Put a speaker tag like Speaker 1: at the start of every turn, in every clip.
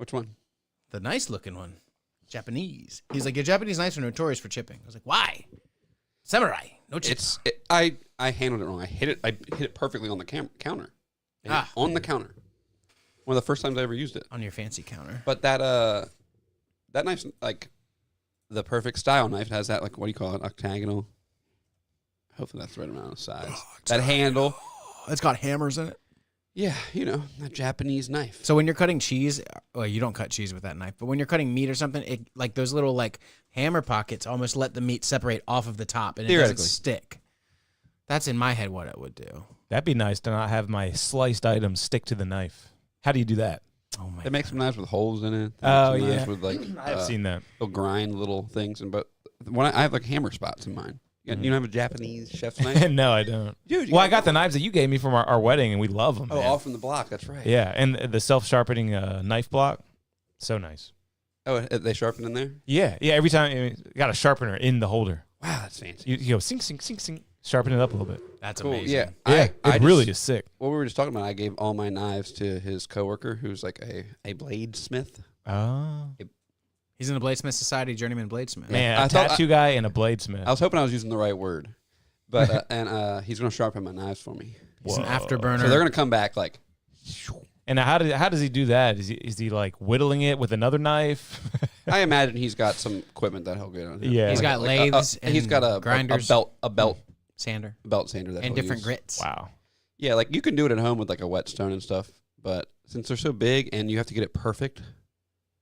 Speaker 1: Which one?
Speaker 2: The nice looking one. Japanese. He's like, your Japanese knives are notorious for chipping. I was like, why? Samurai. No chips.
Speaker 1: I handled it wrong. I hit it perfectly on the counter. On the counter. One of the first times I ever used it.
Speaker 2: On your fancy counter.
Speaker 1: But that knife's like the perfect style knife. It has that, like, what do you call it? Octagonal. Hopefully that's the right amount of size. That handle.
Speaker 2: It's got hammers in it.
Speaker 1: Yeah, you know, a Japanese knife.
Speaker 2: So when you're cutting cheese, well, you don't cut cheese with that knife, but when you're cutting meat or something, it, like those little like hammer pockets almost let the meat separate off of the top and it doesn't stick. That's in my head what it would do.
Speaker 3: That'd be nice to not have my sliced items stick to the knife. How do you do that?
Speaker 2: Oh my!
Speaker 1: They make some knives with holes in it.
Speaker 3: Oh yeah,
Speaker 1: with like
Speaker 3: I've seen that.
Speaker 1: They'll grind little things, but when I have like hammer spots in mine. You don't have a Japanese chef's knife?
Speaker 3: No, I don't.
Speaker 1: Dude,
Speaker 3: well, I got the knives that you gave me from our wedding, and we love them.
Speaker 1: Oh, all from the block. That's right.
Speaker 3: Yeah, and the self-sharpening knife block, so nice.
Speaker 1: Oh, they sharpen in there?
Speaker 3: Yeah. Every time, you got a sharpener in the holder.
Speaker 1: Wow, that's fancy.
Speaker 3: You go sing, sing, sing, sing, sharpen it up a little bit.
Speaker 2: That's
Speaker 1: cool.
Speaker 2: amazing.
Speaker 1: Yeah,
Speaker 3: it really is sick.
Speaker 1: What we were just talking about, I gave all my knives to his coworker, who's like a bladesmith.
Speaker 3: Oh.
Speaker 2: He's in the Bladesmith Society, journeyman bladesmith.
Speaker 3: Man, a tattoo guy and a bladesmith.
Speaker 1: I was hoping I was using the right word. But and he's going to sharpen my knives for me.
Speaker 2: He's an afterburner.
Speaker 1: So they're going to come back like.
Speaker 3: And how does he do that? Is he like whittling it with another knife?
Speaker 1: I imagine he's got some equipment that he'll get on him.
Speaker 2: Yeah, he's got lathes and
Speaker 1: he's got a
Speaker 2: grinders,
Speaker 1: a belt
Speaker 2: sander,
Speaker 1: that
Speaker 2: and different grits.
Speaker 3: Wow.
Speaker 1: Yeah, like you can do it at home with like a whetstone and stuff, but since they're so big and you have to get it perfect,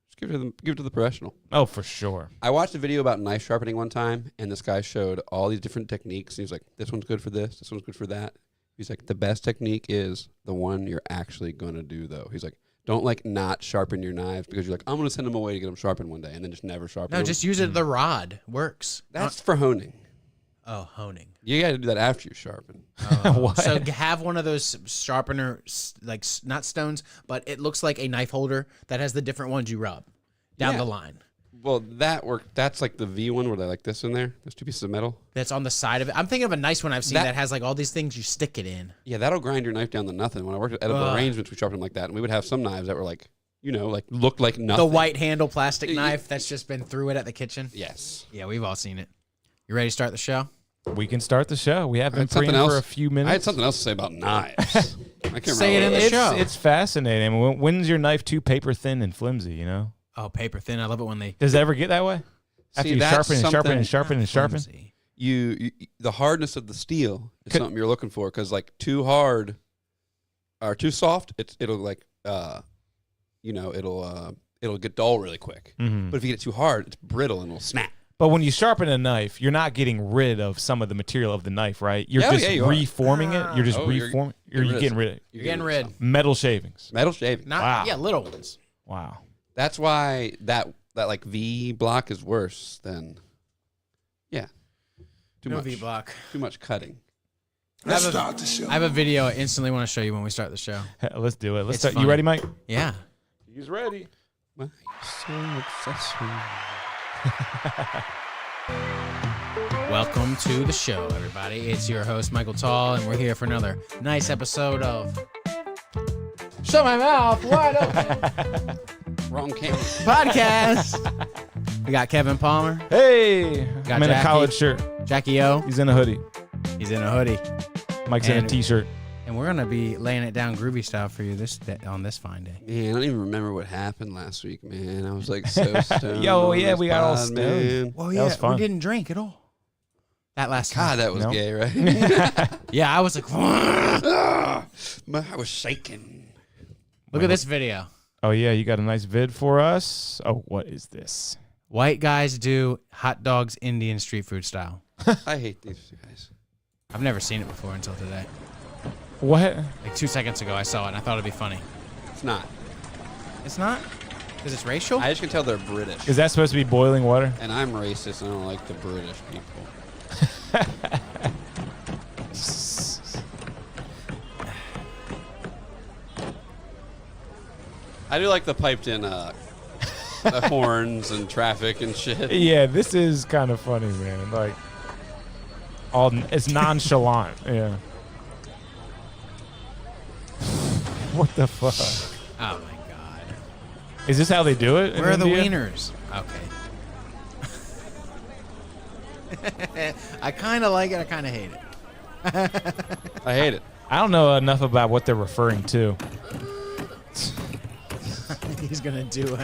Speaker 1: just give it to the professional.
Speaker 3: Oh, for sure.
Speaker 1: I watched a video about knife sharpening one time, and this guy showed all these different techniques. And he was like, "This one's good for this one's good for that." He's like, "The best technique is the one you're actually gonna do, though." He's like, "Don't like not sharpen your knives because you're like, I'm gonna send them away to get them sharpened one day, and then just never sharpen them."
Speaker 2: No, just use it. The rod works.
Speaker 1: That's for honing.
Speaker 2: Oh, honing.
Speaker 1: You got to do that after you sharpen.
Speaker 2: Oh. So have one of those sharpener, like not stones, but it looks like a knife holder that has the different ones you rub down the line.
Speaker 1: Well, that's like the V one where they like this in there. There's two pieces of metal.
Speaker 2: That's on the side of it. I'm thinking of a nice one I've seen that has like all these things you stick it in.
Speaker 1: Yeah, that'll grind your knife down to nothing. When I worked at Edible Arrangements, we sharpened them like that, and we would have some knives that were like, like looked like nothing.
Speaker 2: The white handle plastic knife that's just been through it at the kitchen.
Speaker 1: Yes.
Speaker 2: Yeah, we've all seen it. You ready to start the show?
Speaker 3: We can start the show. We have been praying for a few minutes.
Speaker 1: I had something else to say about knives. I can't
Speaker 2: say it in the show.
Speaker 3: It's fascinating. When's your knife too paper thin and flimsy, you know?
Speaker 2: Oh, paper thin. I love it when they...
Speaker 3: Does it ever get that way? After you sharpen and sharpen and sharpen and sharpen?
Speaker 1: You the hardness of the steel is something you're looking for, because like too hard or too soft, it'll like it'll get dull really quick.
Speaker 3: Mm-hmm.
Speaker 1: But if you get it too hard, it's brittle and it'll snap.
Speaker 3: But when you sharpen a knife, you're not getting rid of some of the material of the knife, right? You're just reforming it. You're just reforming. You're getting rid of it.
Speaker 2: You're getting rid.
Speaker 3: Metal shavings.
Speaker 1: Metal shavings.
Speaker 2: Yeah, little ones.
Speaker 3: Wow.
Speaker 1: That's why that like V block is worse than too much
Speaker 2: V block.
Speaker 1: Too much cutting.
Speaker 4: Let's start the show.
Speaker 2: I have a video I instantly want to show you when we start the show.
Speaker 3: Let's do it. Let's
Speaker 2: It's
Speaker 3: start. You ready, Mike?
Speaker 2: Yeah.
Speaker 3: He's ready.
Speaker 1: Why so successful?
Speaker 2: Welcome to the show, everybody. It's your host, Michael Tall, and we're here for another nice episode of Shut My Mouth Wide Open
Speaker 1: Wrong camera.
Speaker 2: podcast. We got Kevin Palmer.
Speaker 3: Hey.
Speaker 2: Got
Speaker 3: I'm in a
Speaker 2: Jackie.
Speaker 3: collared shirt.
Speaker 2: Jackie O.
Speaker 3: He's in a hoodie.
Speaker 2: He's in a hoodie.
Speaker 3: Mike's in a t-shirt.
Speaker 2: And we're going to be laying it down groovy style for you on this fine day.
Speaker 1: Man, I don't even remember what happened last week, man. I was like so stoned.
Speaker 3: Yo, yeah, we got all stoned.
Speaker 1: Man.
Speaker 2: Well,
Speaker 3: that was fun.
Speaker 2: We didn't drink at all. That last
Speaker 1: God,
Speaker 2: time.
Speaker 1: that was
Speaker 3: No.
Speaker 1: gay, right?
Speaker 2: Yeah, I was like,
Speaker 1: I was shaking.
Speaker 2: look at this video.
Speaker 3: Oh, yeah, you got a nice vid for us. Oh, what is this?
Speaker 2: White guys do hot dogs Indian street food style.
Speaker 1: I hate these guys.
Speaker 2: I've never seen it before until today.
Speaker 3: What?
Speaker 2: Like 2 seconds ago, I saw it, and I thought it'd be funny.
Speaker 1: It's not.
Speaker 2: It's not? Because it's racial?
Speaker 1: I just can tell they're British.
Speaker 3: Is that supposed to be boiling water?
Speaker 1: And I'm racist, and I don't like the British people. I do like the piped in the horns and traffic and shit.
Speaker 3: Yeah, this is kind of funny, man. Like, it's nonchalant. Yeah. What the fuck?
Speaker 2: Oh, my God.
Speaker 3: Is this how they do it?
Speaker 2: Where are the wieners? Okay. I kind of like it. I kind of hate it.
Speaker 1: I hate it.
Speaker 3: I don't know enough about what they're referring to.
Speaker 2: He's gonna do.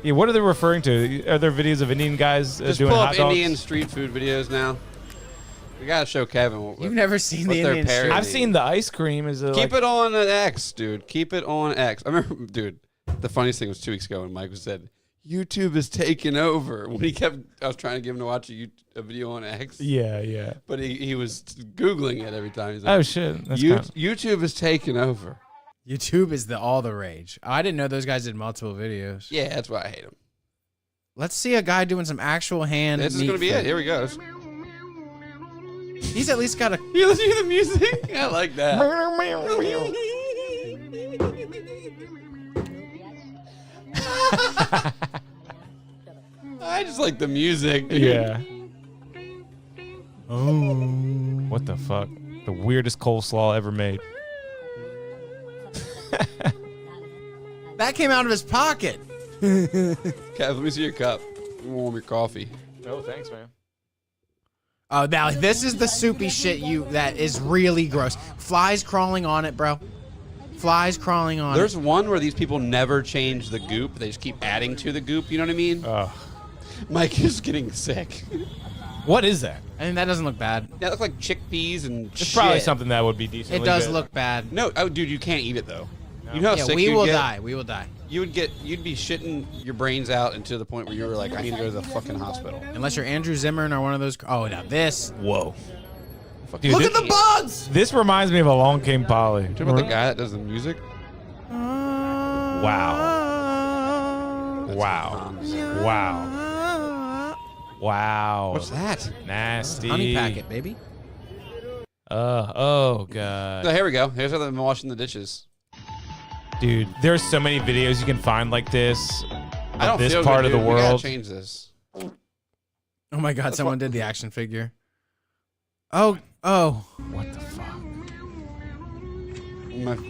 Speaker 3: Yeah, what are they referring to? Are there videos of Indian guys
Speaker 1: Just
Speaker 3: doing
Speaker 1: pull
Speaker 3: hot
Speaker 1: up
Speaker 3: dogs?
Speaker 1: Indian street food videos now. We gotta show Kevin.
Speaker 2: You've never seen the
Speaker 1: they're
Speaker 2: Indian
Speaker 1: parodying.
Speaker 2: street.
Speaker 3: I've seen the ice cream. Is it
Speaker 1: Keep it on X, dude. Keep it on X. I remember, dude. The funniest thing was 2 weeks ago when Mike said, "YouTube is taking over." When I was trying to get him to watch a video on X.
Speaker 3: Yeah.
Speaker 1: But he was Googling it every time. He's
Speaker 3: Oh
Speaker 1: like,
Speaker 3: shit!
Speaker 1: YouTube is taking over.
Speaker 2: YouTube is all the rage. I didn't know those guys did multiple videos.
Speaker 1: Yeah, that's why I hate him.
Speaker 2: Let's see a guy doing some actual hand.
Speaker 1: This is gonna be it. Here we go.
Speaker 2: He's at least got a.
Speaker 1: You listen to the music? I like that. I just like the music. Dude.
Speaker 3: Yeah. Oh. What the fuck? The weirdest coleslaw ever made.
Speaker 2: That came out of his pocket.
Speaker 1: Kev, let me see your cup. Warm your coffee.
Speaker 3: Oh, thanks, man.
Speaker 2: Oh, now this is the soupy shit that is really gross. Flies crawling on it, bro. Flies crawling on
Speaker 1: There's
Speaker 2: it.
Speaker 1: one where these people never change the goop. They just keep adding to the goop. You know what I mean? Mike is getting sick.
Speaker 3: What is that?
Speaker 2: I mean, that doesn't look bad.
Speaker 1: That looks like chickpeas and
Speaker 3: It's
Speaker 1: shit.
Speaker 3: probably something that would be decent.
Speaker 2: It does look bad.
Speaker 1: No, oh, dude, you can't eat it though. You know how
Speaker 2: Yeah,
Speaker 1: sick
Speaker 2: we
Speaker 1: you'd
Speaker 2: will
Speaker 1: get?
Speaker 2: die. We will die.
Speaker 1: You'd be shitting your brains out until the point where you were like, I need to go to the fucking hospital.
Speaker 2: Unless you're Andrew Zimmern or one of those. Oh, now this.
Speaker 3: Whoa. Dude,
Speaker 2: Look at the bugs!
Speaker 3: This reminds me of Along Came Polly.
Speaker 1: Talk about the guy that does the music.
Speaker 3: Wow.
Speaker 1: That's
Speaker 3: Wow.
Speaker 1: Hans.
Speaker 3: Wow. Wow.
Speaker 1: What's that?
Speaker 3: Nasty.
Speaker 2: Honey packet, baby.
Speaker 3: Oh, God.
Speaker 1: So here we go. Here's how they've been washing the dishes.
Speaker 3: Dude, there's so many videos you can find like this.
Speaker 1: I don't
Speaker 3: this
Speaker 1: feel
Speaker 3: part
Speaker 1: good,
Speaker 3: of the
Speaker 1: dude. We gotta
Speaker 3: world.
Speaker 1: change this.
Speaker 2: Oh my God! Someone did the action figure. Oh.
Speaker 3: What the fuck?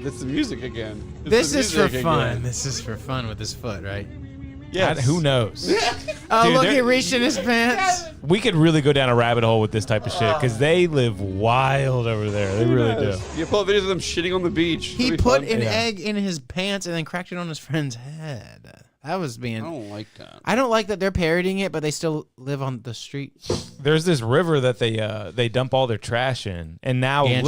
Speaker 1: That's the music again.
Speaker 2: This is for fun. This is for fun with his foot, right?
Speaker 3: Yeah. Who knows?
Speaker 2: Oh,
Speaker 3: Dude,
Speaker 2: look,
Speaker 3: they're-
Speaker 2: he reached in his pants.
Speaker 3: We could really go down a rabbit hole with this type of shit because they live wild over there. They really do.
Speaker 1: You pull up videos of them shitting on the beach.
Speaker 2: He
Speaker 1: It'll be
Speaker 2: put
Speaker 1: fun.
Speaker 2: an
Speaker 3: Yeah.
Speaker 2: egg in his pants and then cracked it on his friend's head. That was being.
Speaker 1: I don't like that.
Speaker 2: I don't like that they're parodying it, but they still live on the street.
Speaker 3: There's this river that they dump all their trash in, and now
Speaker 2: Ganges.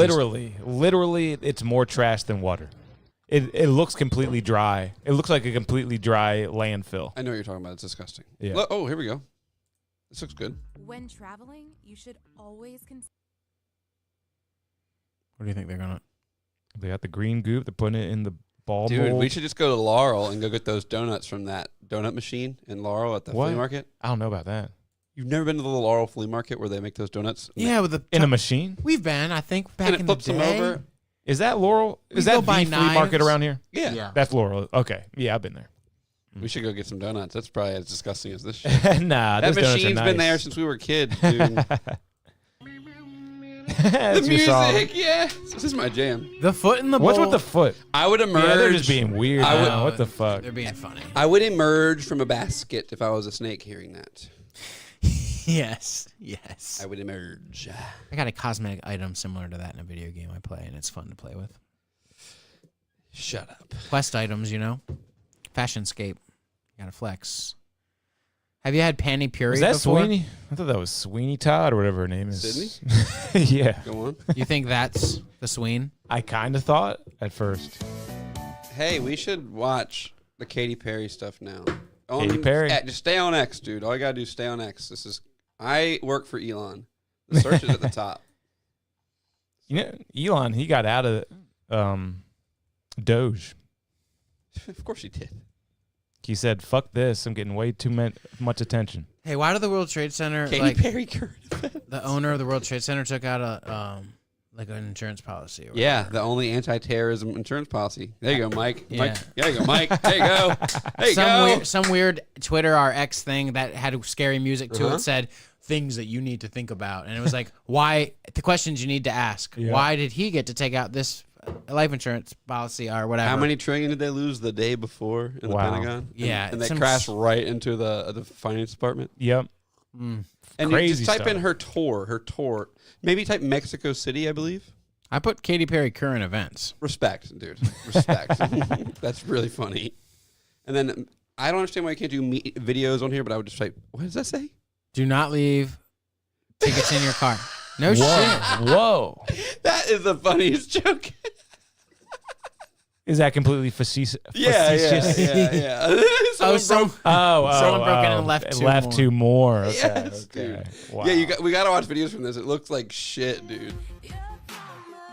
Speaker 3: literally, it's more trash than water. It looks completely dry. It looks like a completely dry landfill.
Speaker 1: I know what you're talking about. It's disgusting.
Speaker 3: Yeah.
Speaker 1: Oh, here we go. This looks good.
Speaker 5: When traveling, you should always consider.
Speaker 2: What do you think they're gonna?
Speaker 3: They got the green goop. They're putting it in the ball
Speaker 1: Dude,
Speaker 3: mold.
Speaker 1: we should just go to Laurel and go get those donuts from that donut machine in Laurel at the
Speaker 3: What?
Speaker 1: flea market.
Speaker 3: I don't know about that.
Speaker 1: You've never been to the Laurel flea market where they make those donuts?
Speaker 2: Yeah, with the
Speaker 3: In a machine?
Speaker 2: we've been. I think back
Speaker 1: And it
Speaker 2: in the
Speaker 1: flips them
Speaker 2: day.
Speaker 1: over.
Speaker 3: Is that Laurel? Is
Speaker 2: We
Speaker 3: that
Speaker 2: go
Speaker 3: the
Speaker 2: buy
Speaker 3: flea market
Speaker 2: knives.
Speaker 3: around here?
Speaker 1: Yeah.
Speaker 3: That's Laurel. Okay. Yeah, I've been there.
Speaker 1: We should go get some donuts. That's probably as disgusting as this shit.
Speaker 3: Nah,
Speaker 1: That
Speaker 3: those donuts are
Speaker 1: machine's been there
Speaker 3: nice.
Speaker 1: since we were kids, dude. the
Speaker 3: That's your song.
Speaker 1: music, yeah. This is my jam.
Speaker 2: The foot in the
Speaker 3: What's
Speaker 2: bowl.
Speaker 3: with the foot?
Speaker 1: I would emerge.
Speaker 3: Yeah, they're just being weird.
Speaker 1: I would-
Speaker 3: now. What the fuck?
Speaker 2: They're being funny.
Speaker 1: I would emerge from a basket if I was a snake hearing that.
Speaker 2: Yes.
Speaker 1: I would emerge.
Speaker 2: I got a cosmetic item similar to that in a video game I play, and it's fun to play with.
Speaker 1: Shut up.
Speaker 2: Quest items, you know? Fashionscape. Gotta flex. Have you had Panny Puree
Speaker 3: Was that
Speaker 2: before?
Speaker 3: Sweeney? I thought that was Sweeney Todd or whatever her name is.
Speaker 1: Sydney?
Speaker 3: Yeah.
Speaker 1: Go on.
Speaker 2: You think that's the Sween?
Speaker 3: I kind of thought at first.
Speaker 1: Hey, we should watch the Katy Perry stuff now.
Speaker 3: Katy Perry?
Speaker 1: Just stay on X, dude. All you gotta do is stay on X. I work for Elon. The search is at the top.
Speaker 3: You know, Elon, he got out of Doge.
Speaker 1: Of course he did.
Speaker 3: He said, "Fuck this! I'm getting way too much attention."
Speaker 2: Hey, why did the World Trade Center,
Speaker 1: Katy Perry current event.
Speaker 2: the owner of the World Trade Center took out a like an insurance policy? Or
Speaker 1: Yeah,
Speaker 2: whatever.
Speaker 1: the only anti-terrorism insurance policy. There you go, Mike.
Speaker 2: Yeah.
Speaker 1: Mike. There you go, Mike. There you go. There you go.
Speaker 2: Some weird Twitter or X thing that had scary music to
Speaker 1: Uh-huh.
Speaker 2: it said, things that you need to think about. And it was like, why, the questions you need to ask. Yeah. Why did he get to take out this life insurance policy or whatever?
Speaker 1: How many trillion did they lose the day before in the Pentagon?
Speaker 2: Yeah.
Speaker 1: And they crashed right into the finance department?
Speaker 3: Yep.
Speaker 1: And
Speaker 3: crazy
Speaker 1: you just type
Speaker 3: stuff.
Speaker 1: in her tour. Maybe type Mexico City, I believe.
Speaker 2: I put Katy Perry current events.
Speaker 1: Respect, dude. Respect. That's really funny. And then I don't understand why you can't do videos on here, but I would just type, what does that say?
Speaker 2: Do not leave tickets in your car. No shit.
Speaker 3: Whoa.
Speaker 1: That is the funniest joke.
Speaker 3: Is that completely facetious?
Speaker 1: Yeah.
Speaker 2: Someone broke in and left two more.
Speaker 3: Okay.
Speaker 1: Yes,
Speaker 3: okay.
Speaker 1: dude.
Speaker 3: Wow.
Speaker 1: Yeah, we got to watch videos from this. It looks like shit, dude.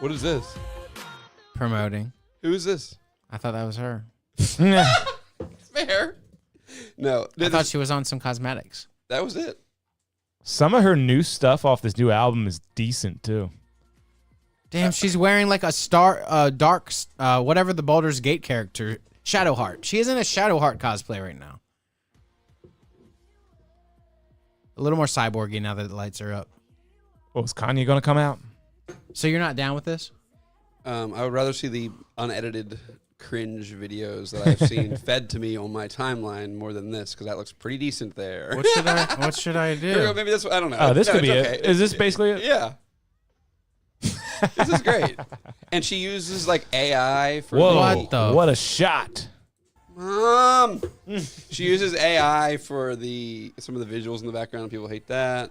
Speaker 1: What is this?
Speaker 2: Promoting.
Speaker 1: Who is this?
Speaker 2: I thought that was her.
Speaker 1: Fair. No.
Speaker 2: I thought she was on some cosmetics.
Speaker 1: That was it.
Speaker 3: Some of her new stuff off this new album is decent too.
Speaker 2: Damn, she's wearing like a dark, whatever the Baldur's Gate character, Shadowheart. She is in a Shadowheart cosplay right now. A little more cyborgy now that the lights are up.
Speaker 3: Well, is Kanye gonna come out?
Speaker 2: So you're not down with this?
Speaker 1: I would rather see the unedited cringe videos that I've seen fed to me on my timeline more than this, because that looks pretty decent there.
Speaker 2: What should I do?
Speaker 1: Here we go, maybe this. I don't know.
Speaker 3: Oh, this
Speaker 1: No,
Speaker 3: could be
Speaker 1: it's okay.
Speaker 3: it. Is this basically it?
Speaker 1: Yeah. This is great. And she uses like AI for
Speaker 3: Whoa! What a shot!
Speaker 1: Mom. She uses AI for some of the visuals in the background. People hate that.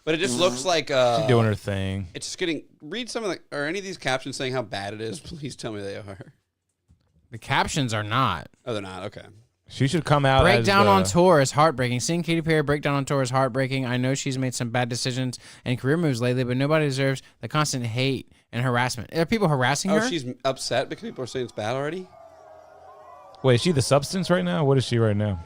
Speaker 1: But it just looks like
Speaker 3: she's doing her thing.
Speaker 1: It's just read some of are any of these captions saying how bad it is? Please tell me they are.
Speaker 2: The captions are not.
Speaker 1: Oh, they're not. Okay.
Speaker 3: She should come out.
Speaker 2: Breakdown on tour is heartbreaking. Seeing Katy Perry breakdown on tour is heartbreaking. I know she's made some bad decisions and career moves lately, but nobody deserves the constant hate and harassment. Are people harassing her?
Speaker 1: Oh, she's upset because people are saying it's bad already?
Speaker 3: Wait, is she the substance right now? What is she right now?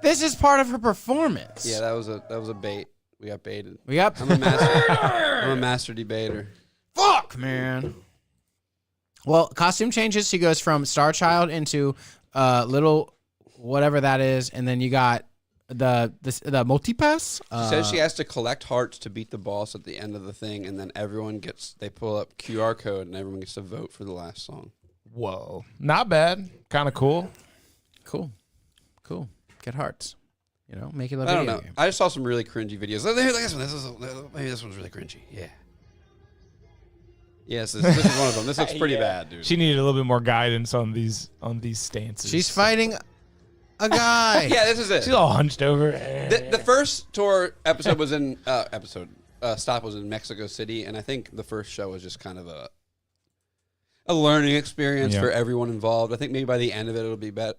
Speaker 2: This is part of her performance.
Speaker 1: Yeah, that was a bait. We got baited.
Speaker 2: I'm
Speaker 1: a master debater.
Speaker 2: Fuck, man. Well, costume changes. She goes from Star Child into little whatever that is, and then you got the multipass.
Speaker 1: She says she has to collect hearts to beat the boss at the end of the thing, and then they pull up QR code, and everyone gets to vote for the last song.
Speaker 3: Whoa, not bad. Kind of cool.
Speaker 2: Cool. Get hearts. Make it a
Speaker 1: I
Speaker 2: video
Speaker 1: don't know.
Speaker 2: game.
Speaker 1: I just saw some really cringy videos. Maybe this one's really cringy. Yeah. Yes, this is one of them. This looks pretty bad, dude.
Speaker 3: She needed a little bit more guidance on these stances.
Speaker 2: She's fighting a guy.
Speaker 1: Yeah, this is it.
Speaker 3: She's all hunched over.
Speaker 1: The first tour episode was in stop was in Mexico City, and I think the first show was just kind of a learning experience for everyone involved. I think maybe by the end of it, it'll be better.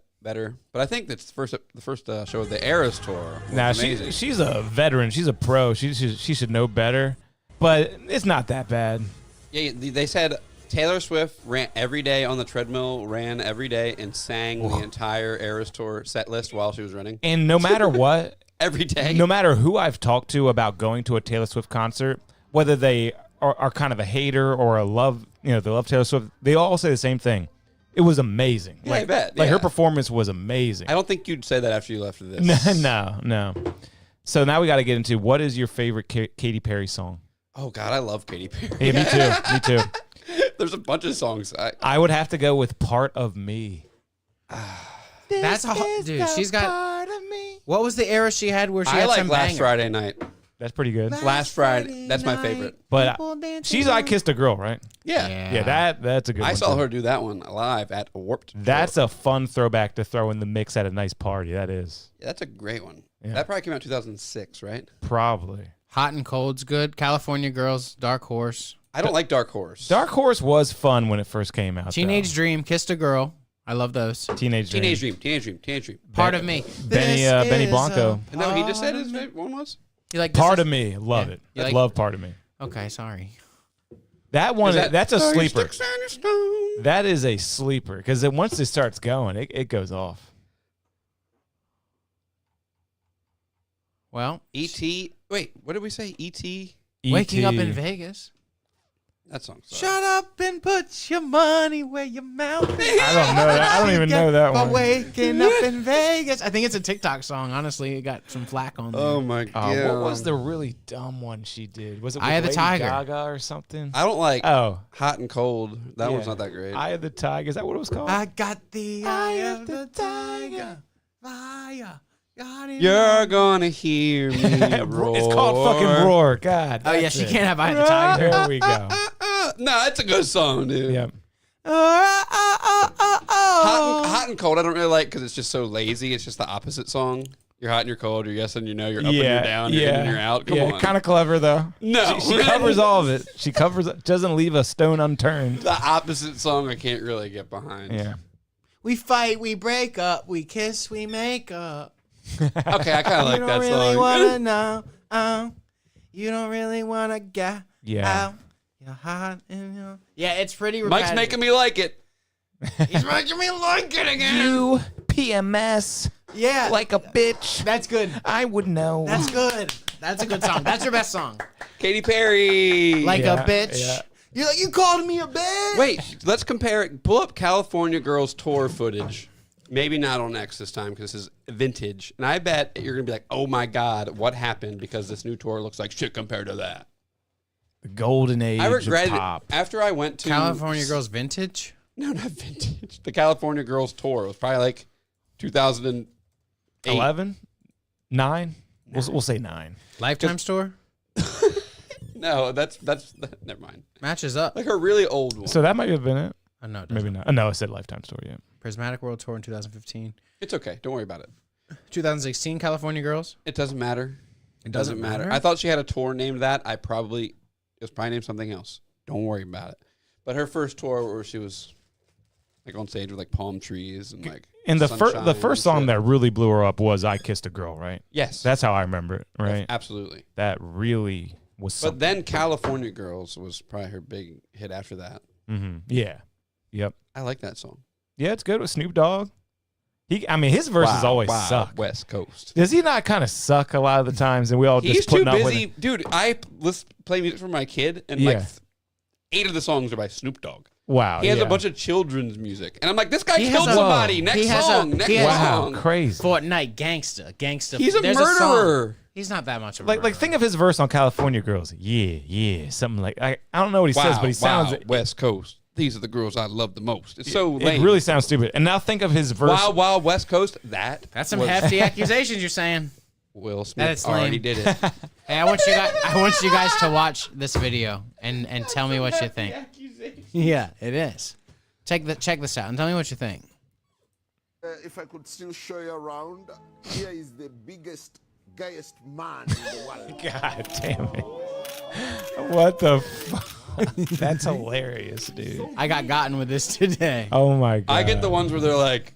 Speaker 1: But I think that's the first show of the Eras tour.
Speaker 3: Now she's a veteran. She's a pro. She should know better. But it's not that bad.
Speaker 1: Yeah, they said Taylor Swift ran every day on the treadmill, ran every day, and sang the entire Eras tour set list while she was running.
Speaker 3: And no matter what,
Speaker 1: every day,
Speaker 3: no matter who I've talked to about going to a Taylor Swift concert, whether they are kind of a hater or they love Taylor Swift, they all say the same thing. It was amazing.
Speaker 1: Yeah, I bet.
Speaker 3: Her performance was amazing.
Speaker 1: I don't think you'd say that after you left this.
Speaker 3: No. So now we got to get into what is your favorite Katy Perry song?
Speaker 1: Oh, God, I love Katy Perry.
Speaker 3: Yeah, me too.
Speaker 1: There's a bunch of songs.
Speaker 3: I would have to go with Part of Me.
Speaker 2: That's dude. She's got. Part of me. What was the era she had where she had some
Speaker 1: Last
Speaker 2: banger?
Speaker 1: Friday Night.
Speaker 3: That's pretty good.
Speaker 1: Last Friday. That's my favorite.
Speaker 3: But she's I Kissed a Girl, right?
Speaker 1: Yeah.
Speaker 3: That's a good one.
Speaker 1: I saw her do that one live at Warped.
Speaker 3: That's a fun throwback to throw in the mix at a nice party. That is.
Speaker 1: Yeah, that's a great one.
Speaker 3: Yeah.
Speaker 1: That probably came out in 2006, right?
Speaker 3: Probably.
Speaker 2: Hot and Cold's good. California Girls, Dark Horse.
Speaker 1: I don't like Dark Horse.
Speaker 3: Dark Horse was fun when it first came out.
Speaker 2: Teenage Dream, Kissed a Girl. I love those.
Speaker 3: Teenage Dream.
Speaker 2: Part of Me.
Speaker 3: Benny Blanco.
Speaker 1: Isn't that what he just said his favorite one was?
Speaker 2: You like
Speaker 3: Part of Me. Love it.
Speaker 2: like-
Speaker 3: Love Part of Me.
Speaker 2: Okay, sorry.
Speaker 3: That one, that's a sleeper.
Speaker 1: Sticks on your stone.
Speaker 3: That is a sleeper because once it starts going, it goes off.
Speaker 2: Well,
Speaker 1: E.T. Wait, what did we say? E.T.?
Speaker 2: Waking Up in Vegas.
Speaker 1: That song sucks.
Speaker 2: Shut up and put your money where your mouth is.
Speaker 3: I don't know that. I don't even know that
Speaker 2: For
Speaker 3: one.
Speaker 2: waking up in Vegas. I think it's a TikTok song. Honestly, it got some flack on there.
Speaker 1: Oh my god.
Speaker 3: What was the really dumb one she did? Was it with
Speaker 2: Eye of the
Speaker 3: Lady
Speaker 2: Tiger.
Speaker 3: Gaga or something?
Speaker 1: I don't like
Speaker 3: Oh,
Speaker 1: Hot and Cold. That
Speaker 3: yeah.
Speaker 1: one's not that great.
Speaker 3: Eye of the Tiger. Is that what it was called?
Speaker 2: I got the eye of the tiger. Fire. Got it
Speaker 1: You're
Speaker 2: on.
Speaker 1: gonna hear me roar.
Speaker 3: It's called fucking Roar. God.
Speaker 2: Oh, yeah,
Speaker 3: that's
Speaker 2: she
Speaker 3: it.
Speaker 2: can't have Eye of the Tiger.
Speaker 3: There we go.
Speaker 1: No, it's a good song, dude.
Speaker 3: Yep.
Speaker 1: Hot and Cold, I don't really like because it's just so lazy. It's just the opposite song. You're hot and you're cold. You're yes and you know. You're up and you're down. You're in and you're out. Come on.
Speaker 3: Kind of clever though.
Speaker 1: No.
Speaker 3: She covers all of it. She doesn't leave a stone unturned.
Speaker 1: The opposite song I can't really get behind.
Speaker 3: Yeah.
Speaker 2: We fight, we break up, we kiss, we make up.
Speaker 1: Okay, I kind of like
Speaker 2: you
Speaker 1: that
Speaker 2: don't really
Speaker 1: song.
Speaker 2: wanna know. You don't really wanna get
Speaker 3: Yeah.
Speaker 2: out. You're hot and you're... Yeah, it's pretty
Speaker 1: Mike's
Speaker 2: repetitive.
Speaker 1: making me like it. He's making me like it again.
Speaker 3: You PMS
Speaker 2: Yeah.
Speaker 3: like a bitch.
Speaker 2: That's good.
Speaker 3: I would know.
Speaker 2: That's good. That's a good song. That's your best song.
Speaker 1: Katy Perry.
Speaker 2: Like
Speaker 3: Yeah,
Speaker 2: a bitch.
Speaker 3: yeah.
Speaker 2: You're like, you called me a bitch.
Speaker 1: Wait, let's compare it. Pull up California Girls tour footage. Maybe not on X this time because this is vintage. And I bet you're going to be like, oh my God, what happened? Because this new tour looks like shit compared to that.
Speaker 3: The golden age
Speaker 1: I regret
Speaker 3: of
Speaker 1: it.
Speaker 3: pop.
Speaker 1: After I went to
Speaker 2: California Girls Vintage?
Speaker 1: No, not vintage. The California Girls tour. It was probably like 2008.
Speaker 3: 11? 9? We'll say 9.
Speaker 2: Lifetime store?
Speaker 1: No, that's never mind.
Speaker 2: Matches up.
Speaker 1: Like a really old one.
Speaker 3: So that might have been it.
Speaker 2: Oh, no, it doesn't.
Speaker 3: Maybe not. Oh, no, I said Lifetime Story. Yeah.
Speaker 2: Prismatic World Tour in 2015.
Speaker 1: It's okay. Don't worry about it.
Speaker 2: 2016 California Girls?
Speaker 1: It doesn't matter.
Speaker 2: It
Speaker 1: Doesn't matter. I thought she had a tour named that. It was probably named something else. Don't worry about it. But her first tour where she was like on stage with like palm trees and like
Speaker 3: And the
Speaker 1: sunshine
Speaker 3: first
Speaker 1: and
Speaker 3: song
Speaker 1: shit.
Speaker 3: that really blew her up was I Kissed a Girl, right?
Speaker 1: Yes.
Speaker 3: That's how I remember it, right?
Speaker 1: Absolutely.
Speaker 3: That really was something.
Speaker 1: But then California Girls was probably her big hit after that.
Speaker 3: Mm-hmm. Yeah. Yep.
Speaker 1: I like that song.
Speaker 3: Yeah, it's good with Snoop Dogg. His verses always suck.
Speaker 1: West Coast.
Speaker 3: Does he not kind of suck a lot of the times, and we all
Speaker 1: He's
Speaker 3: just
Speaker 1: too
Speaker 3: putting up with
Speaker 1: busy.
Speaker 3: it?
Speaker 1: Dude, I play music for my kid, and
Speaker 3: Yeah.
Speaker 1: like 8 of the songs are by Snoop Dogg.
Speaker 3: Wow.
Speaker 1: He has
Speaker 3: yeah.
Speaker 1: a bunch of children's music. And I'm like, this guy
Speaker 2: He
Speaker 1: killed
Speaker 2: has a-
Speaker 1: somebody.
Speaker 2: He
Speaker 1: Next
Speaker 2: has
Speaker 1: song.
Speaker 2: a-
Speaker 1: Next
Speaker 2: he has a-
Speaker 3: Wow,
Speaker 1: song.
Speaker 3: crazy.
Speaker 2: Fortnite Gangsta.
Speaker 1: He's a
Speaker 2: There's
Speaker 1: murderer.
Speaker 2: song. He's not that much of a
Speaker 3: Like
Speaker 2: murderer.
Speaker 3: think of his verse on California Girls. Yeah, something like I don't know what he says, but he sounds.
Speaker 1: West Coast. These are the girls I love the most. It's so
Speaker 3: It
Speaker 1: lame.
Speaker 3: really sounds stupid. And now think of his verse.
Speaker 1: Wild West Coast. That's
Speaker 2: That's some hefty accusations you're saying.
Speaker 1: Will
Speaker 2: That
Speaker 1: Smith
Speaker 2: is
Speaker 1: already
Speaker 2: lame.
Speaker 1: did it.
Speaker 2: Hey, I want you guys to watch this video and tell me what you think. Yeah, it is. Check this out and tell me what you think.
Speaker 4: If I could still show you around, here is the biggest, gayest man in the world.
Speaker 3: God damn it! What the fuck? That's hilarious, dude.
Speaker 2: I got gotten with this today.
Speaker 3: Oh my god!
Speaker 1: I get the ones where they're like,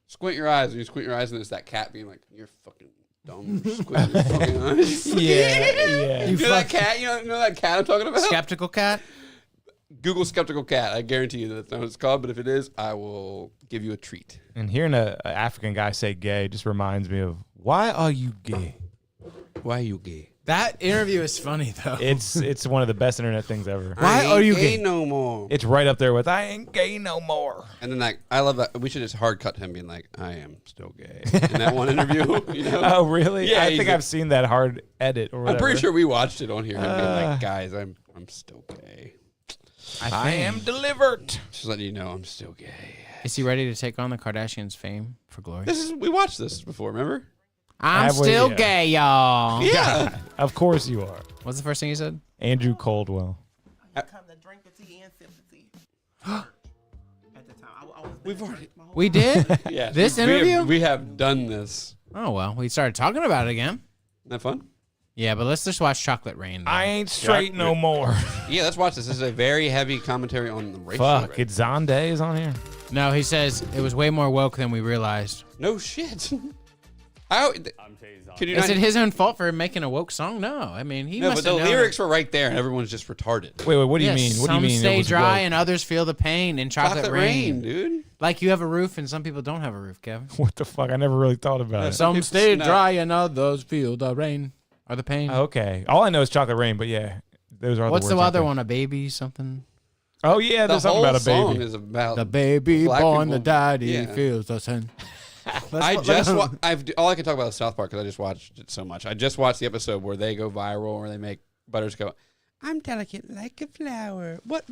Speaker 1: squint your eyes, and you squint your eyes, and it's that cat being like, you're fucking dumb. Squint your fucking eyes.
Speaker 3: Yeah.
Speaker 1: You know that cat? You know that cat I'm talking about?
Speaker 2: Skeptical cat?
Speaker 1: Google skeptical cat. I guarantee you that's not what it's called, but if it is, I will give you a treat.
Speaker 3: And hearing an African guy say "gay" just reminds me of why are you gay?
Speaker 1: Why are you gay?
Speaker 2: That interview is funny though.
Speaker 3: It's one of the best internet things ever.
Speaker 2: Why are you gay?
Speaker 1: no more?
Speaker 3: It's right up there with "I ain't gay no more."
Speaker 1: And then I love that. We should just hard cut him being like, I am still gay. In that one interview, you know?
Speaker 3: Oh really?
Speaker 1: Yeah,
Speaker 3: I
Speaker 1: he's
Speaker 3: think
Speaker 1: like-
Speaker 3: I've seen that hard edit or whatever.
Speaker 1: I'm pretty sure we watched it on here. Him being like, guys, I'm still gay.
Speaker 3: I am delivered.
Speaker 1: Just letting you know I'm still gay.
Speaker 2: Is he ready to take on the Kardashians' fame for glory?
Speaker 1: We watched this before, remember?
Speaker 2: I'm
Speaker 3: Have we?
Speaker 2: still
Speaker 3: Yeah.
Speaker 2: gay, y'all.
Speaker 1: Yeah.
Speaker 3: Of course you are.
Speaker 2: What's the first thing he said?
Speaker 3: Andrew Caldwell.
Speaker 1: We've already.
Speaker 2: We did?
Speaker 1: Yeah.
Speaker 2: This
Speaker 1: we have-
Speaker 2: interview?
Speaker 1: we have done this.
Speaker 2: Oh, well, we started talking about it again.
Speaker 1: Isn't that fun?
Speaker 2: Yeah, but let's just watch Chocolate Rain. though.
Speaker 3: I ain't straight no more.
Speaker 1: Yeah, let's watch this. This is a very heavy commentary on the race.
Speaker 3: Fuck, it's Zonde is on here.
Speaker 2: No, he says it was way more woke than we realized.
Speaker 1: No shit. Could you
Speaker 2: Is
Speaker 1: not?
Speaker 2: it his own fault for making a woke song? No. I mean, he
Speaker 1: No,
Speaker 2: must
Speaker 1: but the
Speaker 2: have known
Speaker 1: lyrics
Speaker 2: it.
Speaker 1: were right there, and everyone's just retarded.
Speaker 3: Wait, what do you
Speaker 2: Yes,
Speaker 3: mean? What do you
Speaker 2: some
Speaker 3: mean? it
Speaker 2: stay
Speaker 3: was
Speaker 2: dry
Speaker 3: woke?
Speaker 2: and others feel the pain in Chocolate, Rain.
Speaker 1: dude.
Speaker 2: Like you have a roof and some people don't have a roof, Kevin.
Speaker 3: What the fuck? I never really thought about it.
Speaker 2: Some
Speaker 1: It's
Speaker 2: stay
Speaker 1: not-
Speaker 2: dry and others feel the rain or the pain.
Speaker 3: Okay. All I know is Chocolate Rain, but yeah. those are
Speaker 2: What's
Speaker 3: the
Speaker 2: the
Speaker 3: words.
Speaker 2: other one? A baby something?
Speaker 3: Oh yeah,
Speaker 1: The
Speaker 3: there's something
Speaker 1: whole
Speaker 3: about a
Speaker 1: song
Speaker 3: baby.
Speaker 1: is about
Speaker 2: The baby
Speaker 1: black
Speaker 2: born,
Speaker 1: people.
Speaker 2: the daddy
Speaker 1: Yeah.
Speaker 2: feels the sin.
Speaker 1: I just all I can talk about is South Park because I just watched it so much. I just watched the episode where they go viral, where they make Butters go, "I'm delicate like a flower. What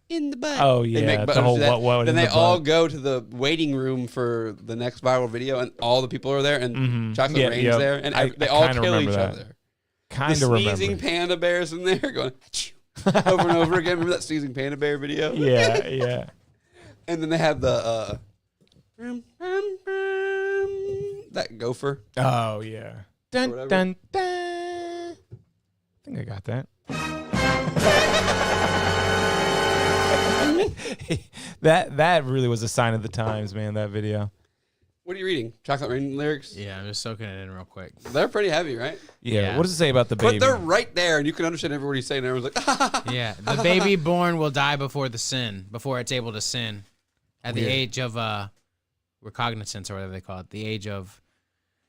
Speaker 1: in the butt?"
Speaker 3: Oh
Speaker 1: They
Speaker 3: yeah,
Speaker 1: make
Speaker 3: the
Speaker 1: Butters
Speaker 3: whole
Speaker 1: do that.
Speaker 3: what
Speaker 1: Then
Speaker 3: in
Speaker 1: they
Speaker 3: the
Speaker 1: all
Speaker 3: butt.
Speaker 1: go to the waiting room for the next viral video, and all the people are there, and Chocolate
Speaker 3: Yeah,
Speaker 1: Rain's
Speaker 3: yep.
Speaker 1: there, and
Speaker 3: I
Speaker 1: they all
Speaker 3: kinda
Speaker 1: kill each
Speaker 3: remember that.
Speaker 1: other.
Speaker 3: Kind
Speaker 1: The
Speaker 3: of
Speaker 1: sneezing
Speaker 3: remember.
Speaker 1: panda bears in there going over and over again. Remember that sneezing panda bear video?
Speaker 3: Yeah, yeah.
Speaker 1: And then they have the that gopher.
Speaker 3: Oh yeah. Dun
Speaker 1: whatever.
Speaker 3: dun dun. I think I got that. that really was a sign of the times, man. That video.
Speaker 1: What are you reading? Chocolate Rain lyrics?
Speaker 2: Yeah, I'm just soaking it in real quick.
Speaker 1: They're pretty heavy, right?
Speaker 3: Yeah.
Speaker 2: Yeah.
Speaker 3: What does it say about the baby?
Speaker 1: But they're right there, and you can understand every word he's saying. Everyone's like,
Speaker 2: Yeah, the baby born will die before it's able to sin, at the age of recognizance or whatever they call it. The age of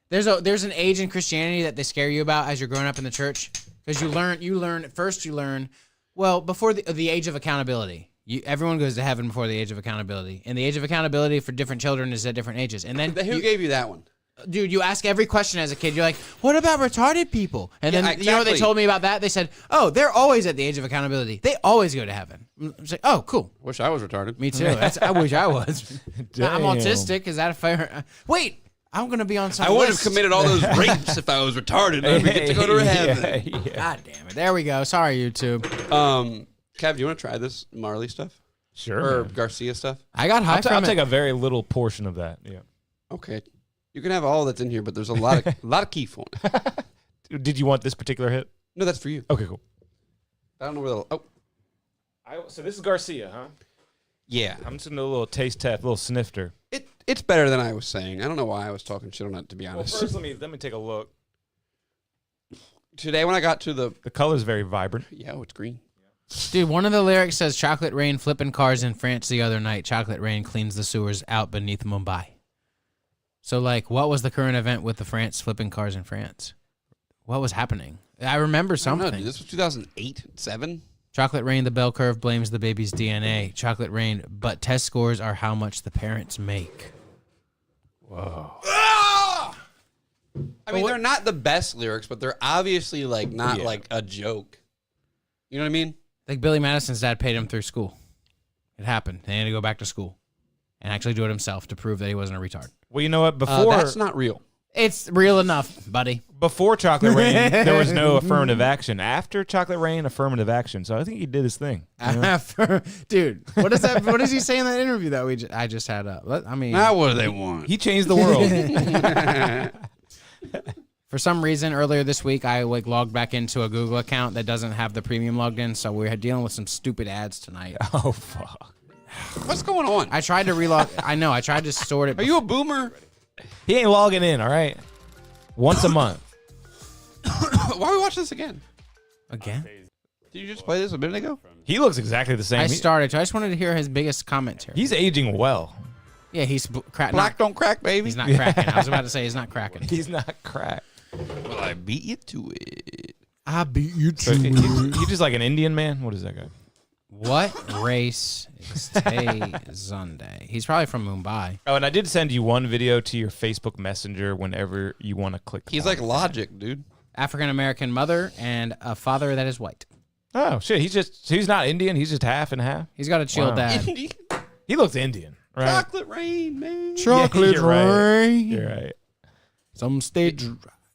Speaker 2: there's an age in Christianity that they scare you about as you're growing up in the church because you learn well before the age of accountability. Everyone goes to heaven before the age of accountability, and the age of accountability for different children is at different ages. And then
Speaker 1: who gave you that one?
Speaker 2: dude, you ask every question as a kid. You're like, what about retarded people? And
Speaker 1: Yeah,
Speaker 2: then you know what they
Speaker 1: exactly.
Speaker 2: told me about that? They said, oh, they're always at the age of accountability. They always go to heaven. I'm just like, oh, cool.
Speaker 1: Wish I was retarded.
Speaker 2: Me too. I wish I was. I'm
Speaker 3: Damn.
Speaker 2: autistic. Is that a fair? Wait, I'm gonna be on some.
Speaker 1: I would have
Speaker 2: list.
Speaker 1: committed all those rapes if I was retarded. I would get to go to heaven.
Speaker 3: Yeah, yeah.
Speaker 2: God damn it! There we go. Sorry, YouTube.
Speaker 1: Kev, do you want to try this Marley stuff
Speaker 3: Sure.
Speaker 1: or
Speaker 3: man.
Speaker 1: Garcia stuff?
Speaker 2: I got high
Speaker 3: I'll
Speaker 2: from
Speaker 3: take
Speaker 2: it.
Speaker 3: a very little portion of that. Yeah.
Speaker 1: Okay, you can have all that's in here, but there's a lot of keef on it.
Speaker 3: Did you want this particular hit?
Speaker 1: No, that's for you.
Speaker 3: Okay, cool.
Speaker 1: I don't know where the. Oh,
Speaker 3: So this is Garcia, huh?
Speaker 1: yeah.
Speaker 3: I'm just gonna do a little taste test, a little snifter.
Speaker 1: It's better than I was saying. I don't know why I was talking shit on it, to be
Speaker 3: Well,
Speaker 1: honest.
Speaker 3: first let me take a look.
Speaker 1: Today when I got to the
Speaker 3: The color's very vibrant.
Speaker 1: it's green.
Speaker 2: Dude, one of the lyrics says, "Chocolate rain flipping cars in France the other night. Chocolate rain cleans the sewers out beneath Mumbai." So, like, what was the current event with the France flipping cars in France? What was happening? I remember
Speaker 1: I don't know,
Speaker 2: something.
Speaker 1: dude. This was 2008, 7.
Speaker 2: Chocolate rain, the bell curve blames the baby's DNA. Chocolate rain, but test scores are how much the parents make.
Speaker 1: I mean, they're not the best lyrics, but they're obviously like not like a joke. You know what I mean?
Speaker 2: Like Billy Madison's dad paid him through school. It happened. He had to go back to school and actually do it himself to prove that he wasn't a retard.
Speaker 3: Well, you know what? Before
Speaker 1: That's not real.
Speaker 2: It's real enough, buddy.
Speaker 3: before Chocolate Rain, there was no affirmative action. After Chocolate Rain, affirmative action. So I think he did his thing. You know?
Speaker 2: Dude, what is that? What does he say in that interview that I just had up? I mean,
Speaker 1: Now what do they want?
Speaker 3: He changed the world.
Speaker 2: for some reason earlier this week, I logged back into a Google account that doesn't have the premium logged in, so we're dealing with some stupid ads tonight.
Speaker 3: Oh fuck!
Speaker 1: What's going on?
Speaker 2: I tried to relog. I know. I tried to sort it.
Speaker 1: Are you a boomer?
Speaker 3: He ain't logging in. All right, once a month.
Speaker 1: Why are we watching this again?
Speaker 2: again?
Speaker 1: Did you just play this a minute ago?
Speaker 3: He looks exactly the same.
Speaker 2: I started. I just wanted to hear his biggest commentary.
Speaker 3: He's aging well.
Speaker 2: Yeah, he's
Speaker 1: Black don't crack, baby.
Speaker 2: He's not cracking. I was about to say he's not cracking.
Speaker 3: He's not cracked.
Speaker 1: Well, I beat you to it.
Speaker 2: I beat you
Speaker 3: So he just like an Indian man. What is that guy?
Speaker 2: What race is Tay Zunde? He's probably from Mumbai.
Speaker 3: Oh, and I did send you one video to your Facebook Messenger whenever you want to click.
Speaker 1: He's like Logic, dude.
Speaker 2: African American mother and a father that is white.
Speaker 3: Oh shit, he's not Indian. He's just half and half.
Speaker 2: He's got a chill
Speaker 3: Wow.
Speaker 2: dad.
Speaker 3: He looks Indian, right?
Speaker 1: Chocolate rain, man.
Speaker 2: Chocolate
Speaker 3: you're right.
Speaker 2: rain.
Speaker 3: You're right.
Speaker 2: Some stage.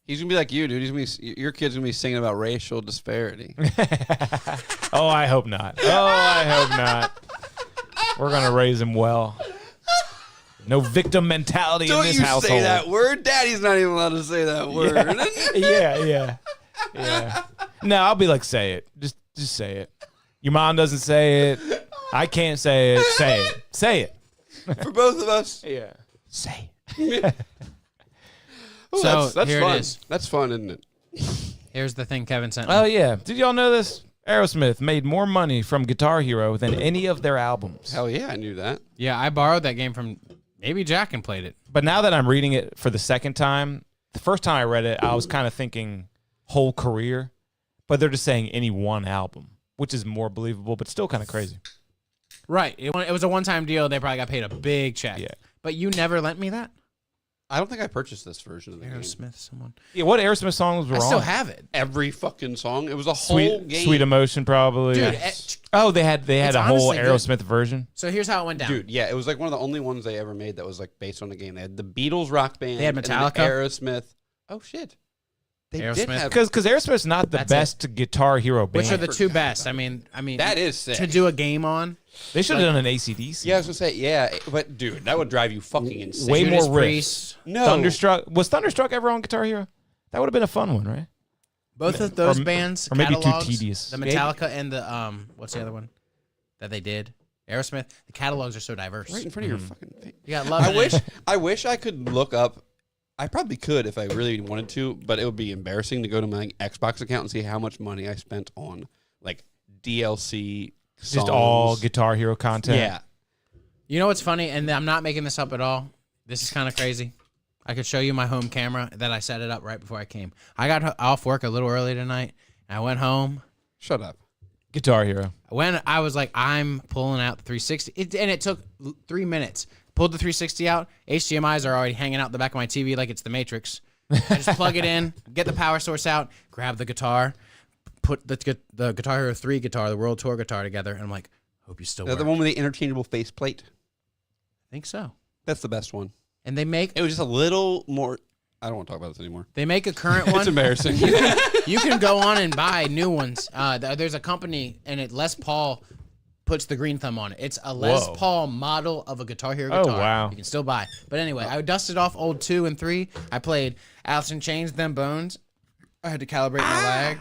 Speaker 1: He's gonna be like you, dude. Your kid's gonna be singing about racial disparity.
Speaker 3: Oh, I hope not. Oh, I hope not. We're gonna raise him well. No victim mentality in
Speaker 1: Don't
Speaker 3: this
Speaker 1: you
Speaker 3: household.
Speaker 1: say that word? Daddy's not even allowed to say that word.
Speaker 3: Yeah. No, I'll be like, say it. Just say it. Your mom doesn't say it. I can't say it. Say it. Say it.
Speaker 1: For both of us.
Speaker 3: Yeah.
Speaker 2: Say.
Speaker 1: Ooh,
Speaker 2: So,
Speaker 1: that's
Speaker 2: here it
Speaker 1: fun.
Speaker 2: is.
Speaker 1: That's fun, isn't it?
Speaker 2: Here's the thing Kevin sent me.
Speaker 3: Oh yeah. Did y'all know this? Aerosmith made more money from Guitar Hero than any of their albums.
Speaker 1: Hell yeah, I knew that.
Speaker 2: Yeah, I borrowed that game from maybe Jack and played it.
Speaker 3: But now that I'm reading it for the second time, the first time I read it, I was kind of thinking whole career, but they're just saying any one album. which is more believable, but still kind of crazy.
Speaker 2: Right. It was a one-time deal. They probably got paid a big check.
Speaker 3: Yeah.
Speaker 2: But you never lent me that?
Speaker 1: I don't think I purchased this version of the game.
Speaker 2: Aerosmith, someone.
Speaker 3: Yeah, what Aerosmith songs were
Speaker 2: I
Speaker 3: on?
Speaker 2: still have it.
Speaker 1: Every fucking song. It was a whole game.
Speaker 3: Sweet Emotion, probably.
Speaker 2: Dude,
Speaker 3: Oh, they had
Speaker 2: It's
Speaker 3: a whole
Speaker 2: honestly
Speaker 3: Aerosmith version.
Speaker 2: So here's how it went down.
Speaker 1: Dude, yeah, it was like one of the only ones they ever made that was like based on the game. They had the Beatles rock band.
Speaker 2: They had
Speaker 1: and then
Speaker 2: Metallica.
Speaker 1: Aerosmith. Oh shit. They did
Speaker 2: Aerosmith.
Speaker 1: have
Speaker 3: Because Aerosmith's not the
Speaker 2: That's
Speaker 3: best Guitar Hero band.
Speaker 2: Which are the two
Speaker 1: forgot
Speaker 2: best?
Speaker 1: about
Speaker 2: I mean,
Speaker 1: that is sick.
Speaker 2: to do a game on.
Speaker 3: They should have done an AC/DC.
Speaker 1: Yeah, I was gonna say, yeah, but dude, that would drive you fucking insane.
Speaker 3: Way
Speaker 2: Judas
Speaker 3: more riffs.
Speaker 2: Priest.
Speaker 1: No.
Speaker 3: Thunderstruck. Was Thunderstruck ever on Guitar Hero? That would have been a fun one, right?
Speaker 2: Both of those
Speaker 3: Or-
Speaker 2: bands,
Speaker 3: or maybe too
Speaker 2: catalogs,
Speaker 3: tedious.
Speaker 2: The Metallica and the what's the other one that they did? Aerosmith. The catalogs are so diverse.
Speaker 1: Right in front of your fucking face.
Speaker 2: You got Love.
Speaker 1: I wish I could look up. I probably could if I really wanted to, but it would be embarrassing to go to my Xbox account and see how much money I spent on like DLC songs.
Speaker 3: Just all Guitar Hero content.
Speaker 1: Yeah.
Speaker 2: You know what's funny? And I'm not making this up at all. This is kind of crazy. I could show you my home camera that I set it up right before I came. I got off work a little early tonight. And I went home.
Speaker 1: Shut up.
Speaker 3: Guitar Hero.
Speaker 2: When I was like, I'm pulling out the 360, and it took 3 minutes. Pulled the 360 out. HDMIs are already hanging out the back of my TV like it's the Matrix. I just plug it in, get the power source out, grab the guitar, put the Guitar Hero 3 guitar, the World Tour guitar together, and I'm like, hope you still
Speaker 1: The
Speaker 2: work.
Speaker 1: one with the interchangeable faceplate.
Speaker 2: I think so.
Speaker 1: That's the best one.
Speaker 2: And they make
Speaker 1: It was just a little more. I don't want to talk about this anymore.
Speaker 2: a current one.
Speaker 1: It's embarrassing.
Speaker 2: You can go on and buy new ones. There's a company, and Les Paul puts the green thumb on it. It's a Les
Speaker 3: Whoa.
Speaker 2: Paul model of a Guitar Hero
Speaker 3: Oh,
Speaker 2: guitar.
Speaker 3: wow.
Speaker 2: You can still buy. But anyway, I dusted off old 2 and 3. I played Alice in Chains, Them Bones. I had to calibrate my lag.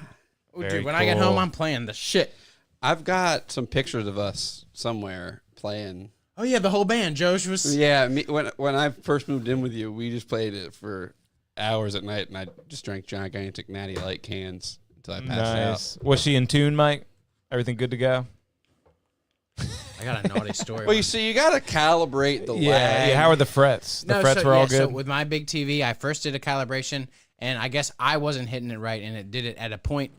Speaker 2: Oh,
Speaker 3: Very
Speaker 2: dude, when I get
Speaker 3: cool.
Speaker 2: home, I'm playing the shit.
Speaker 1: I've got some pictures of us somewhere playing.
Speaker 2: Oh, yeah, the whole band. Josh was...
Speaker 1: Yeah, when I first moved in with you, we just played it for hours at night, and I just drank gigantic Natty Light cans until I passed
Speaker 3: Nice. Was she in tune, Mike? Everything good to go?
Speaker 2: I got a naughty story.
Speaker 1: out. Well, you see, you got to calibrate the lag.
Speaker 3: Yeah. How are the frets? The frets were all good?
Speaker 2: So with my big TV, I first did a calibration, and I guess I wasn't hitting it right, and it did it at a point,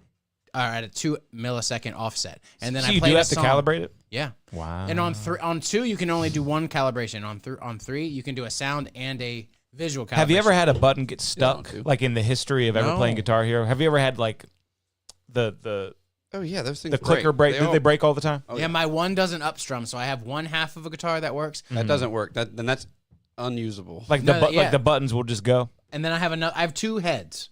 Speaker 2: or at a 2 millisecond offset. And then
Speaker 3: So
Speaker 2: I
Speaker 3: you
Speaker 2: played
Speaker 3: do
Speaker 2: a
Speaker 3: have to
Speaker 2: song.
Speaker 3: calibrate it?
Speaker 2: Yeah.
Speaker 3: Wow.
Speaker 2: And on 2, you can only do one calibration. On 3, you can do a sound and a visual calibration.
Speaker 3: Have you ever had a button get stuck,
Speaker 1: to.
Speaker 3: like in the history of ever
Speaker 2: No.
Speaker 3: playing Guitar Hero? Have you ever had like the
Speaker 1: Oh, yeah, those things
Speaker 3: clicker break? Did they break all the time?
Speaker 2: Yeah, my one doesn't upstrum, so I have one half of a guitar that works,
Speaker 1: That doesn't work. Then that's unusable.
Speaker 3: Like
Speaker 2: No, yeah.
Speaker 3: like the buttons will just go.
Speaker 2: and then I have 2 heads,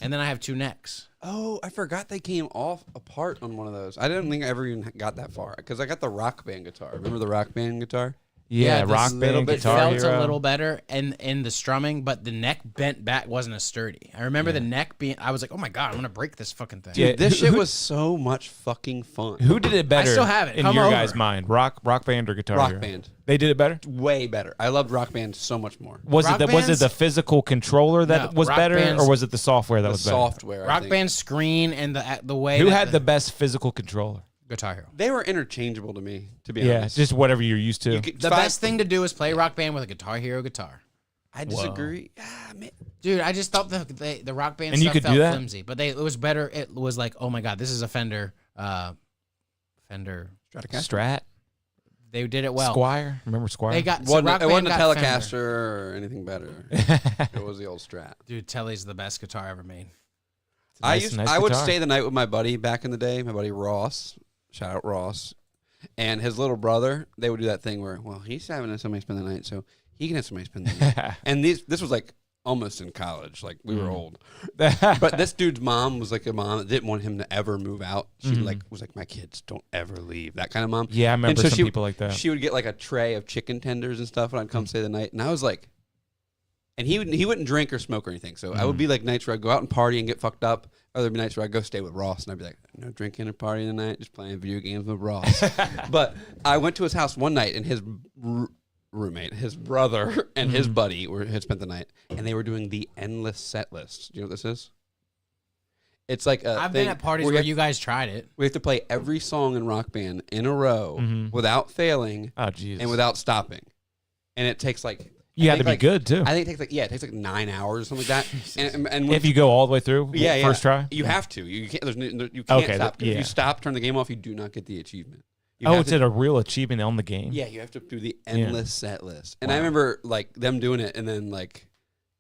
Speaker 2: and then I have 2 necks.
Speaker 1: Oh, I forgot they came off apart on one of those. I didn't think I ever even got that far because I got the Rock Band guitar. Remember the Rock Band guitar?
Speaker 3: Yeah,
Speaker 2: this
Speaker 3: Rock
Speaker 1: little
Speaker 3: Band,
Speaker 1: bit
Speaker 3: Guitar
Speaker 2: felt
Speaker 3: Hero.
Speaker 2: a little better in the strumming, but the neck bent back wasn't as sturdy. I remember the neck being. I was like, oh my god, I'm gonna break this fucking thing.
Speaker 3: Yeah.
Speaker 1: This shit was so much fucking fun.
Speaker 3: Who did it better?
Speaker 2: still have it.
Speaker 3: in
Speaker 2: Come
Speaker 3: your
Speaker 2: over.
Speaker 3: guys' mind. Rock Band or Guitar
Speaker 1: Rock
Speaker 3: Hero?
Speaker 1: Band.
Speaker 3: They did it better.
Speaker 1: Way better. I loved Rock Band so much more.
Speaker 3: Was
Speaker 2: Rock
Speaker 3: it
Speaker 2: Band's-
Speaker 3: the physical controller that
Speaker 2: No,
Speaker 3: was
Speaker 2: Rock
Speaker 3: better,
Speaker 2: Band's-
Speaker 3: or was it the software that
Speaker 1: The
Speaker 3: was better?
Speaker 1: software. I
Speaker 2: Rock
Speaker 1: think.
Speaker 2: Band screen and the way
Speaker 3: Who
Speaker 2: that
Speaker 3: had the best physical controller?
Speaker 2: Guitar Hero.
Speaker 1: They were interchangeable to me, to be
Speaker 3: Yeah,
Speaker 1: honest.
Speaker 3: just whatever you're used to.
Speaker 1: You could-
Speaker 2: The
Speaker 1: five-
Speaker 2: best thing to do is play Rock Band with a Guitar Hero guitar.
Speaker 1: I disagree. Ah, man.
Speaker 2: Dude, I just thought the Rock Band
Speaker 3: And you
Speaker 2: stuff
Speaker 3: could do
Speaker 2: felt
Speaker 3: that?
Speaker 2: flimsy, but it was better. It was like, oh my god, this is a Fender.
Speaker 3: Strat,
Speaker 2: They did it well.
Speaker 3: Squire. Remember Squire?
Speaker 2: They got so
Speaker 1: Wasn't-
Speaker 2: Rock
Speaker 1: it wasn't
Speaker 2: Band
Speaker 1: a
Speaker 2: got
Speaker 1: Telecaster
Speaker 2: Fender.
Speaker 1: or anything better. It was the old Strat.
Speaker 2: Dude, Telly's the best guitar ever made.
Speaker 3: Nice
Speaker 1: I would
Speaker 3: guitar.
Speaker 1: stay the night with my buddy back in the day, my buddy Ross. Shout out Ross. And his little brother, they would do that thing where, well, he's having somebody spend the night, so he can have somebody spend the night. And this was like almost in college, like we were old. But this dude's mom was like a mom that didn't want him to ever move out. She like was like, my kids don't ever leave. That kind of mom.
Speaker 3: Yeah, I remember
Speaker 1: And so
Speaker 3: some people like that.
Speaker 1: She would get like a tray of chicken tenders and stuff when I'd come stay the night. And I was like, and he wouldn't drink or smoke or anything. So I would be like nights where I'd go out and party and get fucked up. Or there'd be nights where I'd go stay with Ross and I'd be like, no drinking or partying tonight, just playing video games with Ross. But I went to his house one night and his roommate, his brother, and his buddy had spent the night, and they were doing the endless set list. Do you know what this is? It's like a
Speaker 2: I've
Speaker 1: thing
Speaker 2: been at parties
Speaker 1: where
Speaker 2: where you guys tried it.
Speaker 1: we have to play every song in Rock Band in a row without failing
Speaker 3: Oh, jeez.
Speaker 1: and without stopping. And it takes like
Speaker 3: You had to be good too.
Speaker 1: I think it takes like 9 hours or something like that. And
Speaker 3: If you go all the way through, first try,
Speaker 1: you have to. You can't. You can't stop. If you stop, turn the game off, you do not get the achievement.
Speaker 3: It's a real achievement on the game.
Speaker 1: Yeah, you have to do the endless set list. And I remember like them doing it, and then like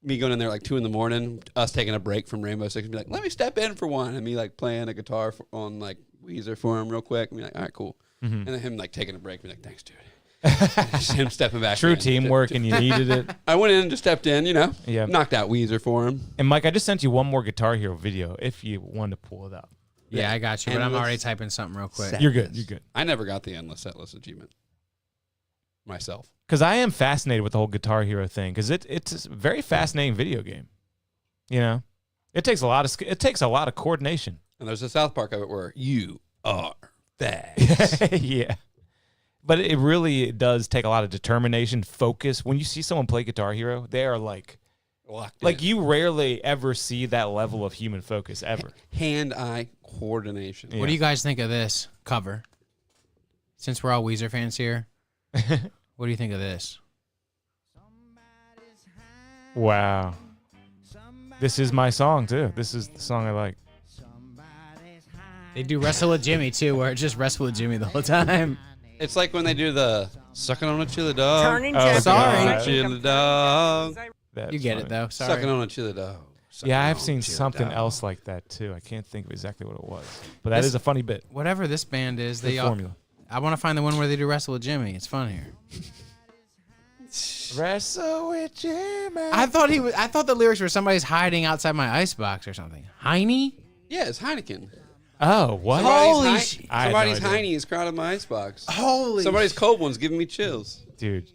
Speaker 1: me going in there like 2 a.m, us taking a break from Rainbow Six, and be like, "Let me step in for one," and me like playing a guitar on like Weezer for him real quick, and be like, "All right, cool." And then him like taking a break, and be like, "Thanks, dude." Just him stepping back.
Speaker 3: True teamwork, and you needed it.
Speaker 1: I went in and just stepped in, knocked out Weezer for him.
Speaker 3: And Mike, I just sent you one more Guitar Hero video if you wanted to pull it up.
Speaker 2: Yeah, I got you, but I'm already typing something real quick.
Speaker 3: You're good. You're good.
Speaker 1: I never got the endless set list achievement myself.
Speaker 3: Because I am fascinated with the whole Guitar Hero thing. Because it's a very fascinating video game. It takes a lot of coordination.
Speaker 1: And there's a South Park of it where you are fast.
Speaker 3: Yeah. But it really does take a lot of determination, focus. When you see someone play Guitar Hero, they are like you rarely ever see that level of human focus ever.
Speaker 1: Hand-eye coordination.
Speaker 2: What do you guys think of this cover? Since we're all Weezer fans here, what do you think of this?
Speaker 3: Wow. This is my song, too. This is the song I like.
Speaker 2: They do Wrestle with Jimmy, too, where it's just Wrestle with Jimmy the whole time.
Speaker 1: It's like when they do the sucking on a chili dog.
Speaker 6: Turning
Speaker 2: sorry.
Speaker 1: Chili dog.
Speaker 2: You get it, though. Sorry.
Speaker 1: Sucking on a chili dog.
Speaker 3: Yeah, I've seen something else like that, too. I can't think of exactly what it was. But that is a funny bit.
Speaker 2: Whatever this band is,
Speaker 3: The formula.
Speaker 2: I want to find the one where they do Wrestle with Jimmy. It's funnier.
Speaker 3: Wrestle with Jimmy.
Speaker 2: I thought the lyrics were somebody's hiding outside my icebox or something. Heine?
Speaker 1: Yeah, it's Heineken.
Speaker 3: Oh, what?
Speaker 2: Holy shit.
Speaker 1: Somebody's Heine is crowded my icebox.
Speaker 2: Holy
Speaker 1: Somebody's cold one's giving me chills.
Speaker 3: Dude.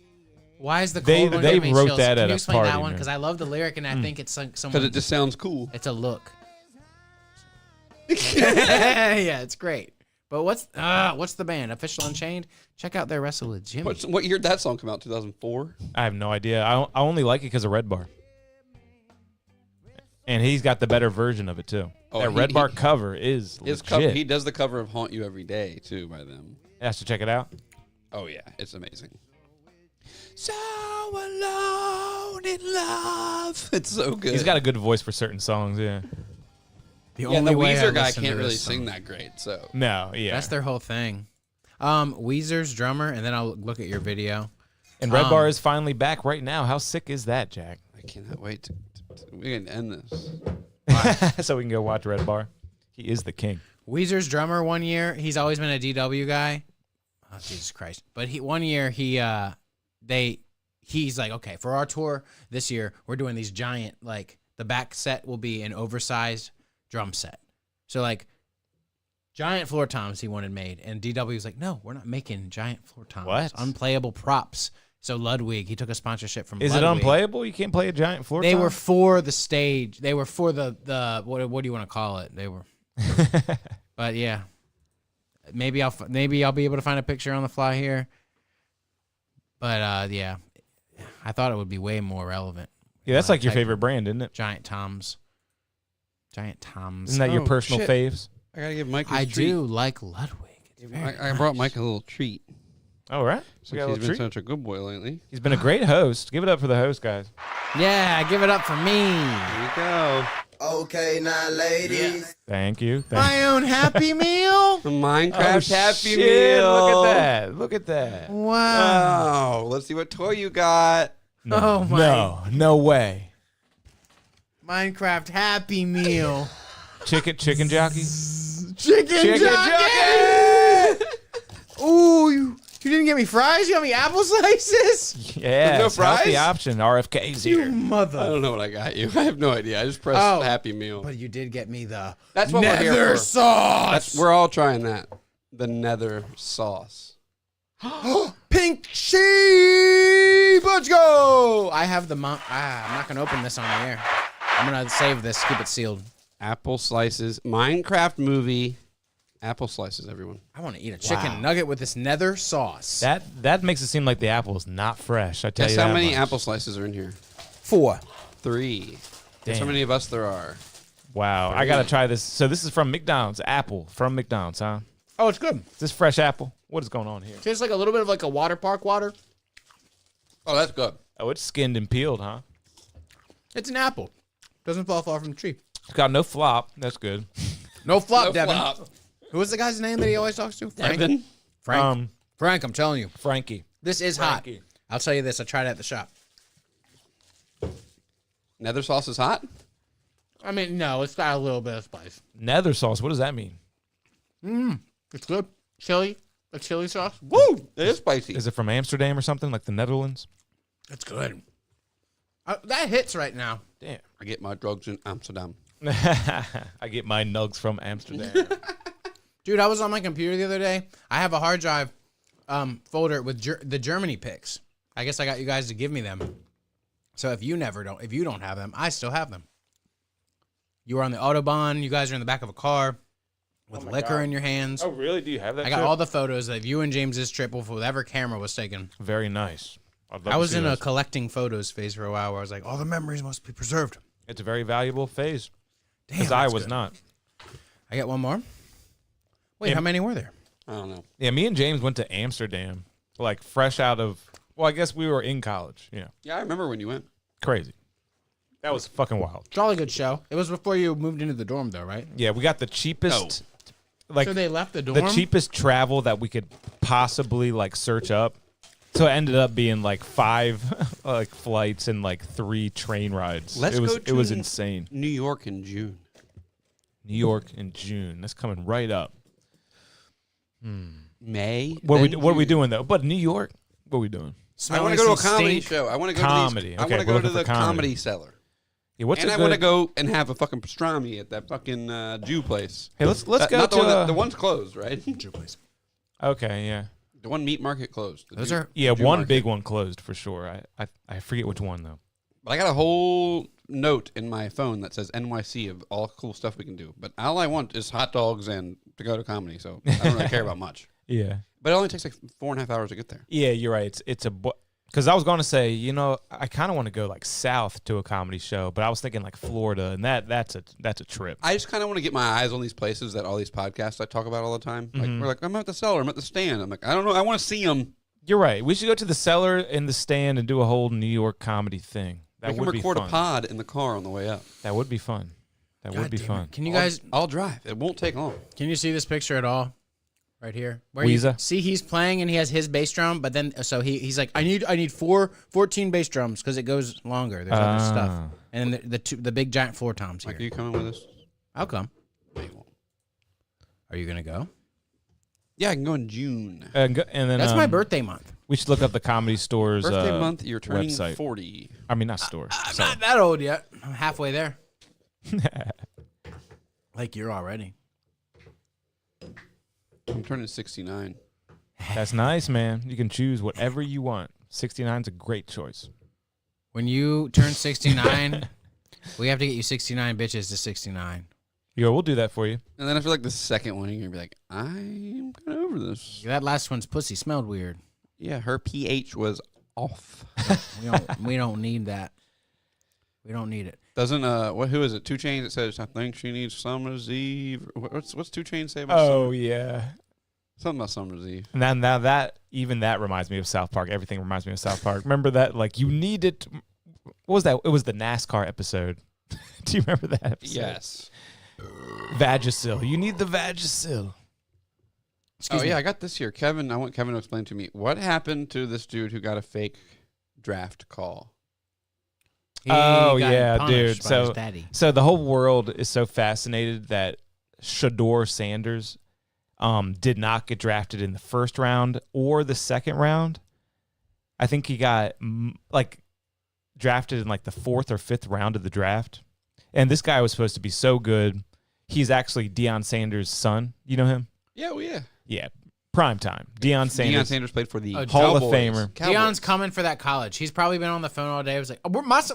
Speaker 2: Why is the
Speaker 3: They-
Speaker 2: cold one
Speaker 3: they
Speaker 2: giving me
Speaker 3: wrote
Speaker 2: chills?
Speaker 3: that
Speaker 2: Can
Speaker 3: at
Speaker 2: you
Speaker 3: a
Speaker 2: explain
Speaker 3: party,
Speaker 2: that one?
Speaker 3: man.
Speaker 2: Because I love the lyric and I think it's someone.
Speaker 1: Because it just sounds cool.
Speaker 2: It's a look. Yeah, it's great. But what's the band? Official Unchained? Check out their Wrestle with Jimmy.
Speaker 1: What year did that song come out? 2004?
Speaker 3: I have no idea. I only like it because of Red Bar. And he's got the better version of it, too.
Speaker 1: Oh,
Speaker 3: that Red Bar cover is legit.
Speaker 1: Cover, he does the cover of Haunt You Every Day, too, by them.
Speaker 3: Has to check it out.
Speaker 1: Oh, yeah. It's amazing. So alone in love. It's so good.
Speaker 3: He's got a good voice for certain songs, yeah.
Speaker 1: The Weezer guy can't really sing that great, so.
Speaker 3: No, yeah.
Speaker 2: That's their whole thing. Weezer's drummer, and then I'll look at your video.
Speaker 3: And Red Bar is finally back right now. How sick is that, Jack?
Speaker 1: I cannot wait we can end this.
Speaker 3: So we can go watch Red Bar. He is the king.
Speaker 2: Weezer's drummer one year, he's always been a DW guy. Oh, Jesus Christ. But one year he's like, okay, for our tour this year, we're doing these giant, like, the back set will be an oversized drum set. So, like, giant floor toms he wanted made. And DW was like, no, we're not making giant floor toms.
Speaker 3: What?
Speaker 2: Unplayable props. So Ludwig, he took a sponsorship from
Speaker 3: Is
Speaker 2: Ludwig.
Speaker 3: it unplayable? You can't play a giant floor
Speaker 2: They
Speaker 3: tom?
Speaker 2: were for the stage. They were for the what do you want to call it? They were. But yeah, maybe I'll be able to find a picture on the fly here. But yeah, I thought it would be way more relevant.
Speaker 3: Yeah, that's like your favorite brand, isn't it?
Speaker 2: Giant Toms. Giant Toms.
Speaker 3: Isn't that your personal faves?
Speaker 1: I gotta give Mike.
Speaker 2: I do like Ludwig.
Speaker 1: I brought Mike a little treat.
Speaker 3: All right.
Speaker 1: Since he's been such a good boy lately.
Speaker 3: He's been a great host. Give it up for the host, guys.
Speaker 2: Yeah, give it up for me.
Speaker 1: There you go.
Speaker 4: Okay, now, ladies.
Speaker 3: Thank you.
Speaker 2: My own Happy Meal.
Speaker 1: The Minecraft Happy
Speaker 3: shit,
Speaker 1: Meal.
Speaker 3: Look at that. Look at that.
Speaker 2: Wow.
Speaker 1: Oh, let's see what toy you got.
Speaker 2: Oh my.
Speaker 3: No way.
Speaker 2: Minecraft Happy Meal.
Speaker 3: Chicken jockey.
Speaker 2: Chicken jockey. Ooh, you didn't get me fries? You got me apple slices?
Speaker 3: Yeah.
Speaker 1: no fries?
Speaker 3: The option. RFK's
Speaker 2: You
Speaker 3: here.
Speaker 1: I
Speaker 2: mother.
Speaker 1: don't know what I got you. I have no idea. I just pressed Happy Meal.
Speaker 2: But you did get me the
Speaker 1: That's what we're here
Speaker 2: nether
Speaker 1: for.
Speaker 2: sauce.
Speaker 1: We're all trying that. The nether sauce.
Speaker 2: Pink sheep. Let's go. I have the I'm not going to open this on the air. I'm going to save this. Keep it sealed.
Speaker 1: Apple slices. Minecraft movie. Apple slices, everyone.
Speaker 2: I want to eat a chicken nugget with this nether sauce.
Speaker 3: That makes it seem like the apple is not fresh. I tell
Speaker 1: Guess
Speaker 3: you
Speaker 1: how
Speaker 3: that
Speaker 1: many
Speaker 3: much.
Speaker 1: apple slices are in here?
Speaker 2: 4.
Speaker 1: 3. Guess how
Speaker 3: Damn.
Speaker 1: many of us there are?
Speaker 3: Wow. I got to try this. So this is from McDonald's. Apple from McDonald's, huh?
Speaker 2: Oh, it's good.
Speaker 3: Is this fresh apple? What is going on here?
Speaker 2: Tastes like a little bit of like a water park water.
Speaker 1: Oh, that's good.
Speaker 3: Oh, it's skinned and peeled, huh?
Speaker 2: It's an apple. Doesn't fall far from the tree.
Speaker 3: It's got no flop. That's good.
Speaker 2: No flop,
Speaker 1: No
Speaker 2: Devin.
Speaker 1: flop.
Speaker 2: Who was the guy's name that he always talks to? Frank.
Speaker 1: Evan?
Speaker 2: Frank. Frank, I'm telling you.
Speaker 3: Frankie.
Speaker 2: This is
Speaker 3: Frankie.
Speaker 2: hot. I'll tell you this. I tried it at the shop.
Speaker 1: Nether sauce is hot?
Speaker 2: I mean, no, it's got a little bit of spice.
Speaker 3: Nether sauce. What does that mean?
Speaker 2: It's good. Chili. A chili sauce.
Speaker 1: Woo! It is spicy.
Speaker 3: Is it from Amsterdam or something, like the Netherlands?
Speaker 2: It's good. That hits right now.
Speaker 3: Damn.
Speaker 1: I get my drugs in Amsterdam.
Speaker 3: I get my nugs from Amsterdam.
Speaker 2: Dude, I was on my computer the other day. I have a hard drive folder with the Germany pics. I guess I got you guys to give me them. So if you don't have them, I still have them. You were on the Autobahn. You guys are in the back of a car with liquor in your hands.
Speaker 3: Oh, really? Do you have that?
Speaker 2: I got
Speaker 3: shit?
Speaker 2: all the photos of you and James's trip with whatever camera was taken.
Speaker 3: Very nice.
Speaker 2: I was in a collecting photos phase for a while where I was like, all the memories must be preserved.
Speaker 3: It's a very valuable phase.
Speaker 2: Damn,
Speaker 3: Because I
Speaker 2: that's
Speaker 3: was
Speaker 2: good.
Speaker 3: not.
Speaker 2: I got one more. Wait,
Speaker 3: Yeah.
Speaker 2: how many were there?
Speaker 1: I don't know.
Speaker 3: Yeah, me and James went to Amsterdam, like fresh out of. Well, I guess we were in college. Yeah,
Speaker 1: Yeah, I remember when you went.
Speaker 3: crazy. That was fucking wild.
Speaker 2: Jolly good show. It was before you moved into the dorm, though, right?
Speaker 3: Yeah, we got the cheapest. Like
Speaker 2: So they left the dorm.
Speaker 3: the cheapest travel that we could possibly like search up. So it ended up being like 5 like flights and like 3 train rides.
Speaker 1: Let's
Speaker 3: it was
Speaker 1: go to
Speaker 3: it was insane.
Speaker 1: New York in June.
Speaker 3: New York in June. That's coming right up.
Speaker 1: May.
Speaker 3: What are
Speaker 1: then
Speaker 3: we
Speaker 1: June.
Speaker 3: doing though? But New York, what are we doing?
Speaker 1: I want to go to a
Speaker 2: Smelling
Speaker 1: comedy
Speaker 2: stink.
Speaker 1: show. I want to go
Speaker 3: Comedy.
Speaker 1: to these,
Speaker 3: Okay,
Speaker 1: I want to
Speaker 3: we're
Speaker 1: go to
Speaker 3: looking
Speaker 1: the
Speaker 3: for comedy.
Speaker 1: comedy cellar.
Speaker 3: Yeah, what's
Speaker 1: And
Speaker 3: a
Speaker 1: I
Speaker 3: good?
Speaker 1: want to go and have a fucking pastrami at that fucking Jew place.
Speaker 3: Hey, let's go
Speaker 1: Not
Speaker 3: to
Speaker 1: the one the one's closed, right?
Speaker 3: Okay, yeah.
Speaker 1: The one meat market closed. The
Speaker 2: Those
Speaker 1: Jew-
Speaker 2: are-
Speaker 3: Yeah,
Speaker 1: Jew
Speaker 3: one
Speaker 1: market.
Speaker 3: big one closed for sure. I forget which one though.
Speaker 1: But I got a whole note in my phone that says NYC of all cool stuff we can do. But all I want is hot dogs and to go to comedy. So I don't really care about much.
Speaker 3: Yeah.
Speaker 1: But it only takes like 4.5 hours to get there.
Speaker 3: Yeah, you're right. It's because I was going to say, I kind of want to go like south to a comedy show, but I was thinking like Florida, and that's a trip.
Speaker 1: I just kind of want to get my eyes on these places that all these podcasts I talk about all the time. Like we're like, I'm at the cellar, I'm at the stand. I'm like, I don't know, I want to see them.
Speaker 3: You're right. We should go to the cellar and the stand and do a whole New York comedy thing. That
Speaker 1: We can
Speaker 3: would be
Speaker 1: record
Speaker 3: fun.
Speaker 1: a pod in the car on the way up.
Speaker 3: That would be fun. That would be
Speaker 2: damn it.
Speaker 3: fun.
Speaker 2: Can you guys?
Speaker 1: I'll drive. It won't take long.
Speaker 2: Can you see this picture at all? Right here. Where
Speaker 3: Weezer?
Speaker 2: you see he's playing and he has his bass drum, but then so he's like, I need 14 bass drums because it goes longer. There's other stuff. And then the big giant floor toms here.
Speaker 1: Mike, are you coming with us?
Speaker 2: I'll come.
Speaker 1: No, you won't.
Speaker 2: Are you gonna go?
Speaker 1: Yeah, I can go in June.
Speaker 3: And then
Speaker 2: That's my birthday month.
Speaker 3: We should look up the comedy store's
Speaker 1: Birthday month, you're turning
Speaker 3: website.
Speaker 1: 40.
Speaker 3: I mean, not store.
Speaker 2: I'm
Speaker 3: Sorry.
Speaker 2: not that old yet. I'm halfway there. Like you're already.
Speaker 1: I'm turning 69.
Speaker 3: That's nice, man. You can choose whatever you want. 69's a great choice.
Speaker 2: When you turn 69, we have to get you 69 bitches to 69.
Speaker 3: We'll do that for you.
Speaker 1: And then after like the second one, you're going to be like, I'm kind of over this.
Speaker 2: That last one's pussy smelled weird.
Speaker 1: Yeah, her pH was off.
Speaker 2: We don't need that. We don't need it.
Speaker 1: Doesn't who is it? 2 Chainz that says I think she needs Summer's Eve. What's 2 Chainz say about
Speaker 3: Oh
Speaker 1: Summer?
Speaker 3: yeah.
Speaker 1: Something about Summer's Eve.
Speaker 3: Now that reminds me of South Park. Everything reminds me of South Park. Remember that? Like you needed. What was that? It was the NASCAR episode. Do you remember that episode?
Speaker 1: Yes.
Speaker 3: Vagisil. You need the Vagisil.
Speaker 1: Oh yeah, I got this here. I want Kevin to explain to me what happened to this dude who got a fake draft call.
Speaker 2: He
Speaker 3: Oh,
Speaker 2: got
Speaker 3: yeah,
Speaker 2: punished
Speaker 3: dude.
Speaker 2: by his
Speaker 3: So-
Speaker 2: daddy.
Speaker 3: So the whole world is so fascinated that Shador Sanders did not get drafted in the first round or the second round. I think he got drafted in like the 4th or 5th round of the draft. And this guy was supposed to be so good. He's actually Deion Sanders' son. You know him?
Speaker 1: Yeah, well, yeah.
Speaker 3: Yeah. Prime time. Deion Sanders.
Speaker 1: Deion Sanders played for the
Speaker 3: Hall of
Speaker 1: Cowboys.
Speaker 3: Famer.
Speaker 1: Cowboys.
Speaker 2: Deion's coming for that college. He's probably been on the phone all day. He was like,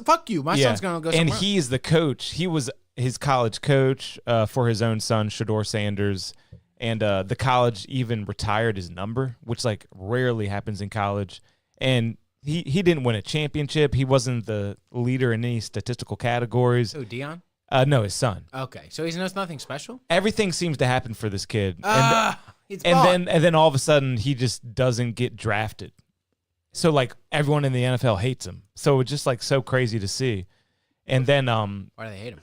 Speaker 2: fuck you. My son's going to go somewhere.
Speaker 3: And he's the coach. He was his college coach for his own son, Shador Sanders. And the college even retired his number, which like rarely happens in college. And he didn't win a championship. He wasn't the leader in any statistical categories.
Speaker 2: Who, Deion?
Speaker 3: No, his son.
Speaker 2: Okay, so he knows nothing special?
Speaker 3: Everything seems to happen for this kid.
Speaker 2: He's
Speaker 3: and then all of a sudden he just doesn't get drafted. So like everyone in the NFL hates him. So it's just like so crazy to see. And then
Speaker 2: Why do they hate him?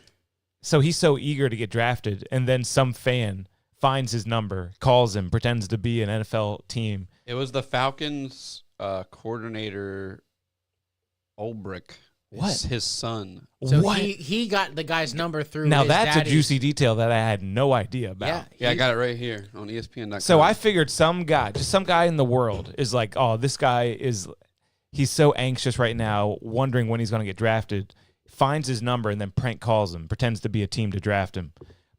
Speaker 3: so he's so eager to get drafted, and then some fan finds his number, calls him, pretends to be an NFL team.
Speaker 1: It was the Falcons coordinator, Ulbrich.
Speaker 3: What?
Speaker 1: His son.
Speaker 2: So
Speaker 3: What?
Speaker 2: he got the guy's number through.
Speaker 3: Now
Speaker 2: his
Speaker 3: that's
Speaker 2: daddy's-
Speaker 3: a juicy detail that I had no idea about.
Speaker 1: Yeah, I got it right here on ESPN.com.
Speaker 3: So I figured some guy in the world is like, oh, this guy he's so anxious right now, wondering when he's going to get drafted, finds his number and then prank calls him, pretends to be a team to draft him.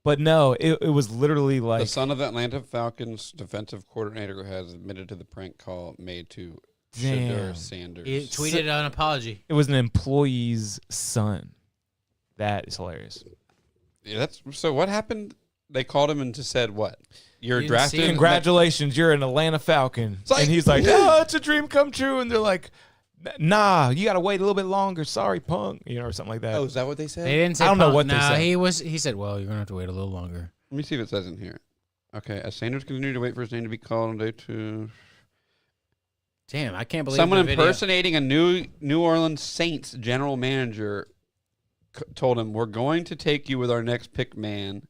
Speaker 3: But no, it was literally like
Speaker 1: the son of the Atlanta Falcons defensive coordinator has admitted to the prank call made to Shedeur Sanders.
Speaker 2: He tweeted an apology.
Speaker 3: it was an employee's son. That is hilarious.
Speaker 1: Yeah, so what happened? They called him and just said what? You're
Speaker 2: You didn't see
Speaker 1: drafted.
Speaker 2: it?
Speaker 3: Congratulations, you're an Atlanta Falcon.
Speaker 1: like-
Speaker 3: and he's like, oh, it's a dream come true. And they're like, nah, you got to wait a little bit longer. Sorry, punk. Or something like that.
Speaker 1: Oh, is that what they said?
Speaker 2: They didn't say.
Speaker 3: I don't know
Speaker 2: punk.
Speaker 3: what they
Speaker 2: Nah,
Speaker 3: said.
Speaker 2: He said, well, you're gonna have to wait a little longer.
Speaker 1: Let me see if it says in here. Okay, as Sanders continued to wait for his name to be called on day 2.
Speaker 2: Damn, I can't believe
Speaker 1: Someone
Speaker 2: the video.
Speaker 1: impersonating a New Orleans Saints general manager told him, "We're going to take you with our next pick, man,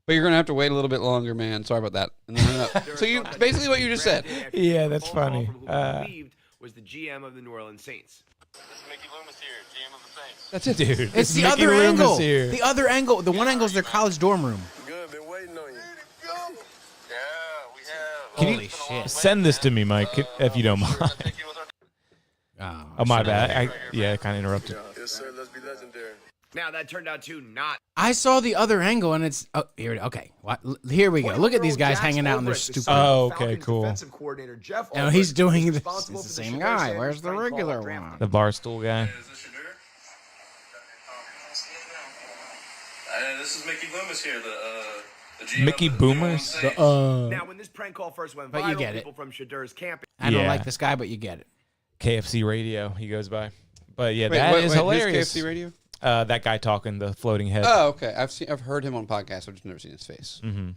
Speaker 1: but you're going to have to wait a little bit longer, man. Sorry about that." And then hung up. So you basically what you just said.
Speaker 3: Yeah, that's funny.
Speaker 6: Believed was the GM of the New Orleans Saints.
Speaker 7: Mickey Loomis here, GM of the Saints.
Speaker 3: That's it, dude.
Speaker 2: It's the
Speaker 3: Mickey
Speaker 2: other
Speaker 3: Loomis
Speaker 2: angle.
Speaker 3: here.
Speaker 2: The other angle. The one angle is their college dorm room.
Speaker 7: Good, been waiting on you. Yeah, we have.
Speaker 3: Can
Speaker 2: Holy
Speaker 3: you
Speaker 2: shit.
Speaker 3: send this to me, Mike, if you don't mind?
Speaker 2: Oh,
Speaker 3: Oh, my bad. I kind of interrupted.
Speaker 7: Yes, sir. Let's be legendary.
Speaker 6: Now that turned out to not.
Speaker 2: I saw the other angle, and it's here. Okay, here we go. Look at these guys hanging out in their stupid.
Speaker 3: Oh, okay, cool.
Speaker 6: Defensive coordinator Jeff.
Speaker 2: Now he's doing this.
Speaker 6: responsible
Speaker 2: It's the
Speaker 6: for
Speaker 2: same
Speaker 6: Shedeur
Speaker 2: guy.
Speaker 6: Sanders
Speaker 2: Where's the
Speaker 6: prank call
Speaker 2: regular
Speaker 6: at draft
Speaker 2: one?
Speaker 3: The Barstool guy.
Speaker 7: Is this your dinner? This is Mickey Loomis here, the GM
Speaker 3: Mickey
Speaker 7: of the New
Speaker 3: Boomers?
Speaker 7: Orleans Saints.
Speaker 6: Now, when this prank call first went
Speaker 2: But
Speaker 6: viral,
Speaker 2: you get it.
Speaker 6: people from Shedeur's camp.
Speaker 2: I don't
Speaker 3: Yeah.
Speaker 2: like this guy, but you get it.
Speaker 3: KFC Radio, he goes by. But yeah,
Speaker 1: Wait,
Speaker 3: that
Speaker 1: wait,
Speaker 3: is
Speaker 1: wait,
Speaker 3: hilarious.
Speaker 1: Who's KFC Radio?
Speaker 3: That guy talking, the floating head.
Speaker 1: Oh, okay. I've heard him on podcasts. I've just never seen his face.
Speaker 3: Mm-hmm.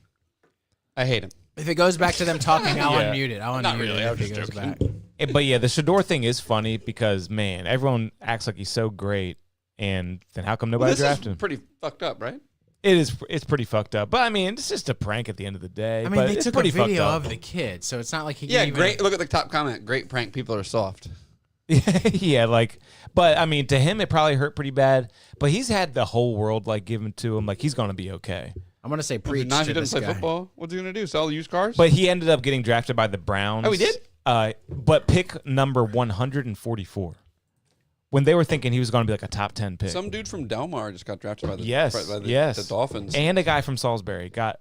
Speaker 1: I hate him.
Speaker 2: If it goes back to them talking, I'll
Speaker 3: Yeah.
Speaker 2: unmute it. I'll
Speaker 1: Not
Speaker 2: unmute
Speaker 1: really,
Speaker 2: it
Speaker 1: I
Speaker 2: if
Speaker 1: was
Speaker 2: it
Speaker 1: just
Speaker 2: goes
Speaker 1: joking.
Speaker 2: back.
Speaker 3: But yeah, the Shedeur thing is funny because, man, everyone acts like he's so great, and then how come nobody
Speaker 1: This
Speaker 3: drafted
Speaker 1: is
Speaker 3: him?
Speaker 1: pretty fucked up, right?
Speaker 3: It's pretty fucked up. But I mean, it's just a prank at the end of the day.
Speaker 2: I mean,
Speaker 3: but
Speaker 2: they
Speaker 3: it's
Speaker 2: took a
Speaker 3: pretty fucked
Speaker 2: video
Speaker 3: up.
Speaker 2: of the kid, so it's not like he.
Speaker 1: Yeah,
Speaker 2: can even,
Speaker 1: great. Look at the top comment. Great prank. People are soft.
Speaker 3: Yeah, like, but I mean, to him, it probably hurt pretty bad. But he's had the whole world like given to him. Like, he's gonna be okay.
Speaker 2: I'm gonna say preach
Speaker 1: Now
Speaker 2: to
Speaker 1: he doesn't
Speaker 2: this
Speaker 1: play
Speaker 2: guy.
Speaker 1: football. What's he gonna do? Sell used cars?
Speaker 3: But he ended up getting drafted by the Browns.
Speaker 1: Oh, he did?
Speaker 3: But pick number 144. When they were thinking he was going to be like a top 10 pick.
Speaker 1: Some dude from Delmar just got drafted by the
Speaker 3: Yes.
Speaker 1: the Dolphins.
Speaker 3: And a guy from Salisbury got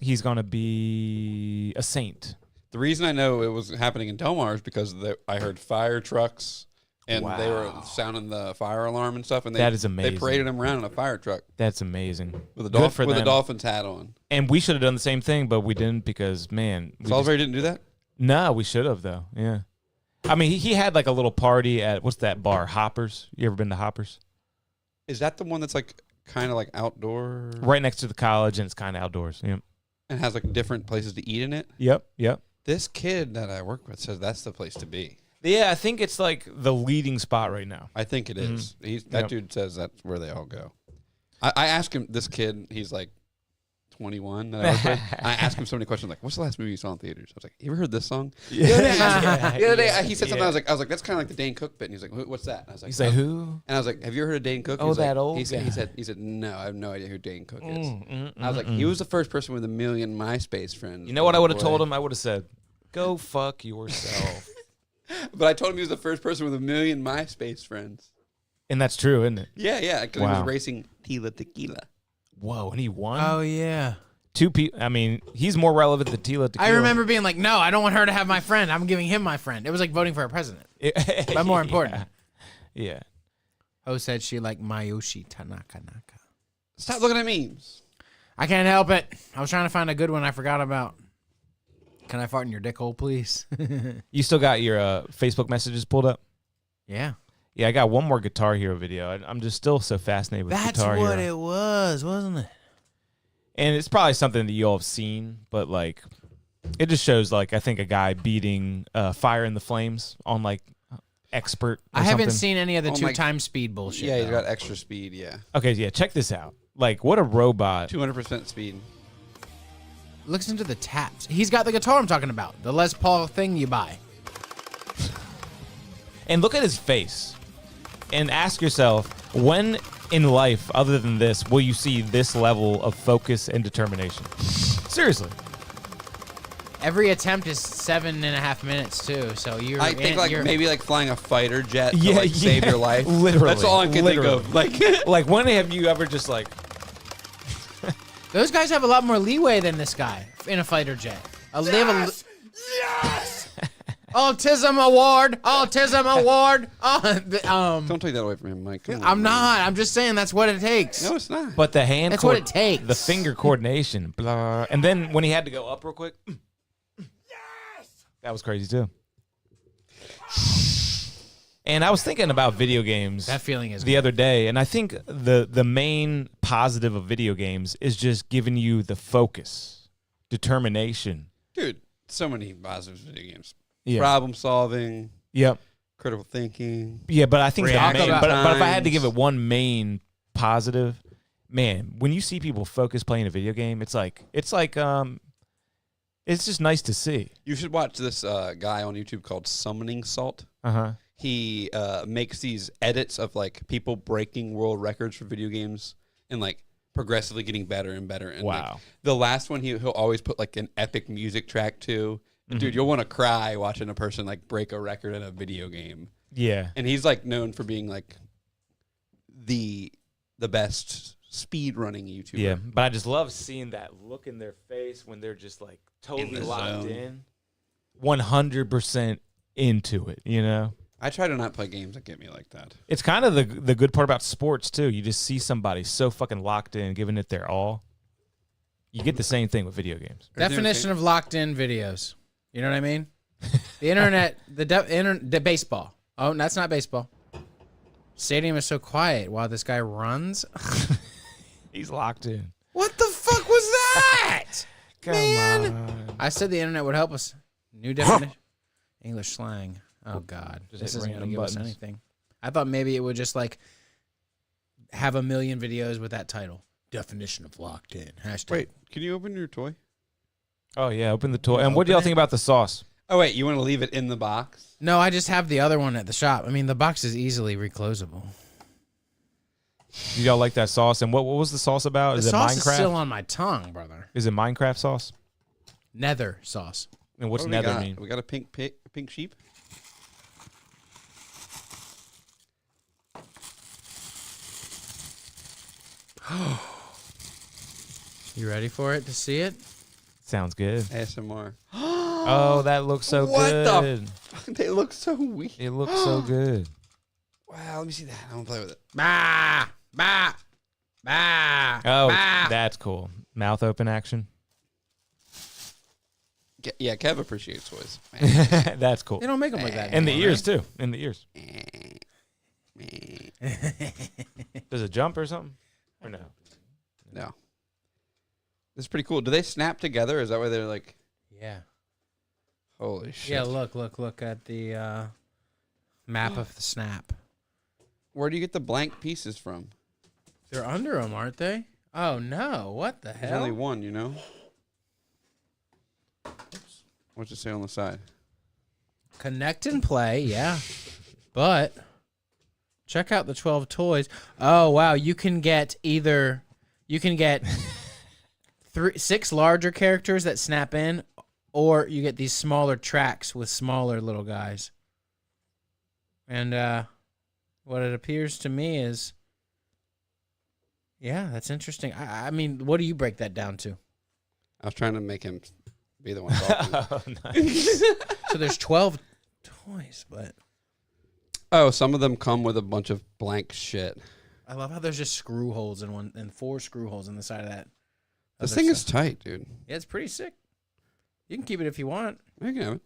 Speaker 3: he's going to be a Saint.
Speaker 1: The reason I know it was happening in Delmar is because I heard fire trucks and they were sounding the fire alarm and stuff. And
Speaker 3: That is amazing.
Speaker 1: They paraded him around in a fire truck
Speaker 3: That's amazing.
Speaker 1: with a
Speaker 3: Good for
Speaker 1: with a
Speaker 3: them.
Speaker 1: Dolphins hat on.
Speaker 3: And we should have done the same thing, but we didn't because, man.
Speaker 1: Salisbury didn't do that?
Speaker 3: No, we should have, though. Yeah. I mean, he had like a little party at, what's that bar? Hoppers? You ever been to Hoppers?
Speaker 1: Is that the one that's like kind of like outdoor
Speaker 3: Right next to the college, and it's kind of outdoors. Yep.
Speaker 1: and has like different places to eat in it?
Speaker 3: Yep.
Speaker 1: This kid that I work with says that's the place to be.
Speaker 3: Yeah, I think it's like the leading spot right now.
Speaker 1: I think it is. That
Speaker 3: Yep.
Speaker 1: dude says that's where they all go. I asked him, this kid, he's like 21. That I, work with. I asked him so many questions like, "What's the last movie you saw in theaters?" I was like, "You ever heard this song?" The other day, he said something. I was like, "That's kind of like the Dane Cook bit." And he's like, "What's that?" And I was like,
Speaker 3: He's like, who?
Speaker 1: And I was like, "Have you ever heard of Dane Cook?"
Speaker 3: Oh,
Speaker 1: He was
Speaker 3: that
Speaker 1: like,
Speaker 3: old
Speaker 1: he said,
Speaker 3: guy.
Speaker 1: he said, "No, I have no idea who Dane Cook is." I was like, "He was the first person with 1 million MySpace friends."
Speaker 3: You know what I would have told him? I would have said, "Go fuck yourself."
Speaker 1: But I told him he was the first person with 1 million MySpace friends.
Speaker 3: And that's true, isn't it?
Speaker 1: Yeah, because he
Speaker 3: Wow.
Speaker 1: was racing Tequila.
Speaker 3: Whoa, and he won.
Speaker 2: Oh yeah.
Speaker 3: Two people. I mean, he's more relevant than Tila Tequila.
Speaker 2: I remember being like, no, I don't want her to have my friend. I'm giving him my friend. It was like voting for a president. But more important.
Speaker 3: Yeah.
Speaker 2: Ho said she liked Mayushi Tanaka.
Speaker 1: Stop looking at memes.
Speaker 2: I can't help it. I was trying to find a good one I forgot about. Can I fart in your dick hole, please?
Speaker 3: You still got your Facebook messages pulled up?
Speaker 2: Yeah.
Speaker 3: Yeah, I got one more Guitar Hero video. I'm just still so fascinated with
Speaker 2: That's
Speaker 3: Guitar
Speaker 2: what
Speaker 3: Hero.
Speaker 2: it was, wasn't it?
Speaker 3: And it's probably something that you all have seen, but like, It just shows like I think a guy beating Fire in the Flames on like expert. Or
Speaker 2: I haven't
Speaker 3: something.
Speaker 2: seen any of the
Speaker 1: Oh
Speaker 2: 2 times speed bullshit.
Speaker 1: Yeah, he's
Speaker 2: though.
Speaker 1: got extra speed. Yeah,
Speaker 3: Okay, yeah, check this out. Like what a robot.
Speaker 1: 200% speed.
Speaker 2: Listen to the taps. He's got the guitar I'm talking about. The Les Paul thing you buy.
Speaker 3: And look at his face. And ask yourself, when in life, other than this, will you see this level of focus and determination? Seriously.
Speaker 2: Every attempt is 7.5 minutes too. So
Speaker 1: I think like maybe like flying a fighter jet to like save your life.
Speaker 3: Literally.
Speaker 1: That's all I can think of. Like,
Speaker 3: like when have you ever just like...
Speaker 2: Those guys have a lot more leeway than this guy in a fighter jet. Yes! Autism award! Autism award!
Speaker 1: don't take that away from him, Mike. Come on,
Speaker 2: I'm
Speaker 1: man.
Speaker 2: not. I'm just saying that's what it takes.
Speaker 1: No, it's not.
Speaker 3: But the hand...
Speaker 2: That's what it takes.
Speaker 3: The finger coordination. Blah. And then when he had to go up real quick... That was crazy too. And I was thinking about video games
Speaker 2: That feeling is
Speaker 3: the other day, and I think the main positive of video games is just giving you the focus, determination.
Speaker 1: Dude, so many positives in video games.
Speaker 3: Yeah.
Speaker 1: Problem solving,
Speaker 3: Yep.
Speaker 1: critical thinking.
Speaker 3: Yeah, but I think the
Speaker 1: Reaction
Speaker 3: main, but if I had to
Speaker 1: times.
Speaker 3: give it one main positive, man, when you see people focus playing a video game, it's just nice to see.
Speaker 1: You should watch this guy on YouTube called Summoning Salt.
Speaker 3: Uh-huh.
Speaker 1: He makes these edits of like people breaking world records for video games and like progressively getting better and better. And
Speaker 3: Wow.
Speaker 1: like, the last one he'll always put like an epic music track to. And dude, you'll want to cry watching a person like break a record in a video game.
Speaker 3: Yeah.
Speaker 1: And he's like known for being like the best speed running YouTuber.
Speaker 3: Yeah, but I just love seeing that look in their face when they're just like totally
Speaker 1: the
Speaker 3: locked
Speaker 1: zone.
Speaker 3: in, 100% into it, you know?
Speaker 1: I try to not play games that get me like that.
Speaker 3: It's kind of the good part about sports, too. You just see somebody so fucking locked in, giving it their all. You get the same thing with video games.
Speaker 2: Definition of locked in videos. You know what I mean? The internet, the baseball. Oh, that's not baseball. Stadium is so quiet while this guy runs.
Speaker 3: He's locked in.
Speaker 2: What the fuck was that?
Speaker 3: Come
Speaker 2: Man.
Speaker 3: on.
Speaker 2: I said the internet would help us. New definition. English slang. Oh, God.
Speaker 3: Just
Speaker 2: This
Speaker 3: hit
Speaker 2: isn't going to
Speaker 3: random
Speaker 2: give us
Speaker 3: buttons.
Speaker 2: anything. I thought maybe it would just like have a million videos with that title. Definition of locked in. Hashtag.
Speaker 1: Wait, can you open your toy?
Speaker 3: Oh, yeah, open the toy. And what do y'all think about the sauce?
Speaker 1: Oh, wait, you want to leave it in the box?
Speaker 2: No, I just have the other one at the shop. I mean, the box is easily reclosable.
Speaker 3: Do y'all like that sauce? And what was the sauce about?
Speaker 2: The
Speaker 3: Is it
Speaker 2: sauce is
Speaker 3: Minecraft?
Speaker 2: still on my tongue, brother.
Speaker 3: Is it Minecraft sauce?
Speaker 2: Nether sauce.
Speaker 3: And what's
Speaker 1: What do we
Speaker 3: nether
Speaker 1: got?
Speaker 3: mean?
Speaker 1: We got a pink sheep.
Speaker 2: You ready for it to see it?
Speaker 3: Sounds good.
Speaker 1: ASMR.
Speaker 3: Oh, that looks so
Speaker 1: What
Speaker 3: good.
Speaker 1: They look so weird.
Speaker 3: It looks so good.
Speaker 1: Wow, let me see that. I want to play with it.
Speaker 2: Bah, bah, bah.
Speaker 3: Oh,
Speaker 2: bah.
Speaker 3: that's cool. Mouth open action.
Speaker 1: Yeah, Kev appreciates toys.
Speaker 3: That's cool.
Speaker 2: They don't make them like that.
Speaker 3: And the
Speaker 2: anymore,
Speaker 3: ears too. And the ears.
Speaker 1: Man.
Speaker 3: Does it jump or something? Or no?
Speaker 1: No. This is pretty cool. Do they snap together? Is that why they're like,
Speaker 2: right? Yeah.
Speaker 1: holy shit?
Speaker 2: Yeah. Look at the map of the snap.
Speaker 1: Where do you get the blank pieces from?
Speaker 2: They're under them, aren't they? Oh no! What the
Speaker 1: There's
Speaker 2: hell?
Speaker 1: only one, you know? What's it say on the side?
Speaker 2: Connect and play, yeah. But check out the 12 toys. Oh wow, you can get 6 larger characters that snap in, or you get these smaller tracks with smaller little guys. And what it appears to me is, yeah, that's interesting. I mean, what do you break that down to?
Speaker 1: I was trying to make him be the one talking.
Speaker 3: Oh, nice.
Speaker 2: So there's 12 toys, but
Speaker 1: Oh, some of them come with a bunch of blank shit.
Speaker 2: I love how there's just screw holes in one and 4 screw holes in the side of that.
Speaker 1: This
Speaker 2: other
Speaker 1: thing is
Speaker 2: stuff.
Speaker 1: tight, dude.
Speaker 2: Yeah, it's pretty sick. You can keep it if you want.
Speaker 1: You can have it.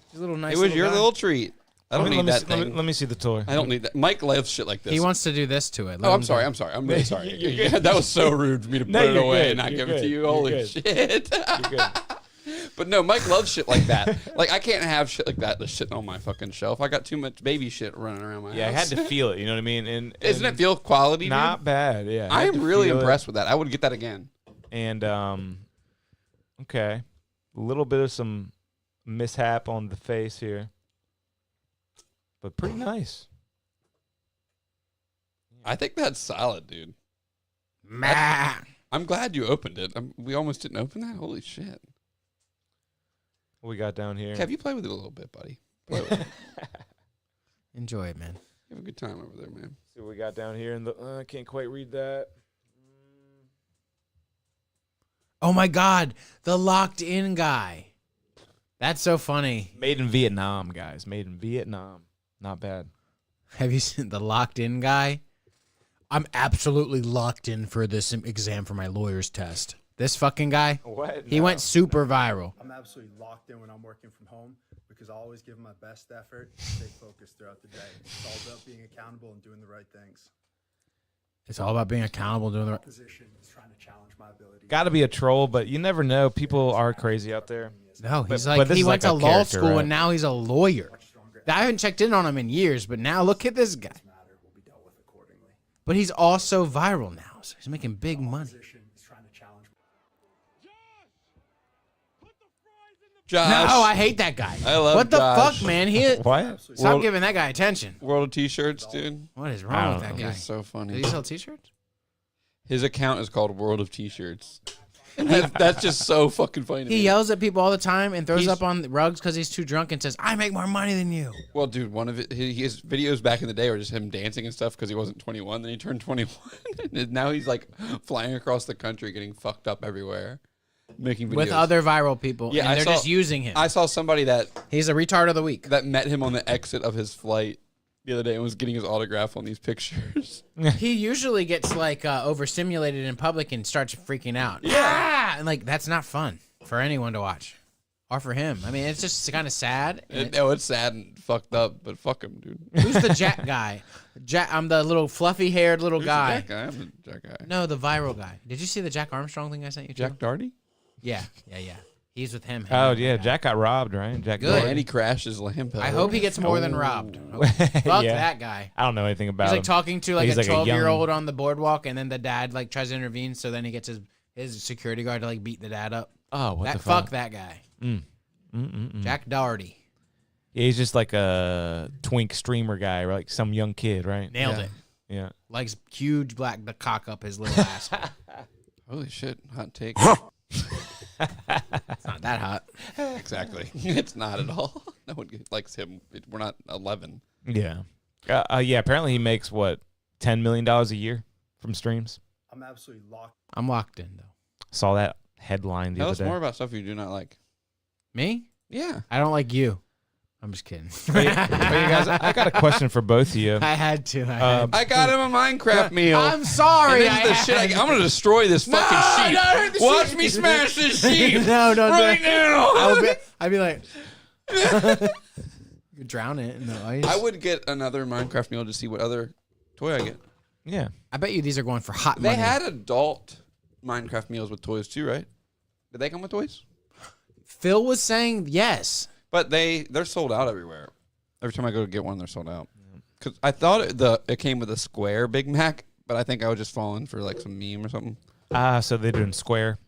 Speaker 2: It's a little nice.
Speaker 1: It was your
Speaker 2: guy.
Speaker 1: little treat. I don't need that thing.
Speaker 3: Let me see the toy.
Speaker 1: I don't need that. Mike loves shit like this.
Speaker 2: He wants to do this to it.
Speaker 1: Oh, I'm sorry. I'm really sorry.
Speaker 3: You're good.
Speaker 1: That was so rude for me to put
Speaker 3: No,
Speaker 1: it
Speaker 3: you're
Speaker 1: away
Speaker 3: good.
Speaker 1: and not
Speaker 3: You're
Speaker 1: give it to
Speaker 3: good.
Speaker 1: you.
Speaker 3: You're
Speaker 1: Holy
Speaker 3: good.
Speaker 1: shit.
Speaker 3: You're good.
Speaker 1: But no, Mike loves shit like that. Like, I can't have shit like that just sitting on my fucking shelf. I got too much baby shit running around my house.
Speaker 3: Yeah, I had to feel it. You know what I mean? And
Speaker 1: Doesn't it feel quality,
Speaker 3: not
Speaker 1: dude?
Speaker 3: bad? Yeah,
Speaker 1: I am really impressed with that. I would get that again.
Speaker 3: And okay, a little bit of some mishap on the face here, but pretty nice.
Speaker 1: I think that's solid, dude. I'm glad you opened it. We almost didn't open that. Holy shit!
Speaker 3: What we got down here?
Speaker 1: Kev, you play with it a little bit, buddy. Play with it.
Speaker 2: Enjoy it, man.
Speaker 1: You have a good time over there, man.
Speaker 3: See what we got down here. I can't quite read that.
Speaker 2: Oh my God, the locked in guy. That's so funny.
Speaker 3: Made in Vietnam, guys. Made in Vietnam. Not bad.
Speaker 2: Have you seen the locked in guy? I'm absolutely locked in for this exam for my lawyer's test. This fucking guy,
Speaker 3: What?
Speaker 2: he went super viral.
Speaker 8: I'm absolutely locked in when I'm working from home because I always give my best effort and stay focused throughout the day. It's all about being accountable and doing the right things.
Speaker 2: It's all about being accountable, doing the right.
Speaker 8: Position is trying to challenge my ability.
Speaker 3: Got to be a troll, but you never know. People are crazy out there.
Speaker 2: No, he's
Speaker 3: But
Speaker 2: like
Speaker 3: this
Speaker 2: he
Speaker 3: is
Speaker 2: went
Speaker 3: like
Speaker 2: to
Speaker 3: a
Speaker 2: law
Speaker 3: character,
Speaker 2: school
Speaker 3: right?
Speaker 2: and now he's a lawyer. I haven't checked in on him in years, but now look at this guy.
Speaker 8: Matter will be dealt with accordingly.
Speaker 2: But he's also viral now, so he's making big money.
Speaker 8: Position is trying to challenge.
Speaker 1: Josh.
Speaker 2: No, I hate that guy.
Speaker 1: I love
Speaker 2: What the
Speaker 1: Josh.
Speaker 2: fuck, man?
Speaker 3: What?
Speaker 2: Stop
Speaker 1: World-
Speaker 2: giving that guy attention.
Speaker 1: World of T-shirts, dude.
Speaker 2: What is
Speaker 3: I
Speaker 2: wrong with
Speaker 3: don't
Speaker 2: that
Speaker 3: know.
Speaker 2: guy?
Speaker 1: He's so funny.
Speaker 2: Does he sell t-shirts?
Speaker 1: His account is called World of T-shirts. That's just so fucking funny to
Speaker 2: He
Speaker 1: me.
Speaker 2: yells at people all the time and throws
Speaker 1: He's-
Speaker 2: up on rugs because he's too drunk and says, "I make more money than you."
Speaker 1: Well, dude, one of his videos back in the day were just him dancing and stuff because he wasn't 21. Then he turned 21, and now he's like flying across the country, getting fucked up everywhere, making videos
Speaker 2: With other viral people,
Speaker 1: Yeah,
Speaker 2: and
Speaker 1: I
Speaker 2: they're
Speaker 1: saw-
Speaker 2: just using him.
Speaker 1: I saw somebody that
Speaker 2: He's a retard of the week.
Speaker 1: met him on the exit of his flight the other day and was getting his autograph on these pictures.
Speaker 2: He usually gets like overstimulated in public and starts freaking out.
Speaker 1: Yeah.
Speaker 2: And like that's not fun for anyone to watch, or for him. I mean, it's just kind of sad. And
Speaker 1: It's sad and fucked up, but fuck him, dude.
Speaker 2: who's the Jack guy? I'm the little fluffy-haired little
Speaker 1: Who's
Speaker 2: guy.
Speaker 1: the Jack guy? I'm the Jack guy.
Speaker 2: No, the viral guy. Did you see the Jack Armstrong thing I sent you? Too?
Speaker 1: Jack Doherty?
Speaker 2: Yeah. He's with him.
Speaker 3: Oh, yeah. Jack got robbed, right? Jack
Speaker 2: Good.
Speaker 3: Doherty.
Speaker 1: And he crashed his lamp.
Speaker 2: I hope he gets more than robbed. Fuck
Speaker 3: Yeah.
Speaker 2: that guy.
Speaker 3: I don't know anything about
Speaker 2: He's like
Speaker 3: him.
Speaker 2: talking to like
Speaker 3: He's
Speaker 2: a
Speaker 3: like a
Speaker 2: 12-year-old on the boardwalk, and then the dad like tries to intervene. So then he gets his security guard to like beat the dad up.
Speaker 3: Oh, what
Speaker 2: that
Speaker 3: the fuck?
Speaker 2: that guy.
Speaker 3: Mm.
Speaker 2: Jack Doherty
Speaker 3: Yeah, he's just like a twink streamer guy, right? Like some young kid, right?
Speaker 2: nailed it.
Speaker 3: Yeah.
Speaker 2: Likes huge black the cock up his little ass.
Speaker 1: Holy shit. Hot take.
Speaker 2: It's not that hot.
Speaker 1: Exactly. It's not at all. No one likes him. We're not 11.
Speaker 3: Yeah. Yeah, apparently he makes, what, $10 million a year from streams?
Speaker 8: I'm absolutely locked.
Speaker 2: I'm locked in though.
Speaker 3: Saw that headline the
Speaker 1: Tell
Speaker 3: other
Speaker 1: us
Speaker 3: day.
Speaker 1: more about stuff you do not like.
Speaker 2: Me?
Speaker 1: Yeah.
Speaker 2: I don't like you. I'm just kidding.
Speaker 3: Hey, you guys, I got a question for both of you.
Speaker 2: I had to. I
Speaker 1: I got him a Minecraft meal.
Speaker 2: am sorry.
Speaker 1: And this is the shit. I'm going to destroy this fucking sheep.
Speaker 2: no, the
Speaker 1: Watch
Speaker 2: sheep.
Speaker 1: me smash this sheep.
Speaker 2: no,
Speaker 1: right now.
Speaker 2: I'd be like, you drown it in the ice.
Speaker 1: I would get another Minecraft meal to see what other toy I get.
Speaker 3: Yeah.
Speaker 2: I bet you these are going for hot
Speaker 1: They
Speaker 2: money.
Speaker 1: had adult Minecraft meals with toys too, right? Did they come with toys?
Speaker 2: Phil was saying yes.
Speaker 1: But they're sold out everywhere. Every time I go to get one, they're sold out. Because I thought it came with a square Big Mac, but I think I was just falling for like some meme or something.
Speaker 3: So they're doing square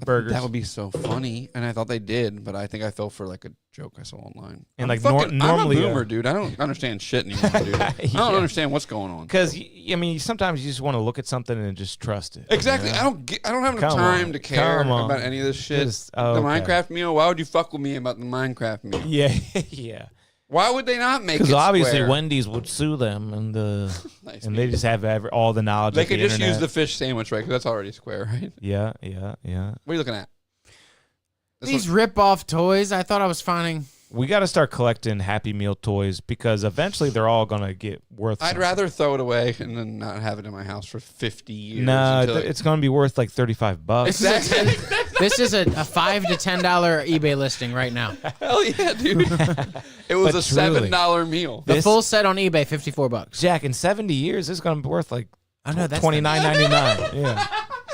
Speaker 3: burgers.
Speaker 1: That would be so funny, and I thought they did, but I think I fell for like a joke I saw online.
Speaker 3: And like
Speaker 1: Fucking,
Speaker 3: normally,
Speaker 1: I'm a boomer, dude. I don't understand shit anymore, dude. I don't understand what's going on.
Speaker 3: Because I mean, sometimes you just want to look at something and just trust it.
Speaker 1: Exactly.
Speaker 3: you know?
Speaker 1: I don't have enough
Speaker 3: Come
Speaker 1: time
Speaker 3: on.
Speaker 1: to care
Speaker 3: Come on.
Speaker 1: about any of this shit.
Speaker 3: Just-
Speaker 1: the
Speaker 3: okay.
Speaker 1: Minecraft meal. Why would you fuck with me about the Minecraft meal?
Speaker 3: Yeah, yeah.
Speaker 1: Why would they not make it
Speaker 3: Because obviously
Speaker 1: square?
Speaker 3: Wendy's would sue them, and
Speaker 1: Nice,
Speaker 3: and they just have all the knowledge.
Speaker 1: They
Speaker 3: of the
Speaker 1: could just use
Speaker 3: internet.
Speaker 1: the fish sandwich, right? Because that's already square, right?
Speaker 3: Yeah.
Speaker 1: What are you looking at? This
Speaker 2: These
Speaker 1: one-
Speaker 2: rip-off toys, I thought I was finding.
Speaker 3: We got to start collecting Happy Meal toys because eventually they're all gonna get worth.
Speaker 1: I'd
Speaker 3: something.
Speaker 1: rather throw it away and then not have it in my house for 50 years.
Speaker 3: No,
Speaker 1: until
Speaker 3: it's gonna be worth like $35.
Speaker 1: Exactly.
Speaker 2: This is a $5 to $10 eBay listing right now.
Speaker 1: Hell yeah, dude. It was
Speaker 3: But
Speaker 1: a
Speaker 3: truly.
Speaker 1: $7 meal.
Speaker 2: The
Speaker 3: This-
Speaker 2: full set on eBay, $54.
Speaker 3: Jack, in 70 years, it's gonna be worth like
Speaker 2: I know that's
Speaker 3: $29.99. Yeah.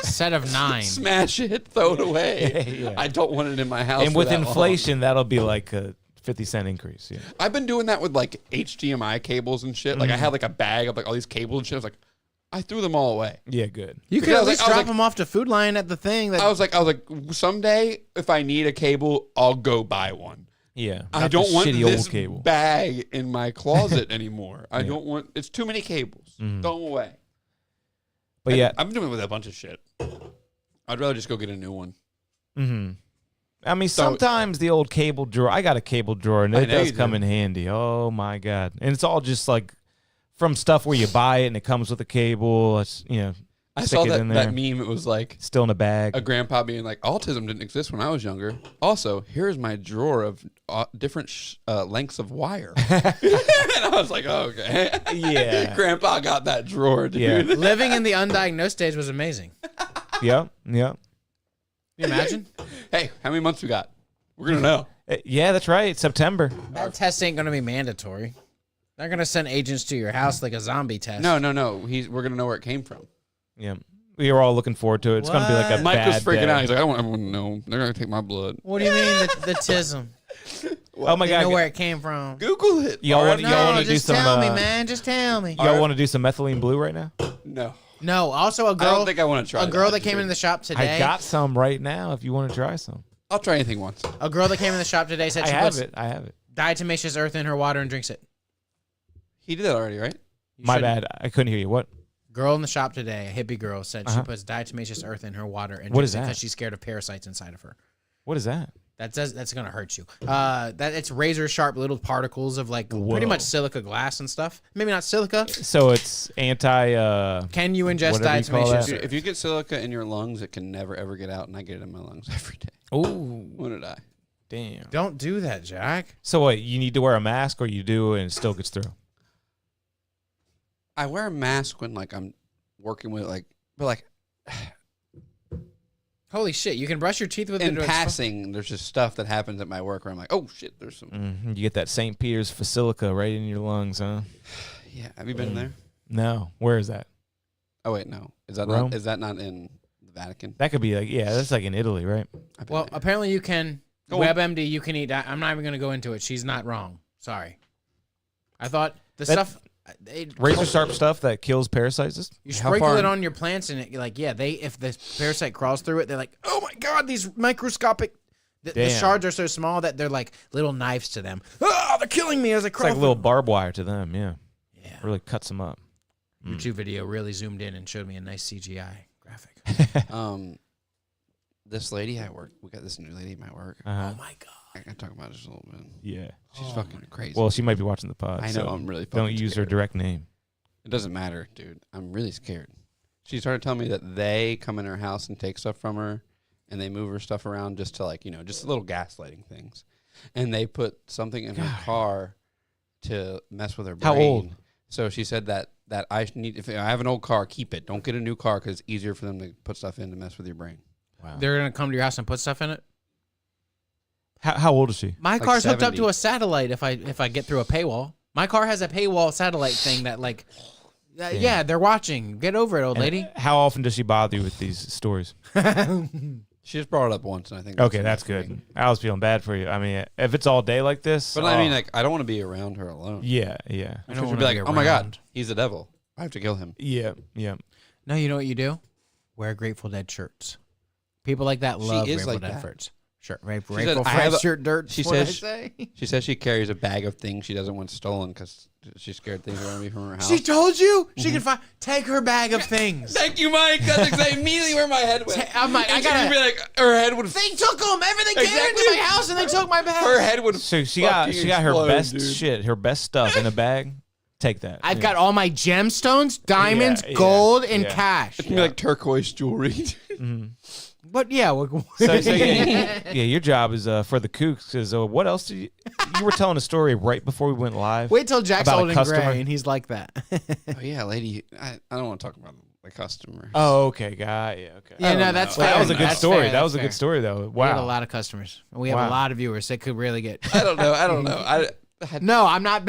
Speaker 2: Set of 9.
Speaker 1: Smash it, throw it away.
Speaker 3: Yeah.
Speaker 1: I don't want it in my house.
Speaker 3: And
Speaker 1: for
Speaker 3: with
Speaker 1: that long.
Speaker 3: inflation, that'll be like a 50-cent increase. Yeah.
Speaker 1: I've been doing that with like HDMI cables and shit. Like I had like a bag of like all these cables and shit. I was like, I threw them all away.
Speaker 3: Yeah, good.
Speaker 2: You
Speaker 1: Because
Speaker 2: could
Speaker 1: I
Speaker 2: at
Speaker 1: was
Speaker 2: least
Speaker 1: like- I was
Speaker 2: drop
Speaker 1: like-
Speaker 2: them off to Food Lion at the thing. That
Speaker 1: I was like, someday if I need a cable, I'll go buy one.
Speaker 3: Yeah.
Speaker 1: I
Speaker 3: not
Speaker 1: don't
Speaker 3: the
Speaker 1: want
Speaker 3: shitty
Speaker 1: this
Speaker 3: old cable.
Speaker 1: bag in my closet anymore. I
Speaker 3: Yeah.
Speaker 1: don't want. It's too many cables.
Speaker 3: Mhm.
Speaker 1: Throw them away.
Speaker 3: But yeah.
Speaker 1: I'm doing it with a bunch of shit. I'd rather just go get a new one.
Speaker 3: Mm-hmm. I mean,
Speaker 1: So-
Speaker 3: sometimes the old cable drawer. I got a cable drawer, and
Speaker 1: I
Speaker 3: it
Speaker 1: know
Speaker 3: does
Speaker 1: you
Speaker 3: come
Speaker 1: do.
Speaker 3: in handy. Oh my god! And it's all just like from stuff where you buy it and it comes with a cable. It's
Speaker 1: I
Speaker 3: stick
Speaker 1: saw
Speaker 3: it
Speaker 1: that
Speaker 3: in there.
Speaker 1: meme. It was like
Speaker 3: Still in a bag.
Speaker 1: a grandpa being like, autism didn't exist when I was younger. Also, here's my drawer of different lengths of wire. And I was like, oh, okay.
Speaker 3: Yeah.
Speaker 1: Grandpa got that drawer, dude.
Speaker 3: Yeah.
Speaker 2: living in the undiagnosed stage was amazing.
Speaker 3: Yep. Yep.
Speaker 2: Can you imagine?
Speaker 1: Hey, how many months we got? We're going to know.
Speaker 3: Yeah, that's right. It's September.
Speaker 2: That test ain't going to be mandatory. They're going to send agents to your house like a zombie test.
Speaker 1: No. We're going to know where it came from.
Speaker 3: Yeah. We were all looking forward to it. It's going to be like a
Speaker 1: Mike
Speaker 3: bad
Speaker 1: was freaking
Speaker 3: day.
Speaker 1: out. He's like, I want everyone to know. They're going to take my blood.
Speaker 2: What do you mean the tism?
Speaker 3: Oh my
Speaker 2: You know
Speaker 3: god!
Speaker 2: where it came from.
Speaker 1: Google it.
Speaker 3: Y'all want
Speaker 2: No,
Speaker 3: to do
Speaker 2: just
Speaker 3: some?
Speaker 2: tell me, man. Just tell me.
Speaker 3: Y'all want to do some methylene blue right now?
Speaker 1: No.
Speaker 2: No, also a
Speaker 1: I
Speaker 2: girl.
Speaker 1: don't think I want to try
Speaker 2: A girl that
Speaker 1: actually.
Speaker 2: came in the shop today.
Speaker 3: I got some right now. If you want to try some,
Speaker 1: I'll try anything once.
Speaker 2: A girl that came in the shop today said
Speaker 3: I
Speaker 2: she
Speaker 3: have
Speaker 2: puts
Speaker 3: it. I have it.
Speaker 2: diatomaceous earth in her water and drinks it.
Speaker 1: He did that already, right?
Speaker 2: You
Speaker 3: My
Speaker 2: shouldn't.
Speaker 3: bad. I couldn't hear you. What?
Speaker 2: Girl in the shop today, a hippie girl, said she
Speaker 3: Uh-huh.
Speaker 2: puts diatomaceous earth in her water and
Speaker 3: What
Speaker 2: drinks
Speaker 3: is
Speaker 2: it
Speaker 3: that?
Speaker 2: because she's scared of parasites inside of her.
Speaker 3: What is that?
Speaker 2: That's gonna hurt you. That it's razor sharp little particles of like pretty
Speaker 3: Whoa.
Speaker 2: much silica glass and stuff. Maybe not silica.
Speaker 3: So it's anti.
Speaker 2: Can you ingest
Speaker 3: Whatever you call
Speaker 2: diatomaceous
Speaker 3: that.
Speaker 2: earth?
Speaker 1: If you get silica in your lungs, it can never, ever get out, and I get it in my lungs every day.
Speaker 3: Ooh,
Speaker 1: When did I?
Speaker 3: damn.
Speaker 2: Don't do that, Jack.
Speaker 3: So what? You need to wear a mask, or you do, and it still gets through.
Speaker 1: I wear a mask when, like, I'm working with, like, but, like,
Speaker 2: Holy shit! You can brush your teeth with
Speaker 1: in
Speaker 2: it. it's
Speaker 1: passing, there's just stuff that happens at my work where I'm like, oh, shit, there's some.
Speaker 3: You get that St. Peter's Basilica right in your lungs, huh?
Speaker 1: Yeah. Have you been there?
Speaker 3: No. Where is that?
Speaker 1: Oh, wait, no. Is that
Speaker 3: Rome?
Speaker 1: not, is that not in the Vatican?
Speaker 3: That could be like, yeah, that's like in Italy, right?
Speaker 1: I've been
Speaker 2: Well,
Speaker 1: there.
Speaker 2: apparently you can.
Speaker 1: Go on.
Speaker 2: WebMD, you can eat. I'm not even gonna go into it. She's not wrong. Sorry. I thought the
Speaker 3: That-
Speaker 2: stuff.
Speaker 3: Razor sharp stuff that kills parasites.
Speaker 2: You
Speaker 1: How
Speaker 2: sprinkle
Speaker 1: far-
Speaker 2: it on your plants, and you're like, yeah, if the parasite crawls through it, they're like, oh my god, these microscopic. The
Speaker 3: Damn.
Speaker 2: shards are so small that they're like little knives to them. Oh, they're killing me as I
Speaker 3: It's
Speaker 2: crawl.
Speaker 3: like a little barbed wire to them. Yeah,
Speaker 2: Yeah.
Speaker 3: really cuts them up.
Speaker 2: YouTube video really zoomed in and showed me a nice CGI graphic.
Speaker 1: This lady at work, we got this new lady at my work.
Speaker 3: Uh-huh.
Speaker 2: Oh my god.
Speaker 1: I can talk about it just a little bit.
Speaker 3: Yeah.
Speaker 1: She's fucking crazy.
Speaker 3: Well, she might be watching the pod.
Speaker 1: I know,
Speaker 3: so
Speaker 1: I'm really
Speaker 3: don't
Speaker 1: fucking
Speaker 3: use her
Speaker 1: scared.
Speaker 3: direct name.
Speaker 1: It doesn't matter, dude. I'm really scared. She started telling me that they come in her house and take stuff from her, and they move her stuff around just to, like, just little gaslighting things. And they put something in her car to mess with her brain.
Speaker 3: How old?
Speaker 1: So she said that I need, if I have an old car, keep it. Don't get a new car because it's easier for them to put stuff in to mess with your brain.
Speaker 3: Wow.
Speaker 2: They're gonna come to your house and put stuff in it.
Speaker 3: How old is she?
Speaker 2: My
Speaker 1: Like
Speaker 2: car's hooked up
Speaker 1: 70.
Speaker 2: to a satellite. If I get through a paywall, my car has a paywall satellite thing that like, yeah, they're watching. Get over it, old lady.
Speaker 3: How often does she bother you with these stories?
Speaker 1: She just brought it up once, and I think
Speaker 3: Okay, that's
Speaker 1: enough for
Speaker 3: good.
Speaker 1: me.
Speaker 3: I was feeling bad for you. I mean, if it's all day like this,
Speaker 1: But I mean, like, I don't want to be around her alone.
Speaker 3: yeah.
Speaker 2: I don't
Speaker 1: She'll
Speaker 2: wanna
Speaker 1: be like,
Speaker 2: be
Speaker 1: oh my God,
Speaker 2: around.
Speaker 1: he's the devil. I have to kill him.
Speaker 3: Yeah.
Speaker 2: No, you know what you do? Wear Grateful Dead shirts. People like that
Speaker 1: She
Speaker 2: love
Speaker 1: is
Speaker 2: Grateful
Speaker 1: like
Speaker 2: Dead
Speaker 1: that.
Speaker 2: shirts. Sure,
Speaker 1: said,
Speaker 2: Grateful
Speaker 1: "I have
Speaker 2: Dead
Speaker 1: a-"
Speaker 2: shirt dirt.
Speaker 1: She
Speaker 2: what I
Speaker 1: says-
Speaker 2: say.
Speaker 1: She says she carries a bag of things she doesn't want stolen because she's scared things are going to be from her house.
Speaker 2: She told you she can find. Take her bag of things.
Speaker 1: Thank you, Mike. That's exactly immediately where my head went.
Speaker 2: I'm like, I
Speaker 1: And she would
Speaker 2: gotta.
Speaker 1: be like, her head would.
Speaker 2: They took them. Everything came
Speaker 1: Exactly.
Speaker 2: into my house and they took my bag.
Speaker 1: Her head would.
Speaker 3: So she got her
Speaker 1: explode,
Speaker 3: best
Speaker 1: dude.
Speaker 3: shit, her best stuff in a bag. Take that.
Speaker 2: I've
Speaker 3: Yeah.
Speaker 2: got all my gemstones, diamonds,
Speaker 3: Yeah,
Speaker 2: gold, and
Speaker 3: yeah.
Speaker 2: cash.
Speaker 1: It's gonna be like turquoise jewelry.
Speaker 2: But yeah,
Speaker 3: So yeah, your job is for the kooks. Because what else did you were telling a story right before we went live?
Speaker 2: wait till Jack's
Speaker 3: About a
Speaker 2: old and
Speaker 3: customer?
Speaker 2: gray and he's like that.
Speaker 1: Oh yeah, lady. I don't want to talk about the customer.
Speaker 3: Oh, okay, got yeah, okay.
Speaker 2: Yeah,
Speaker 1: don't
Speaker 2: no,
Speaker 1: know.
Speaker 2: that's
Speaker 3: Well,
Speaker 2: fair.
Speaker 3: that was a good
Speaker 2: That's
Speaker 3: story.
Speaker 2: fair,
Speaker 3: That was
Speaker 2: that's
Speaker 3: a good
Speaker 2: fair.
Speaker 3: story, though.
Speaker 2: We have a
Speaker 3: Wow.
Speaker 2: lot of customers. We have
Speaker 3: Wow.
Speaker 2: a lot of viewers that could really get.
Speaker 1: I don't know. I don't know. I
Speaker 2: No, I'm not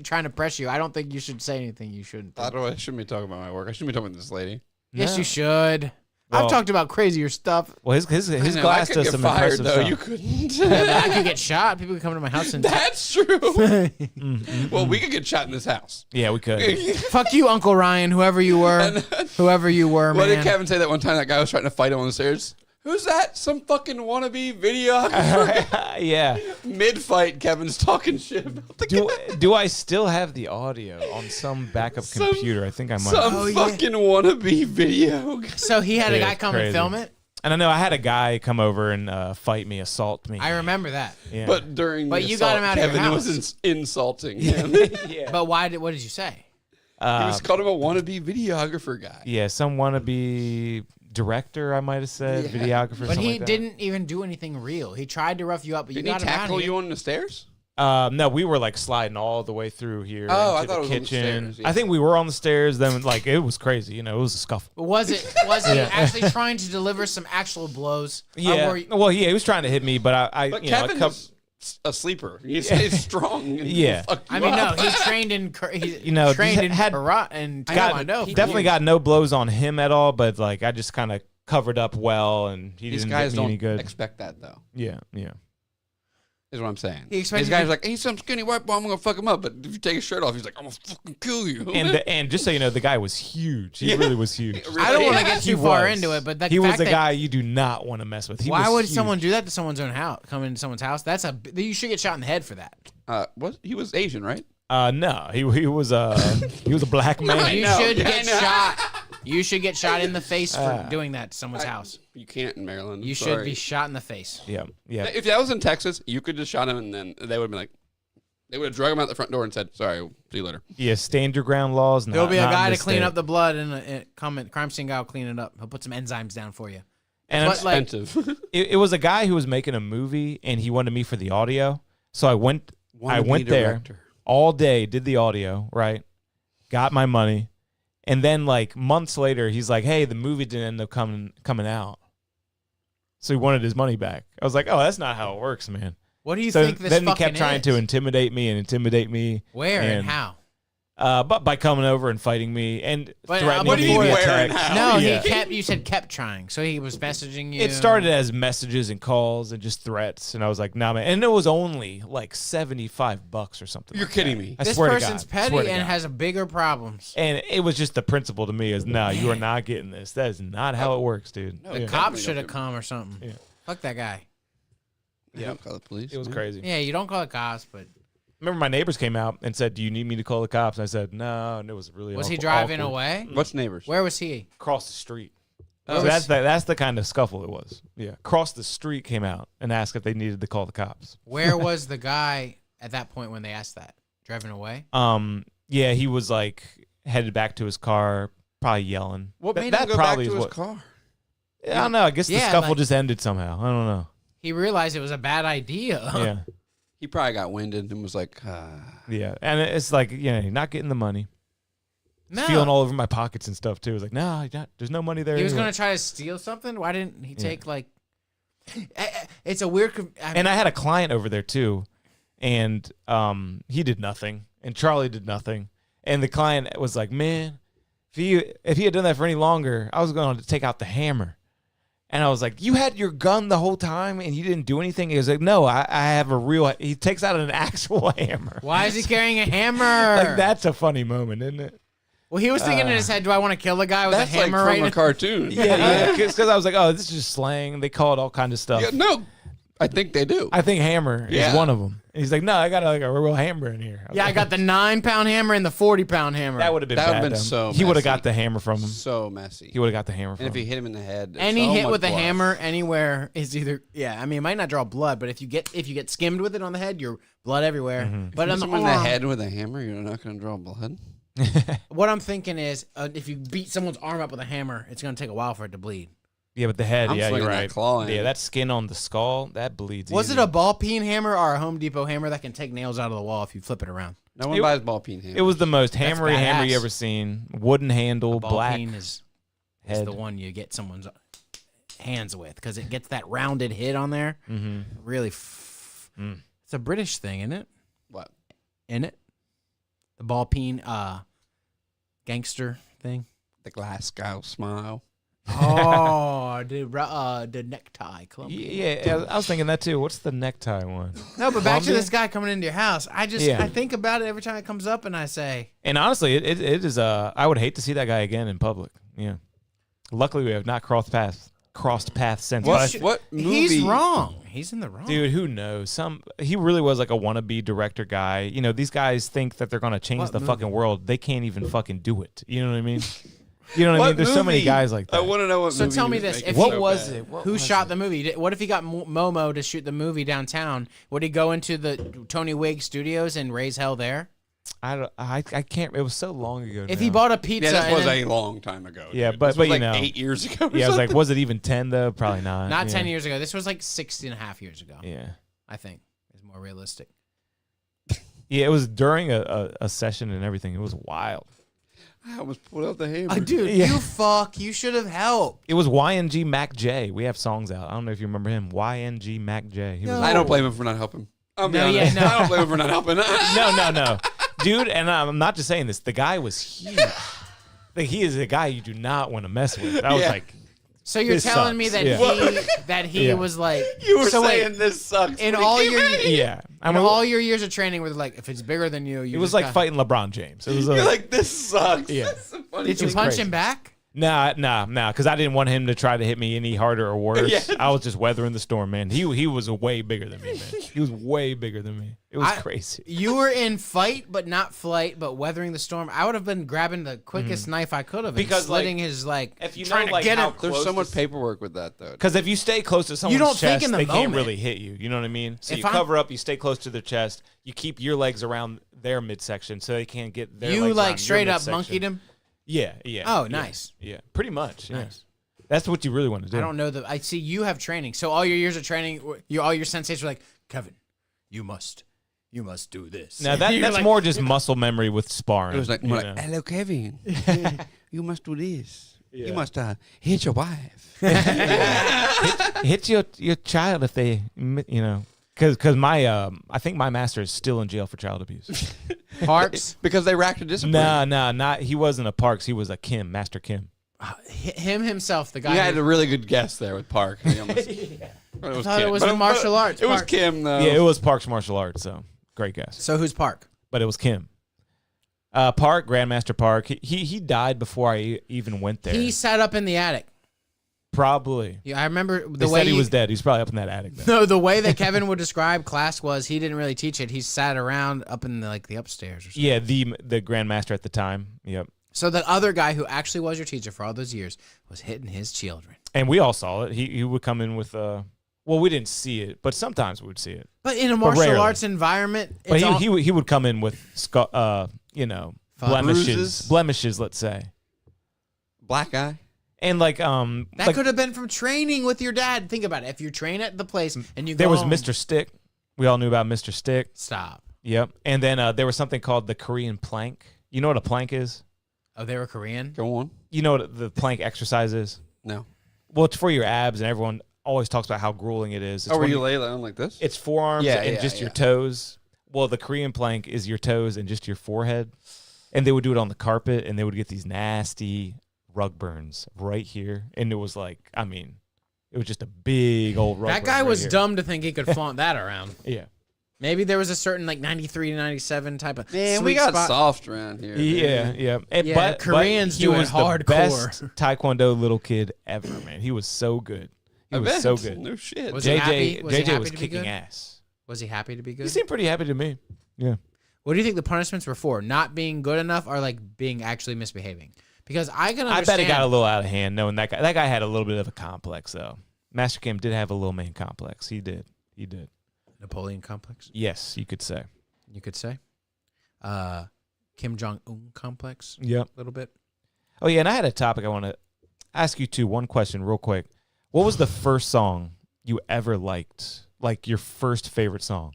Speaker 2: trying to press you. I don't think you should say anything you shouldn't.
Speaker 1: I shouldn't be talking about my work. I shouldn't be talking about this lady.
Speaker 2: Yes,
Speaker 3: No.
Speaker 2: you should. I've talked about crazier stuff.
Speaker 3: Well, his
Speaker 1: I know,
Speaker 3: glass
Speaker 1: I could
Speaker 3: does
Speaker 1: get
Speaker 3: some
Speaker 1: fired,
Speaker 3: impressive
Speaker 1: though.
Speaker 3: stuff.
Speaker 1: You couldn't.
Speaker 2: Yeah, but I could get shot. People could come to my house and
Speaker 1: That's true. Well, we could get shot in this house.
Speaker 3: Yeah, we could.
Speaker 2: fuck you, Uncle Ryan, whoever you were, whoever you were,
Speaker 1: What
Speaker 2: man.
Speaker 1: did Kevin say that one time that guy was trying to fight him on the stairs? Who's that? Some fucking wannabe videographer.
Speaker 3: Yeah.
Speaker 1: Mid-fight, Kevin's talking shit about the guy.
Speaker 3: Do I still have the audio on some backup computer? I think I might.
Speaker 1: Some fucking wannabe video.
Speaker 2: So he had a
Speaker 3: Yeah,
Speaker 2: guy
Speaker 3: it's
Speaker 2: come and
Speaker 3: crazy.
Speaker 2: film it.
Speaker 3: And I know I had a guy come over and fight me, assault me.
Speaker 2: I remember that.
Speaker 3: Yeah.
Speaker 1: But during
Speaker 2: But
Speaker 1: the
Speaker 2: you got
Speaker 1: assault,
Speaker 2: him out of your
Speaker 1: Kevin
Speaker 2: house.
Speaker 1: was insulting him.
Speaker 2: But why did? What did you say?
Speaker 1: He was called him a wannabe videographer guy.
Speaker 3: Yeah, some wannabe director, I might have said, videographer.
Speaker 2: But
Speaker 3: something
Speaker 2: he
Speaker 3: like that.
Speaker 2: didn't even do anything real. He tried to rough you up, but
Speaker 1: Didn't
Speaker 2: you
Speaker 1: he
Speaker 2: got him out of
Speaker 1: tackle
Speaker 2: here.
Speaker 1: you on the stairs?
Speaker 3: No, we were like sliding all the way through here.
Speaker 1: Oh,
Speaker 3: into
Speaker 1: I thought
Speaker 3: the
Speaker 1: it was on the
Speaker 3: kitchen.
Speaker 1: stairs, yeah.
Speaker 3: I think we were on the stairs. Then, like, it was crazy. You know, it was a scuffle.
Speaker 2: But was he actually trying to deliver some actual blows? Or
Speaker 3: Yeah.
Speaker 2: were you-
Speaker 3: Well, yeah, he was trying to hit me, but I
Speaker 1: But
Speaker 3: you know,
Speaker 1: Kevin is a sleeper. He's strong. And
Speaker 3: Yeah.
Speaker 1: fuck you
Speaker 2: I mean, no,
Speaker 1: up.
Speaker 2: he trained in he
Speaker 3: You know,
Speaker 2: trained in
Speaker 3: had-
Speaker 2: karate and
Speaker 3: got,
Speaker 2: taekwondo.
Speaker 3: definitely got no blows on him at all, but like I just kind of covered up well, and he
Speaker 1: These
Speaker 3: didn't
Speaker 1: guys
Speaker 3: get me any
Speaker 1: don't
Speaker 3: good.
Speaker 1: expect that, though.
Speaker 3: Yeah, yeah.
Speaker 1: Is what I'm saying.
Speaker 2: He expected
Speaker 1: These guys
Speaker 2: to-
Speaker 1: are like, he's some skinny white boy. I'm gonna fuck him up. But if you take his shirt off, he's like, I'm gonna fucking kill you.
Speaker 3: And just so you know, the guy was huge. He really was huge.
Speaker 2: I don't want to
Speaker 1: Yeah.
Speaker 2: get
Speaker 3: He
Speaker 2: too far
Speaker 3: was.
Speaker 2: into it, but the
Speaker 3: he was
Speaker 2: fact
Speaker 3: a
Speaker 2: that-
Speaker 3: guy you do not want to mess with. He
Speaker 2: Why
Speaker 3: was
Speaker 2: would
Speaker 3: huge.
Speaker 2: someone do that to someone's own house? Come into someone's house? You should get shot in the head for that.
Speaker 1: What? He was Asian, right?
Speaker 3: No, he was a black man.
Speaker 2: You
Speaker 1: know,
Speaker 2: should
Speaker 1: I
Speaker 2: get
Speaker 1: know.
Speaker 2: shot. You should get shot in the face for doing that to someone's house.
Speaker 1: You can't in Maryland.
Speaker 2: You should
Speaker 1: Sorry.
Speaker 2: be shot in the face.
Speaker 3: Yeah, yeah.
Speaker 1: If that was in Texas, you could just shot him, and then they would have been like, they would have drug him out the front door and said, "Sorry, see you later."
Speaker 3: Yeah, stand your ground laws.
Speaker 2: There'll be a
Speaker 3: not in
Speaker 2: guy to
Speaker 3: this
Speaker 2: clean
Speaker 3: state.
Speaker 2: up the blood and crime scene guy will clean it up. He'll put some enzymes down for you.
Speaker 3: And
Speaker 2: But, like,
Speaker 1: Expensive.
Speaker 3: it was a guy who was making a movie, and he wanted me for the audio. So I went
Speaker 1: Wannabe
Speaker 3: there
Speaker 1: director.
Speaker 3: all day, did the audio, right? Got my money, and then like months later, he's like, "Hey, the movie didn't end up coming out." So he wanted his money back. I was like, "Oh, that's not how it works, man."
Speaker 2: What do you
Speaker 3: So
Speaker 2: think this
Speaker 3: then he
Speaker 2: fucking
Speaker 3: kept trying
Speaker 2: is?
Speaker 3: to intimidate me.
Speaker 2: Where and how?
Speaker 3: But by coming over and fighting me and
Speaker 2: But,
Speaker 3: threatening
Speaker 2: what do
Speaker 3: me
Speaker 2: you
Speaker 3: via
Speaker 2: mean
Speaker 1: where and
Speaker 3: text.
Speaker 1: how?
Speaker 2: No,
Speaker 3: Yeah.
Speaker 2: you said kept trying. So he was messaging you.
Speaker 3: It started as messages and calls and just threats, and I was like, "Nah, man." And it was only like $75 or something.
Speaker 1: You're
Speaker 3: like
Speaker 1: kidding
Speaker 3: that.
Speaker 1: me.
Speaker 3: I
Speaker 2: This
Speaker 3: swear
Speaker 2: person's
Speaker 3: to God. I
Speaker 2: petty
Speaker 3: swear to
Speaker 2: and
Speaker 3: God.
Speaker 2: has bigger problems.
Speaker 3: And it was just the principle to me is, no, you are not getting this. That is not how it works, dude.
Speaker 1: No,
Speaker 3: Yeah.
Speaker 1: the
Speaker 2: Cops should have come or something.
Speaker 3: Yeah.
Speaker 2: Fuck that guy.
Speaker 1: Yeah, call the police.
Speaker 3: It was crazy.
Speaker 2: Yeah, you don't call it cops, but
Speaker 3: Remember, my neighbors came out and said, "Do you need me to call the cops?" And I said, "No." And it was really
Speaker 2: was he
Speaker 3: awkward-
Speaker 2: driving
Speaker 3: awkward.
Speaker 2: away?
Speaker 1: What's neighbors?
Speaker 2: Where was he?
Speaker 3: Across the street.
Speaker 2: Where
Speaker 3: So
Speaker 2: was-
Speaker 3: that's the kind of scuffle it was. Yeah, across the street came out and asked if they needed to call the cops.
Speaker 2: Where was the guy at that point when they asked that? Driving away?
Speaker 3: Yeah, he was like headed back to his car, probably yelling.
Speaker 1: What
Speaker 3: Th-
Speaker 1: made
Speaker 3: that
Speaker 1: him go
Speaker 3: probably
Speaker 1: back to
Speaker 3: is
Speaker 1: his car?
Speaker 3: I don't know. I guess the
Speaker 2: Yeah,
Speaker 3: scuffle
Speaker 2: like-
Speaker 3: just ended somehow. I don't know.
Speaker 2: He realized it was a bad idea.
Speaker 3: Yeah,
Speaker 1: He probably got winded and was like,
Speaker 3: yeah, and it's like, you're not getting the money.
Speaker 2: No.
Speaker 3: Feeling all over my pockets and stuff too. It was like, no, there's no money there.
Speaker 2: He was
Speaker 3: anyway.
Speaker 2: going to try to steal something? Why didn't he take, like... It's a weird...
Speaker 3: And I had a client over there too, and he did nothing, and Charlie did nothing, and the client was like, "Man, if he had done that for any longer, I was going to take out the hammer." And I was like, "You had your gun the whole time, and you didn't do anything?" He was like, "No, I have a real." He takes out an actual hammer.
Speaker 2: Why is he carrying a hammer?
Speaker 3: Like, that's a funny moment, isn't it?
Speaker 2: Well, he was thinking in his head, do I want to kill the guy with
Speaker 1: that's
Speaker 2: a
Speaker 1: like
Speaker 2: hammer
Speaker 1: from
Speaker 2: right
Speaker 1: a
Speaker 2: now?
Speaker 1: cartoon.
Speaker 3: Yeah, because I was like, "Oh, this is just slang." They call it all kinds of stuff.
Speaker 1: Yeah, no, I think they do.
Speaker 3: I think hammer
Speaker 1: Yeah.
Speaker 3: is one of them. And he's like, "No, I got like a real hammer in here."
Speaker 2: Yeah, I got the 9-pound hammer and the 40-pound hammer.
Speaker 3: That would have been
Speaker 1: That would've
Speaker 3: bad,
Speaker 1: been
Speaker 3: though.
Speaker 1: so
Speaker 3: He would have
Speaker 1: messy.
Speaker 3: got the hammer from him.
Speaker 1: So messy.
Speaker 3: He would have got the hammer from
Speaker 1: And if
Speaker 3: him.
Speaker 1: he hit him in the head,
Speaker 2: Any
Speaker 1: so
Speaker 2: hit
Speaker 1: much
Speaker 2: with a
Speaker 1: blood.
Speaker 2: hammer anywhere is either I mean, it might not draw blood, but if you get skimmed with it on the head, you're blood everywhere. But
Speaker 1: Hit
Speaker 2: on the
Speaker 1: someone in the
Speaker 2: arm,
Speaker 1: head with a hammer, you're not going to draw blood.
Speaker 2: what I'm thinking is, if you beat someone's arm up with a hammer, it's gonna take a while for it to bleed.
Speaker 3: Yeah, but the head,
Speaker 1: I'm
Speaker 3: yeah, you're
Speaker 1: swinging that
Speaker 3: right.
Speaker 1: claw in.
Speaker 3: Yeah, that skin on the skull, that bleeds
Speaker 2: Was
Speaker 3: easy.
Speaker 2: it a ball peen hammer or a Home Depot hammer that can take nails out of the wall if you flip it around?
Speaker 1: No one
Speaker 3: It-
Speaker 1: buys ball peen hammers.
Speaker 3: It was the most
Speaker 2: That's
Speaker 3: hammery hammer
Speaker 2: badass.
Speaker 3: you ever seen. Wooden handle,
Speaker 2: Ball
Speaker 3: black
Speaker 2: peen is
Speaker 3: head.
Speaker 2: the one you get someone's hands with because it gets that rounded hit on there.
Speaker 3: Mm-hmm.
Speaker 2: Really, it's a British thing, isn't it?
Speaker 1: What?
Speaker 2: In it, the ball peen gangster thing.
Speaker 1: The Glasgow smile.
Speaker 2: Oh, the necktie club.
Speaker 3: Yeah, I was thinking that too. What's the necktie one?
Speaker 2: No, but back to
Speaker 3: Columbia?
Speaker 2: this guy coming into your house. I think about it every time it comes up, and I say,
Speaker 3: And honestly, it is. I would hate to see that guy again in public. Yeah. Luckily, we have not crossed paths since.
Speaker 1: What movie?
Speaker 2: he's wrong. He's in the wrong.
Speaker 3: Dude, who knows? He really was like a wannabe director guy. You know, these guys think that they're gonna change the fucking world. They can't even fucking do it. You know what I mean? You know what I mean? There's so many guys like that.
Speaker 1: I want to know what.
Speaker 2: So
Speaker 1: movie
Speaker 2: tell
Speaker 1: he
Speaker 2: me
Speaker 1: was
Speaker 2: this:
Speaker 1: making
Speaker 2: if
Speaker 1: so
Speaker 2: he
Speaker 3: was
Speaker 1: bad.
Speaker 3: it?
Speaker 2: who shot the movie? What if he got Momo to shoot the movie downtown? Would he go into the Tony Wig Studios and raise hell there?
Speaker 3: I can't. It was so long ago.
Speaker 2: If
Speaker 3: now.
Speaker 2: he bought a pizza,
Speaker 1: Yeah, this was
Speaker 2: and
Speaker 1: a long time ago.
Speaker 3: Yeah,
Speaker 1: dude.
Speaker 3: but-
Speaker 1: This
Speaker 3: but
Speaker 1: was
Speaker 3: you
Speaker 1: like
Speaker 3: know.
Speaker 1: 8 years ago.
Speaker 3: Yeah, I was like, was it even 10 though? Probably not.
Speaker 2: not
Speaker 3: yeah.
Speaker 2: 10 years ago. This was like 16 and a half years ago.
Speaker 3: Yeah.
Speaker 2: I think is more realistic.
Speaker 3: Yeah, it was during a session and everything. It was wild.
Speaker 1: I almost pulled out the hammer.
Speaker 2: Dude,
Speaker 3: Yeah.
Speaker 2: you should have helped.
Speaker 3: It was YNG Mac J. We have songs out. I don't know if you remember him. YNG Mac J. He was
Speaker 1: I don't blame him for not helping. I'll be
Speaker 2: No,
Speaker 1: honest.
Speaker 2: yeah, no.
Speaker 1: I don't blame him for not helping.
Speaker 3: no. Dude, and I'm not just saying this. The guy was huge. Like, he is a guy you do not want to mess with. I was
Speaker 1: Yeah.
Speaker 3: like,
Speaker 2: So you're
Speaker 3: This
Speaker 2: telling me
Speaker 3: sucks.
Speaker 2: that he
Speaker 3: Yeah.
Speaker 2: was like
Speaker 1: You were
Speaker 2: so
Speaker 1: saying
Speaker 2: wait,
Speaker 1: this sucks.
Speaker 2: in
Speaker 1: when he
Speaker 2: all
Speaker 1: came
Speaker 2: your
Speaker 1: in.
Speaker 3: yeah. I
Speaker 2: in
Speaker 3: mean,
Speaker 2: all your years of training where like if it's bigger than you,
Speaker 3: it was like fighting LeBron James. It was
Speaker 1: You're like, this sucks.
Speaker 3: Yeah.
Speaker 1: That's the funny
Speaker 2: Did you
Speaker 1: thing.
Speaker 2: punch
Speaker 3: crazy.
Speaker 2: him back?
Speaker 3: Nah, because I didn't want him to try to hit me any harder or worse.
Speaker 1: Yeah.
Speaker 3: I was just weathering the storm, man. He was way bigger than me, man. He was way bigger than me. It was crazy.
Speaker 2: You were in fight, but not flight, but weathering the storm. I would have been grabbing the quickest knife I could have and
Speaker 3: Because, like,
Speaker 2: slitting his like.
Speaker 3: if you know,
Speaker 2: trying
Speaker 3: like,
Speaker 2: to get
Speaker 3: how
Speaker 2: him.
Speaker 1: There's
Speaker 3: close
Speaker 1: so much
Speaker 3: to-
Speaker 1: paperwork with that, though.
Speaker 3: Because if you stay close to someone's
Speaker 2: don't think
Speaker 3: chest,
Speaker 2: in the
Speaker 3: they can't
Speaker 2: moment.
Speaker 3: really hit you. You know what I mean? So
Speaker 2: If
Speaker 3: you
Speaker 2: I'm-
Speaker 3: cover up, you stay close to their chest, you keep your legs around their midsection so they can't get their
Speaker 2: You
Speaker 3: legs
Speaker 2: like
Speaker 3: around
Speaker 2: straight
Speaker 3: your
Speaker 2: up
Speaker 3: midsection.
Speaker 2: monkeyed him.
Speaker 3: Yeah.
Speaker 2: Oh,
Speaker 3: yeah,
Speaker 2: nice.
Speaker 3: Yeah, pretty much. Yeah.
Speaker 2: Nice.
Speaker 3: That's what you really want to do.
Speaker 2: I don't know that. I see you have training. So all your years of training, all your senseis were like, Kevin, you must do this.
Speaker 3: Now that's
Speaker 2: You're like-
Speaker 3: more just muscle memory with sparring.
Speaker 1: It was like,
Speaker 3: you
Speaker 1: more
Speaker 3: know.
Speaker 1: like, hello, Kevin. You must do this. You must hit your wife.
Speaker 3: hit your child if they, you know, because my I think my master is still in jail for child abuse.
Speaker 2: Parks.
Speaker 1: Because they racked a discipline.
Speaker 3: Nah, not he wasn't a Parks. He was a Kim, Master Kim.
Speaker 2: Him himself, the guy.
Speaker 1: You had
Speaker 2: who-
Speaker 1: a really good guess there with Park. He almost, but it was
Speaker 2: thought it
Speaker 1: Kim.
Speaker 2: was
Speaker 1: But
Speaker 2: in martial arts,
Speaker 1: It was
Speaker 2: Park.
Speaker 1: Kim, though.
Speaker 3: Yeah, it was Parks martial arts. So great guess,
Speaker 2: So who's Park?
Speaker 3: but it was Kim. Park, Grandmaster Park. He died before I even went there.
Speaker 2: He sat up in the attic.
Speaker 3: Probably.
Speaker 2: Yeah, I remember the
Speaker 3: They
Speaker 2: way
Speaker 3: said he was dead. He's probably up in that attic. Then.
Speaker 2: No, the way that Kevin would describe class was he didn't really teach it. He sat around up in the upstairs or something.
Speaker 3: Yeah, the Grandmaster at the time. Yep.
Speaker 2: So that other guy who actually was your teacher for all those years was hitting his children.
Speaker 3: And we all saw it. He would come in with well, we didn't see it, but sometimes we would see it.
Speaker 2: But in a martial
Speaker 3: rarely.
Speaker 2: arts environment,
Speaker 3: But
Speaker 2: it's
Speaker 3: he would come in with blemishes,
Speaker 1: Bruises?
Speaker 3: let's say,
Speaker 1: Black eye.
Speaker 3: and like
Speaker 2: that could have been from training with your dad. Think about it. If you train at the place and you go
Speaker 3: there was
Speaker 2: home-
Speaker 3: Mr. Stick. We all knew about Mr. Stick.
Speaker 2: Stop.
Speaker 3: Yep. And then there was something called the Korean plank. You know what a plank is?
Speaker 2: Oh, they were Korean?
Speaker 1: Go on.
Speaker 3: You know what the plank exercise is?
Speaker 1: No.
Speaker 3: Well, it's for your abs, and everyone always talks about how grueling it is. It's
Speaker 1: Oh, were
Speaker 3: when
Speaker 1: you lay down like this?
Speaker 3: It's forearms
Speaker 1: Yeah,
Speaker 3: and
Speaker 1: yeah,
Speaker 3: just your
Speaker 1: yeah.
Speaker 3: toes. Well, the Korean plank is your toes and just your forehead. And they would do it on the carpet, and they would get these nasty rug burns right here. And it was like, I mean, it was just a big old rug
Speaker 2: That
Speaker 3: burn
Speaker 2: guy
Speaker 3: right
Speaker 2: was
Speaker 3: here.
Speaker 2: dumb to think he could flaunt that around.
Speaker 3: Yeah.
Speaker 2: Maybe there was a certain like 93 to 97 type of
Speaker 1: Man,
Speaker 2: sweet
Speaker 1: we got
Speaker 2: spot.
Speaker 1: soft around here.
Speaker 3: Yeah,
Speaker 1: dude.
Speaker 3: yeah. And,
Speaker 2: Yeah,
Speaker 3: but
Speaker 2: Koreans
Speaker 3: he
Speaker 2: do it
Speaker 3: was the
Speaker 2: hardcore.
Speaker 3: best Taekwondo little kid ever, man. He was so good. He
Speaker 1: I
Speaker 3: was
Speaker 1: bet.
Speaker 3: so good.
Speaker 1: No shit.
Speaker 2: Was he
Speaker 3: JJ
Speaker 2: happy? Was he
Speaker 3: JJ
Speaker 2: happy
Speaker 3: was
Speaker 2: to be
Speaker 3: kicking
Speaker 2: good?
Speaker 3: ass.
Speaker 2: Was he happy to be
Speaker 3: He
Speaker 2: good?
Speaker 3: seemed pretty happy to me. Yeah.
Speaker 2: What do you think the punishments were for? Not being good enough or like being actually misbehaving? Because I can
Speaker 3: I
Speaker 2: understand.
Speaker 3: bet it got a little out of hand knowing that guy. That guy had a little bit of a complex, though. Master Kim did have a little man complex. He did.
Speaker 2: Napoleon complex,
Speaker 3: Yes, you could say.
Speaker 2: you could say. Kim Jong-un complex,
Speaker 3: Yep.
Speaker 2: a little bit.
Speaker 3: Oh, yeah, and I had a topic I want to ask you, too. One question real quick. What was the first song you ever liked? Like your first favorite song?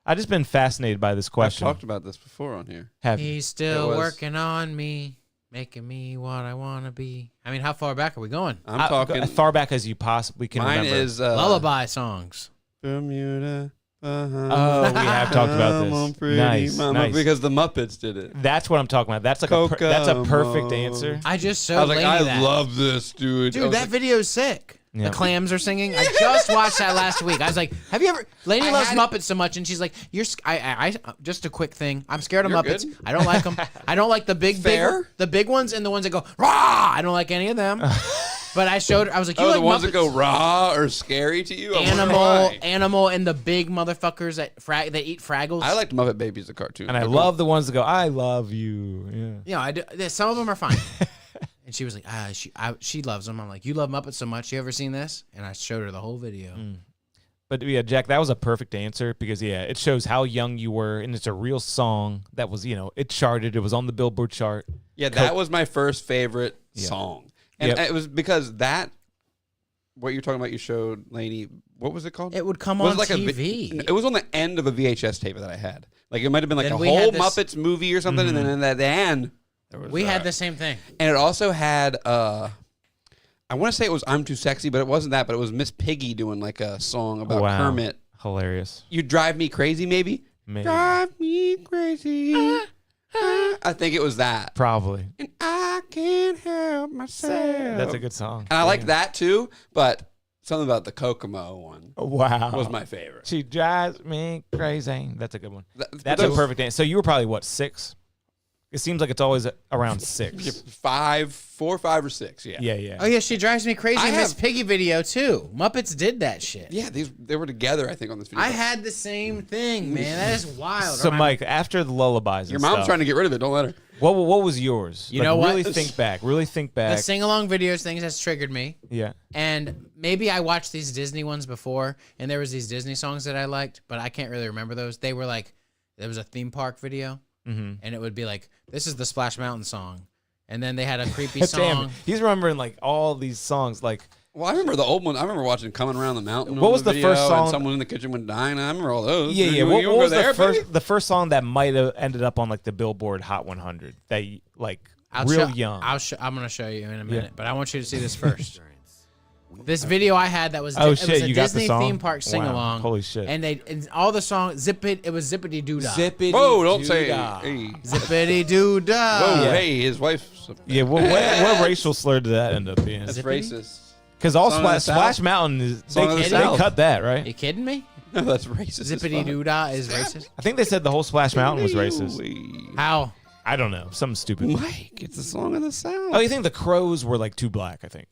Speaker 3: I've just been fascinated by this
Speaker 1: I've
Speaker 3: question.
Speaker 1: talked about this before on here.
Speaker 3: Have you?
Speaker 2: He's still
Speaker 1: It was-
Speaker 2: working on me, making me what I want to be. I mean, how far back are we going?
Speaker 1: I'm talking.
Speaker 3: as far back as you possibly can
Speaker 1: Mine
Speaker 3: remember.
Speaker 1: is
Speaker 2: Lullaby songs.
Speaker 1: Bermuda.
Speaker 3: Oh, we have talked about this. Nice, nice.
Speaker 1: Because the Muppets did it.
Speaker 3: That's what I'm talking about. That's like that's a perfect answer.
Speaker 2: I just
Speaker 1: I
Speaker 2: showed
Speaker 1: was like,
Speaker 2: Lady
Speaker 1: I
Speaker 2: that.
Speaker 1: love this, dude.
Speaker 2: Dude, that video's sick.
Speaker 3: Yeah.
Speaker 2: The clams are singing. I just watched that last week. I was like, have you ever? Lady loves Muppets so much, and she's like, "You're." I just a quick thing. I'm scared of Muppets.
Speaker 1: Good.
Speaker 2: I don't like them. I don't like the big ones and the ones that go rah. I don't like any of them. But I showed her. I was like, "You like
Speaker 1: the ones
Speaker 2: Muppets?
Speaker 1: that go raw or scary to you?"
Speaker 2: Animal, and the big motherfuckers that eat Fraggles.
Speaker 1: I liked Muppet Babies, the cartoon,
Speaker 3: And I love the ones that go, "I love you." Yeah.
Speaker 2: You know, I do, some of them are fine. And she was like, she loves them. I'm like, you love Muppets so much. You ever seen this? And I showed her the whole video.
Speaker 3: But yeah, Jack, that was a perfect answer because it shows how young you were, and it's a real song that was, it charted. It was on the Billboard chart.
Speaker 1: Yeah, that was my first favorite song. And it was because what you're talking about, you showed Lainey, what was it called?
Speaker 2: It would come on TV.
Speaker 1: It was on the end of a VHS tape that I had. Like, it might have been like
Speaker 2: Then
Speaker 1: a
Speaker 2: we
Speaker 1: whole
Speaker 2: had this-
Speaker 1: Muppets movie or something, and then at the end, there was
Speaker 2: We had the same thing.
Speaker 1: And it also had, I want to say it was I'm Too Sexy, but it wasn't that, but it was Miss Piggy doing like a song about Kermit.
Speaker 3: Hilarious.
Speaker 1: You Drive Me Crazy, maybe? Drive me crazy. I think it was that.
Speaker 3: Probably.
Speaker 1: And I can't help myself.
Speaker 3: That's a good song.
Speaker 1: And I like that too, but something about the Kokomo one was my favorite.
Speaker 3: She drives me crazy. That's a good one. That's
Speaker 1: those-
Speaker 3: a perfect answer. So you were probably, what, 6? It seems like it's always around 6. 4, 5, or 6, yeah.
Speaker 1: Yeah.
Speaker 2: Oh, yeah, she drives me crazy. Miss Piggy video, too. Muppets did that shit.
Speaker 1: Yeah, they were together, I think, on this video.
Speaker 2: I had the same thing, man. That is wild.
Speaker 3: So, Mike, after the lullabies
Speaker 1: Your
Speaker 3: and
Speaker 1: mom's
Speaker 3: stuff,
Speaker 1: trying to get rid of it. Don't let her.
Speaker 3: What was yours?
Speaker 2: You know what?
Speaker 3: Really think back.
Speaker 2: The sing-along videos things has triggered me.
Speaker 3: Yeah.
Speaker 2: And maybe I watched these Disney ones before, and there was these Disney songs that I liked, but I can't really remember those. They were like, there was a theme park video, and it would be like, this is the Splash Mountain song. And then they had a creepy song.
Speaker 3: Damn, he's remembering like all these songs. Like,
Speaker 1: well, I remember the old one. I remember watching "Coming Around the Mountain."
Speaker 3: What was the
Speaker 1: video,
Speaker 3: first song?
Speaker 1: And someone in the kitchen went dying. I remember all those.
Speaker 3: Yeah.
Speaker 1: What
Speaker 3: was the first song that might have ended up on like the Billboard Hot 100? That young.
Speaker 2: I'm gonna show you in a minute, but I want you to see this first. This video I had that was
Speaker 3: Oh,
Speaker 2: it
Speaker 3: shit,
Speaker 2: was a
Speaker 3: you got the
Speaker 2: Disney
Speaker 3: song?
Speaker 2: theme park sing along.
Speaker 3: Wow, holy shit!
Speaker 2: And all the songs it was zippity doo dah.
Speaker 3: Zippity.
Speaker 1: Whoa! Don't say.
Speaker 3: doo-dah.
Speaker 1: Hey.
Speaker 2: Zippity doo dah.
Speaker 1: Whoa!
Speaker 3: Yeah.
Speaker 1: Hey, his wife's.
Speaker 3: Yeah. What racial slur did that end up being?
Speaker 1: That's
Speaker 2: Zippity?
Speaker 1: racist.
Speaker 3: Because all
Speaker 1: Song of the
Speaker 3: Splash
Speaker 1: South?
Speaker 3: Mountain is
Speaker 1: Song of the
Speaker 3: they
Speaker 1: South.
Speaker 3: cut that, right?
Speaker 2: You kidding me?
Speaker 1: No, that's racist. as
Speaker 2: Zippity
Speaker 1: fuck.
Speaker 2: doo dah is racist.
Speaker 3: I think they said the whole Splash Mountain was racist.
Speaker 2: How?
Speaker 3: I don't know. Something stupid.
Speaker 1: Mike, it's a song of the South.
Speaker 3: Oh, you think the Crows were like too black? I think.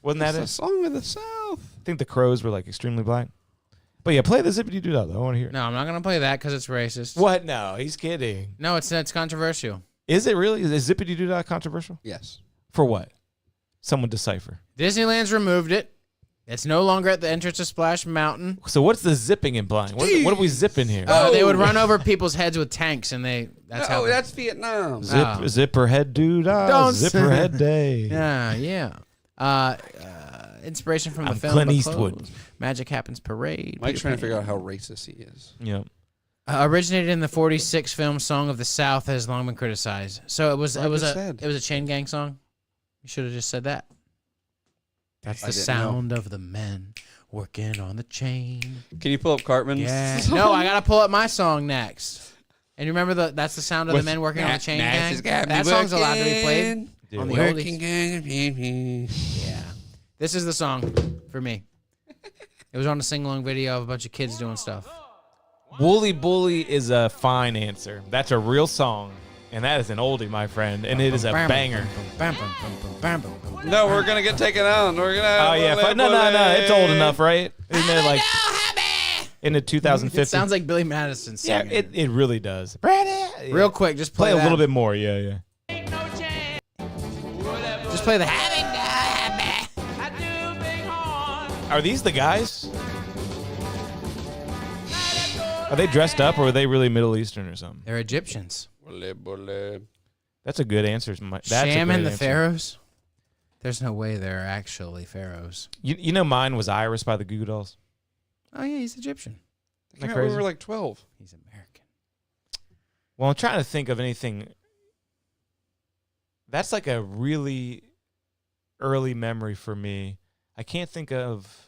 Speaker 3: Wasn't that
Speaker 1: It's
Speaker 3: it?
Speaker 1: a song of the South.
Speaker 3: I think the Crows were like extremely black. But yeah, play the zippity doo dah though. I want to hear it.
Speaker 2: No, I'm not gonna play that because it's racist.
Speaker 3: What? No, he's kidding.
Speaker 2: No, it's controversial.
Speaker 3: Is it really? Is zippity doo dah controversial?
Speaker 1: Yes.
Speaker 3: For what? Someone decipher.
Speaker 2: Disneyland's removed it. It's no longer at the entrance of Splash Mountain.
Speaker 3: So what's the zipping implying? What are we zipping here?
Speaker 2: They would run over people's heads with tanks, and that's how.
Speaker 1: that's Vietnam.
Speaker 3: Zipper head doo dah.
Speaker 2: Don't
Speaker 3: Zipper
Speaker 2: say-
Speaker 3: head day.
Speaker 2: Yeah. Inspiration from the
Speaker 3: I'm
Speaker 2: film
Speaker 3: Clint
Speaker 2: The
Speaker 3: Eastwood.
Speaker 2: Clothes, Magic Happens Parade.
Speaker 1: Mike's
Speaker 2: Peter
Speaker 1: trying to
Speaker 2: Pan.
Speaker 1: figure out how racist he is.
Speaker 3: Yeah.
Speaker 2: Originated in the '46 film "Song of the South," has long been criticized. So it was a chain gang song. You should have just said that. That's the sound of the men working on the chain.
Speaker 1: Can you pull up Cartman's?
Speaker 2: Yeah.
Speaker 1: song?
Speaker 2: No, I gotta pull up my song next. And you remember that's the sound of the men working on the chain gang. That song's allowed to be played on the
Speaker 1: Working
Speaker 2: oldies.
Speaker 1: gang.
Speaker 2: Yeah. This is the song for me. It was on a sing-along video of a bunch of kids doing stuff.
Speaker 3: Wooly Bully is a fine answer. That's a real song. And that is an oldie, my friend. And it is a banger.
Speaker 1: No, we're gonna get taken out. We're gonna.
Speaker 3: Oh, yeah. No. It's old enough, right? Isn't it like in the 2015?
Speaker 2: It sounds like Billy Madison
Speaker 3: Yeah,
Speaker 2: singing.
Speaker 3: it really does.
Speaker 2: Real quick, just
Speaker 3: Play
Speaker 2: play
Speaker 3: a
Speaker 2: that.
Speaker 3: little bit more. Yeah.
Speaker 2: Just play the.
Speaker 3: Are these the guys? Are they dressed up or are they really Middle Eastern or something?
Speaker 2: They're Egyptians.
Speaker 3: That's a good answer. That's
Speaker 2: Sham
Speaker 3: a
Speaker 2: and
Speaker 3: great
Speaker 2: the
Speaker 3: answer.
Speaker 2: Pharaohs? There's no way they're actually pharaohs.
Speaker 3: You know mine was Iris by the Goo Goo Dolls.
Speaker 2: Oh, yeah, he's Egyptian.
Speaker 1: We
Speaker 3: crazy?
Speaker 1: were like 12.
Speaker 2: He's American.
Speaker 3: Well, I'm trying to think of anything. That's like a really early memory for me. I can't think of.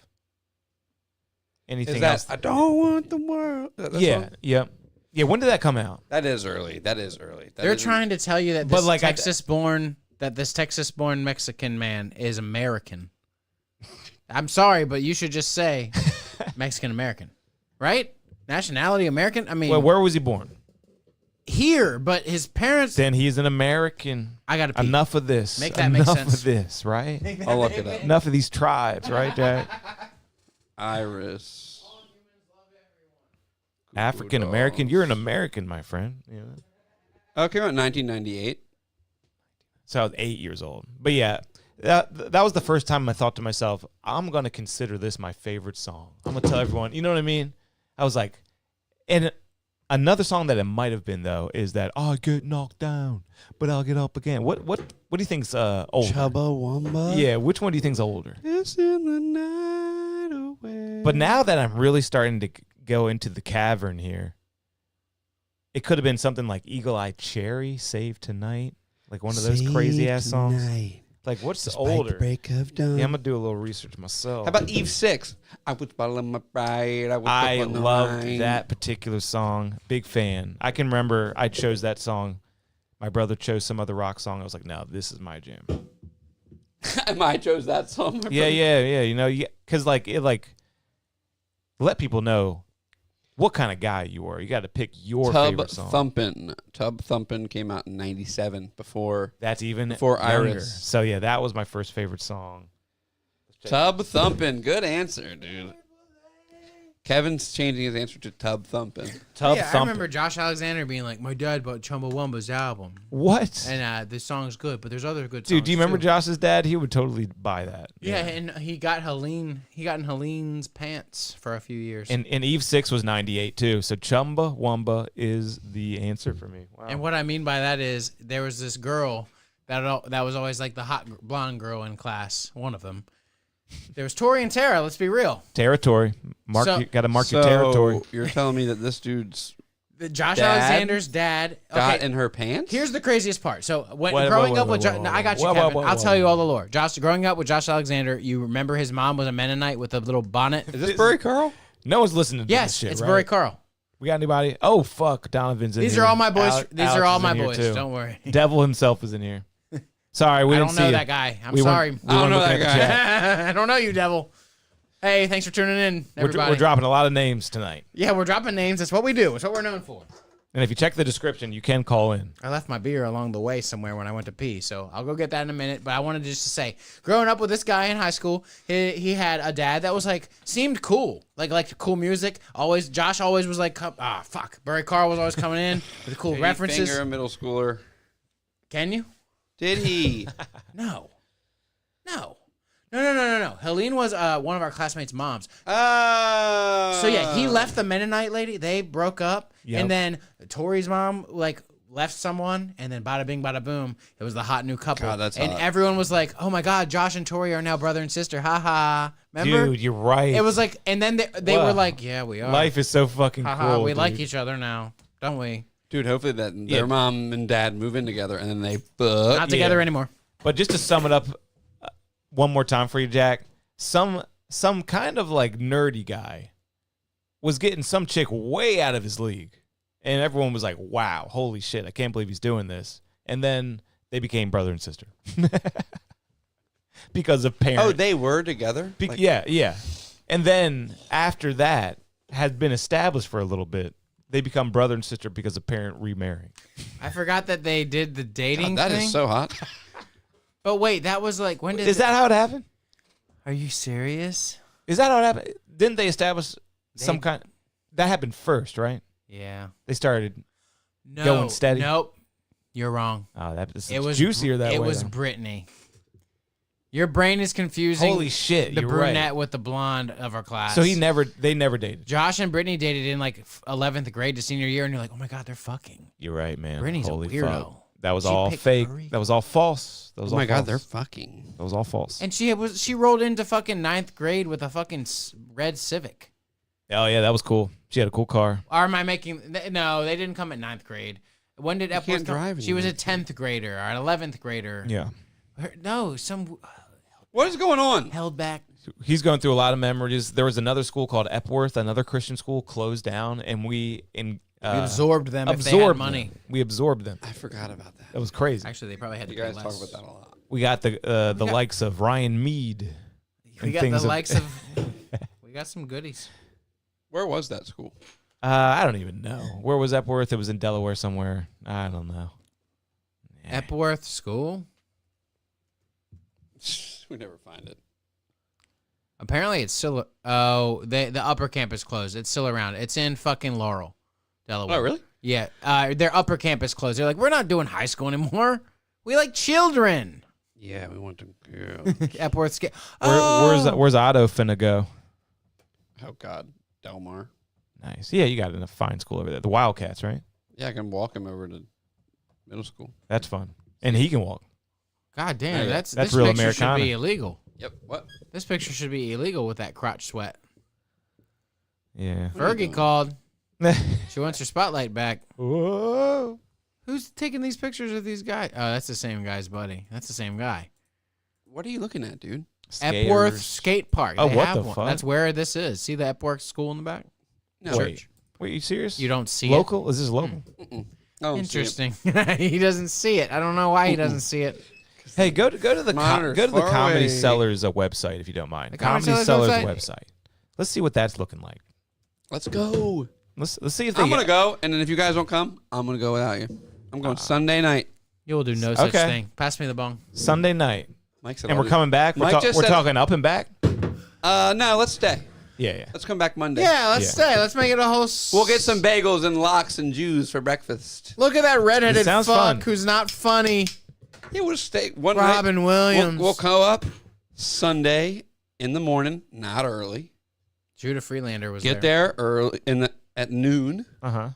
Speaker 3: anything
Speaker 1: Is that
Speaker 3: else.
Speaker 1: I don't want the world?
Speaker 3: Yeah. Yeah. When did that come out?
Speaker 1: That is early.
Speaker 2: They're trying to tell you that
Speaker 3: But,
Speaker 2: this
Speaker 3: like,
Speaker 2: Texas-born Mexican man is American. I'm sorry, but you should just say Mexican American, right? Nationality American. I mean,
Speaker 3: Well, where was he born?
Speaker 2: here, but his parents.
Speaker 3: Then he's an American.
Speaker 2: I gotta pee.
Speaker 3: Enough of this.
Speaker 2: Make that make sense.
Speaker 3: Enough of this, right?
Speaker 1: I'll look it up.
Speaker 3: Enough of these tribes, right, Jack?
Speaker 1: Iris.
Speaker 3: African American. You're an American, my friend. You know?
Speaker 1: Oh, it came out in 1998.
Speaker 3: So I was 8 years old. But yeah, that was the first time I thought to myself, I'm going to consider this my favorite song. I'm going to tell everyone, you know what I mean? I was like, and another song that it might have been, though, is that I get knocked down, but I'll get up again. What do you think's older?
Speaker 1: Chubba Wumba.
Speaker 3: Yeah, which one do you think's older?
Speaker 1: It's in the night away.
Speaker 3: But now that I'm really starting to go into the cavern here, it could have been something like Eagle Eye Cherry, Save Tonight, like one of those crazy ass songs. Like, what's older?
Speaker 1: The break of dawn.
Speaker 3: Yeah, I'm gonna do a little research myself.
Speaker 1: How about Eve 6? I was following my pride.
Speaker 3: I loved that particular song. Big fan. I can remember I chose that song. My brother chose some other rock song. I was like, no, this is my jam.
Speaker 1: I chose that song.
Speaker 3: Yeah. You know, because it let people know what kind of guy you are. You got to pick your favorite song.
Speaker 1: Tub Thumpin' came out in 97 before.
Speaker 3: That's even
Speaker 1: before
Speaker 3: younger.
Speaker 1: Iris.
Speaker 3: So yeah, that was my first favorite song.
Speaker 1: Tub Thumpin'. Good answer, dude. Kevin's changing his answer to Tub Thumpin'.
Speaker 3: Tub
Speaker 2: I
Speaker 3: Thumpin'.
Speaker 2: remember Josh Alexander being like, "My dad bought Chumbawamba's album,
Speaker 3: What?
Speaker 2: and this song's good, but there's other good songs."
Speaker 3: Dude, do you remember
Speaker 2: too."
Speaker 3: Josh's dad? He would totally buy that.
Speaker 2: Yeah, and he got Helene. He got in Helene's pants for a few years.
Speaker 3: And Eve 6 was 98 too. So Chumbawamba is the answer for me. Wow.
Speaker 2: And what I mean by that is there was this girl that was always like the hot blonde girl in class. One of them. There was Tori and Tara. Let's be real.
Speaker 3: Territory.
Speaker 2: So-
Speaker 3: You got to mark your territory.
Speaker 1: You're telling me that this dude's
Speaker 2: Josh
Speaker 1: Dad
Speaker 2: Alexander's dad
Speaker 1: got in her pants?
Speaker 2: Here's the craziest part. So when
Speaker 3: Wait,
Speaker 2: growing up
Speaker 3: wait,
Speaker 2: with,
Speaker 3: wait, wait,
Speaker 2: I got you,
Speaker 3: wait,
Speaker 2: Kevin.
Speaker 3: wait,
Speaker 2: I'll
Speaker 3: wait,
Speaker 2: tell you
Speaker 3: wait.
Speaker 2: all the lore. Growing up with Josh Alexander, you remember his mom was a Mennonite with a little bonnet.
Speaker 1: Is this Burry Carl?
Speaker 3: No one's listening to
Speaker 2: Yes,
Speaker 3: this shit,
Speaker 2: it's
Speaker 3: right?
Speaker 2: Burry Carl.
Speaker 3: We got anybody? Oh, fuck. Donovan's in
Speaker 2: These
Speaker 3: here.
Speaker 2: are all my boys. These
Speaker 3: Alex
Speaker 2: are all
Speaker 3: is
Speaker 2: my
Speaker 3: in here,
Speaker 2: boys.
Speaker 3: too.
Speaker 2: Don't worry.
Speaker 3: Devil himself is in here. Sorry, we
Speaker 2: I
Speaker 3: didn't
Speaker 2: don't
Speaker 3: see
Speaker 2: know
Speaker 3: you.
Speaker 2: that guy. I'm
Speaker 3: We weren't-
Speaker 2: sorry.
Speaker 3: we
Speaker 1: I don't
Speaker 3: weren't
Speaker 1: know
Speaker 3: looking
Speaker 1: that
Speaker 3: at the
Speaker 1: guy.
Speaker 3: chat.
Speaker 2: I don't know you, Devil. Hey, thanks for tuning in, everybody.
Speaker 3: We're dropping a lot of names tonight.
Speaker 2: Yeah, we're dropping names. That's what we do. It's what we're known for.
Speaker 3: And if you check the description, you can call in.
Speaker 2: I left my beer along the way somewhere when I went to pee, so I'll go get that in a minute. But I wanted just to say, growing up with this guy in high school, he had a dad that was like seemed cool, like cool music. Josh always was like, fuck. Burry Carl was always coming in with the cool
Speaker 1: Did he
Speaker 2: references.
Speaker 1: finger a middle schooler?
Speaker 2: Can you?
Speaker 1: Did he?
Speaker 2: No. Helene was one of our classmates' moms.
Speaker 1: Oh.
Speaker 2: So yeah, he left the Mennonite lady. They broke up,
Speaker 3: Yep.
Speaker 2: and then Tori's mom left someone, and then bada bing, bada boom, it was the hot new couple.
Speaker 1: God, that's
Speaker 2: and
Speaker 1: hot.
Speaker 2: everyone was like, "Oh my God, Josh and Tori are now brother and sister." Ha ha. Remember?
Speaker 3: Dude, you're right.
Speaker 2: It was like, and then they
Speaker 3: Wow.
Speaker 2: were like, "Yeah, we are."
Speaker 3: Life is so fucking
Speaker 2: Ha
Speaker 3: cool.
Speaker 2: ha. We
Speaker 3: dude.
Speaker 2: like each other now, don't we?
Speaker 1: Dude, hopefully that
Speaker 3: Yeah.
Speaker 1: their mom and dad move in together and then they fuck.
Speaker 2: Not together anymore.
Speaker 3: But just to sum it up one more time for you, Jack, some kind of like nerdy guy was getting some chick way out of his league. And everyone was like, wow, holy shit, I can't believe he's doing this. And then they became brother and sister. Because of parents.
Speaker 1: Oh, they were together?
Speaker 3: Yeah. And then after that had been established for a little bit, they become brother and sister because of parent remarrying.
Speaker 2: I forgot that they did the dating
Speaker 1: God, that
Speaker 2: thing.
Speaker 1: is so hot.
Speaker 2: But wait, that was like, when did
Speaker 3: Is that how it happened?
Speaker 2: Are you serious?
Speaker 3: Is that how it happened? Didn't they establish some kind? That happened first, right?
Speaker 2: Yeah.
Speaker 3: They started.
Speaker 2: No.
Speaker 3: Going steady?
Speaker 2: Nope. You're wrong.
Speaker 3: Oh, this
Speaker 2: It
Speaker 3: is
Speaker 2: was
Speaker 3: juicier that way.
Speaker 2: It was
Speaker 3: though.
Speaker 2: Brittany. Your brain is confusing.
Speaker 3: Holy shit!
Speaker 2: The
Speaker 3: you're
Speaker 2: brunette
Speaker 3: right.
Speaker 2: with the blonde of our class.
Speaker 3: So they never dated.
Speaker 2: Josh and Brittany dated in like 11th grade to senior year, and you're like, oh my God, they're fucking.
Speaker 3: You're right, man.
Speaker 2: Brittany's a
Speaker 3: Holy
Speaker 2: weirdo.
Speaker 3: fuck. That was
Speaker 2: She
Speaker 3: all
Speaker 2: picked
Speaker 3: fake.
Speaker 2: Marie.
Speaker 3: That was all false. That was
Speaker 1: Oh
Speaker 3: all
Speaker 1: my God,
Speaker 3: false.
Speaker 1: they're fucking.
Speaker 3: That was all false.
Speaker 2: And she rolled into fucking 9th grade with a fucking red Civic.
Speaker 3: Oh yeah, that was cool. She had a cool car.
Speaker 2: Or am I making? No, they didn't come at 9th grade. When did Epworth
Speaker 1: can't
Speaker 2: come?
Speaker 1: drive
Speaker 2: She was a
Speaker 1: anymore.
Speaker 2: 10th grader or an 11th grader.
Speaker 3: Yeah.
Speaker 2: No, some
Speaker 1: What is going on?
Speaker 2: held back.
Speaker 3: he's going through a lot of memories. There was another school called Epworth, another Christian school, closed down, and we
Speaker 2: absorbed them if they had money.
Speaker 3: We absorbed them.
Speaker 1: I forgot about that.
Speaker 3: That was crazy.
Speaker 2: Actually, they probably had to
Speaker 1: You
Speaker 2: pay
Speaker 1: guys
Speaker 2: less.
Speaker 1: talk about that a lot.
Speaker 3: We got the likes of Ryan Mead.
Speaker 2: We got the likes of. We got some goodies.
Speaker 1: Where was that school?
Speaker 3: I don't even know. Where was Epworth? It was in Delaware somewhere. I don't know.
Speaker 2: Epworth School?
Speaker 1: We never find it.
Speaker 2: Apparently, it's still. Oh, the upper campus closed. It's still around. It's in fucking Laurel, Delaware.
Speaker 1: Oh, really?
Speaker 2: Yeah. Their upper campus closed. They're like, we're not doing high school anymore. We like children.
Speaker 1: Yeah, we want to go.
Speaker 2: Epworth School.
Speaker 3: Where's Otto finna go?
Speaker 1: Oh, God. Delmar.
Speaker 3: Nice. Yeah, you got a fine school over there. The Wildcats, right?
Speaker 1: Yeah, I can walk him over to middle school.
Speaker 3: That's fun. And he can walk.
Speaker 2: God damn,
Speaker 1: Yeah,
Speaker 2: this
Speaker 3: that's real
Speaker 2: picture should
Speaker 3: Americana.
Speaker 2: be illegal.
Speaker 1: Yep. What?
Speaker 2: This picture should be illegal with that crotch sweat.
Speaker 3: Yeah.
Speaker 1: What are you
Speaker 2: Fergie
Speaker 1: doing?
Speaker 2: called. She wants her spotlight back.
Speaker 3: Whoa.
Speaker 2: Who's taking these pictures of these guys? Oh, that's the same guy's buddy. That's the same guy.
Speaker 1: What are you looking at, dude?
Speaker 2: Epworth
Speaker 3: Skaters.
Speaker 2: Skate Park.
Speaker 3: Oh,
Speaker 2: They
Speaker 3: what
Speaker 2: have
Speaker 3: the
Speaker 2: one.
Speaker 3: fuck?
Speaker 2: That's where this is. See the Epworth School in the back?
Speaker 1: No.
Speaker 3: Wait, you serious?
Speaker 2: You don't see
Speaker 3: Local? Is this local?
Speaker 1: Mm-mm.
Speaker 2: it. Interesting. He doesn't see it. I don't know why he doesn't see it.
Speaker 3: Hey, go to the
Speaker 1: Monitor's
Speaker 3: go to the
Speaker 1: far
Speaker 3: Comedy
Speaker 1: away.
Speaker 3: Sellers website if you don't mind.
Speaker 2: The
Speaker 3: Comedy
Speaker 2: Comedy
Speaker 3: Sellers
Speaker 2: Sellers
Speaker 3: website. Let's see what that's looking like.
Speaker 1: Let's go.
Speaker 3: Let's see if they
Speaker 1: I'm going to go, and then if you guys don't come, I'm going to go without you. I'm going Sunday night.
Speaker 2: You will do no such
Speaker 3: Okay.
Speaker 2: thing. Pass me the bong.
Speaker 3: Sunday night.
Speaker 1: Mike said
Speaker 3: And
Speaker 1: I'll
Speaker 3: we're
Speaker 1: do-
Speaker 3: coming back.
Speaker 1: Mike just
Speaker 3: We're
Speaker 1: said-
Speaker 3: talking up and back.
Speaker 1: No, let's stay.
Speaker 3: Yeah.
Speaker 1: Let's come back Monday.
Speaker 2: Yeah, let's
Speaker 3: Yeah.
Speaker 2: stay. Let's make it a whole.
Speaker 1: We'll get some bagels and lox and Jews for breakfast.
Speaker 2: Look at that redheaded
Speaker 3: This sounds
Speaker 2: fuck
Speaker 3: fun.
Speaker 2: who's not funny.
Speaker 1: Yeah, we'll stay one
Speaker 2: Robin
Speaker 1: night.
Speaker 2: Williams.
Speaker 1: We'll go up Sunday in the morning, not early.
Speaker 2: Judah Freelander was
Speaker 1: Get there early at noon.
Speaker 3: Uh-huh.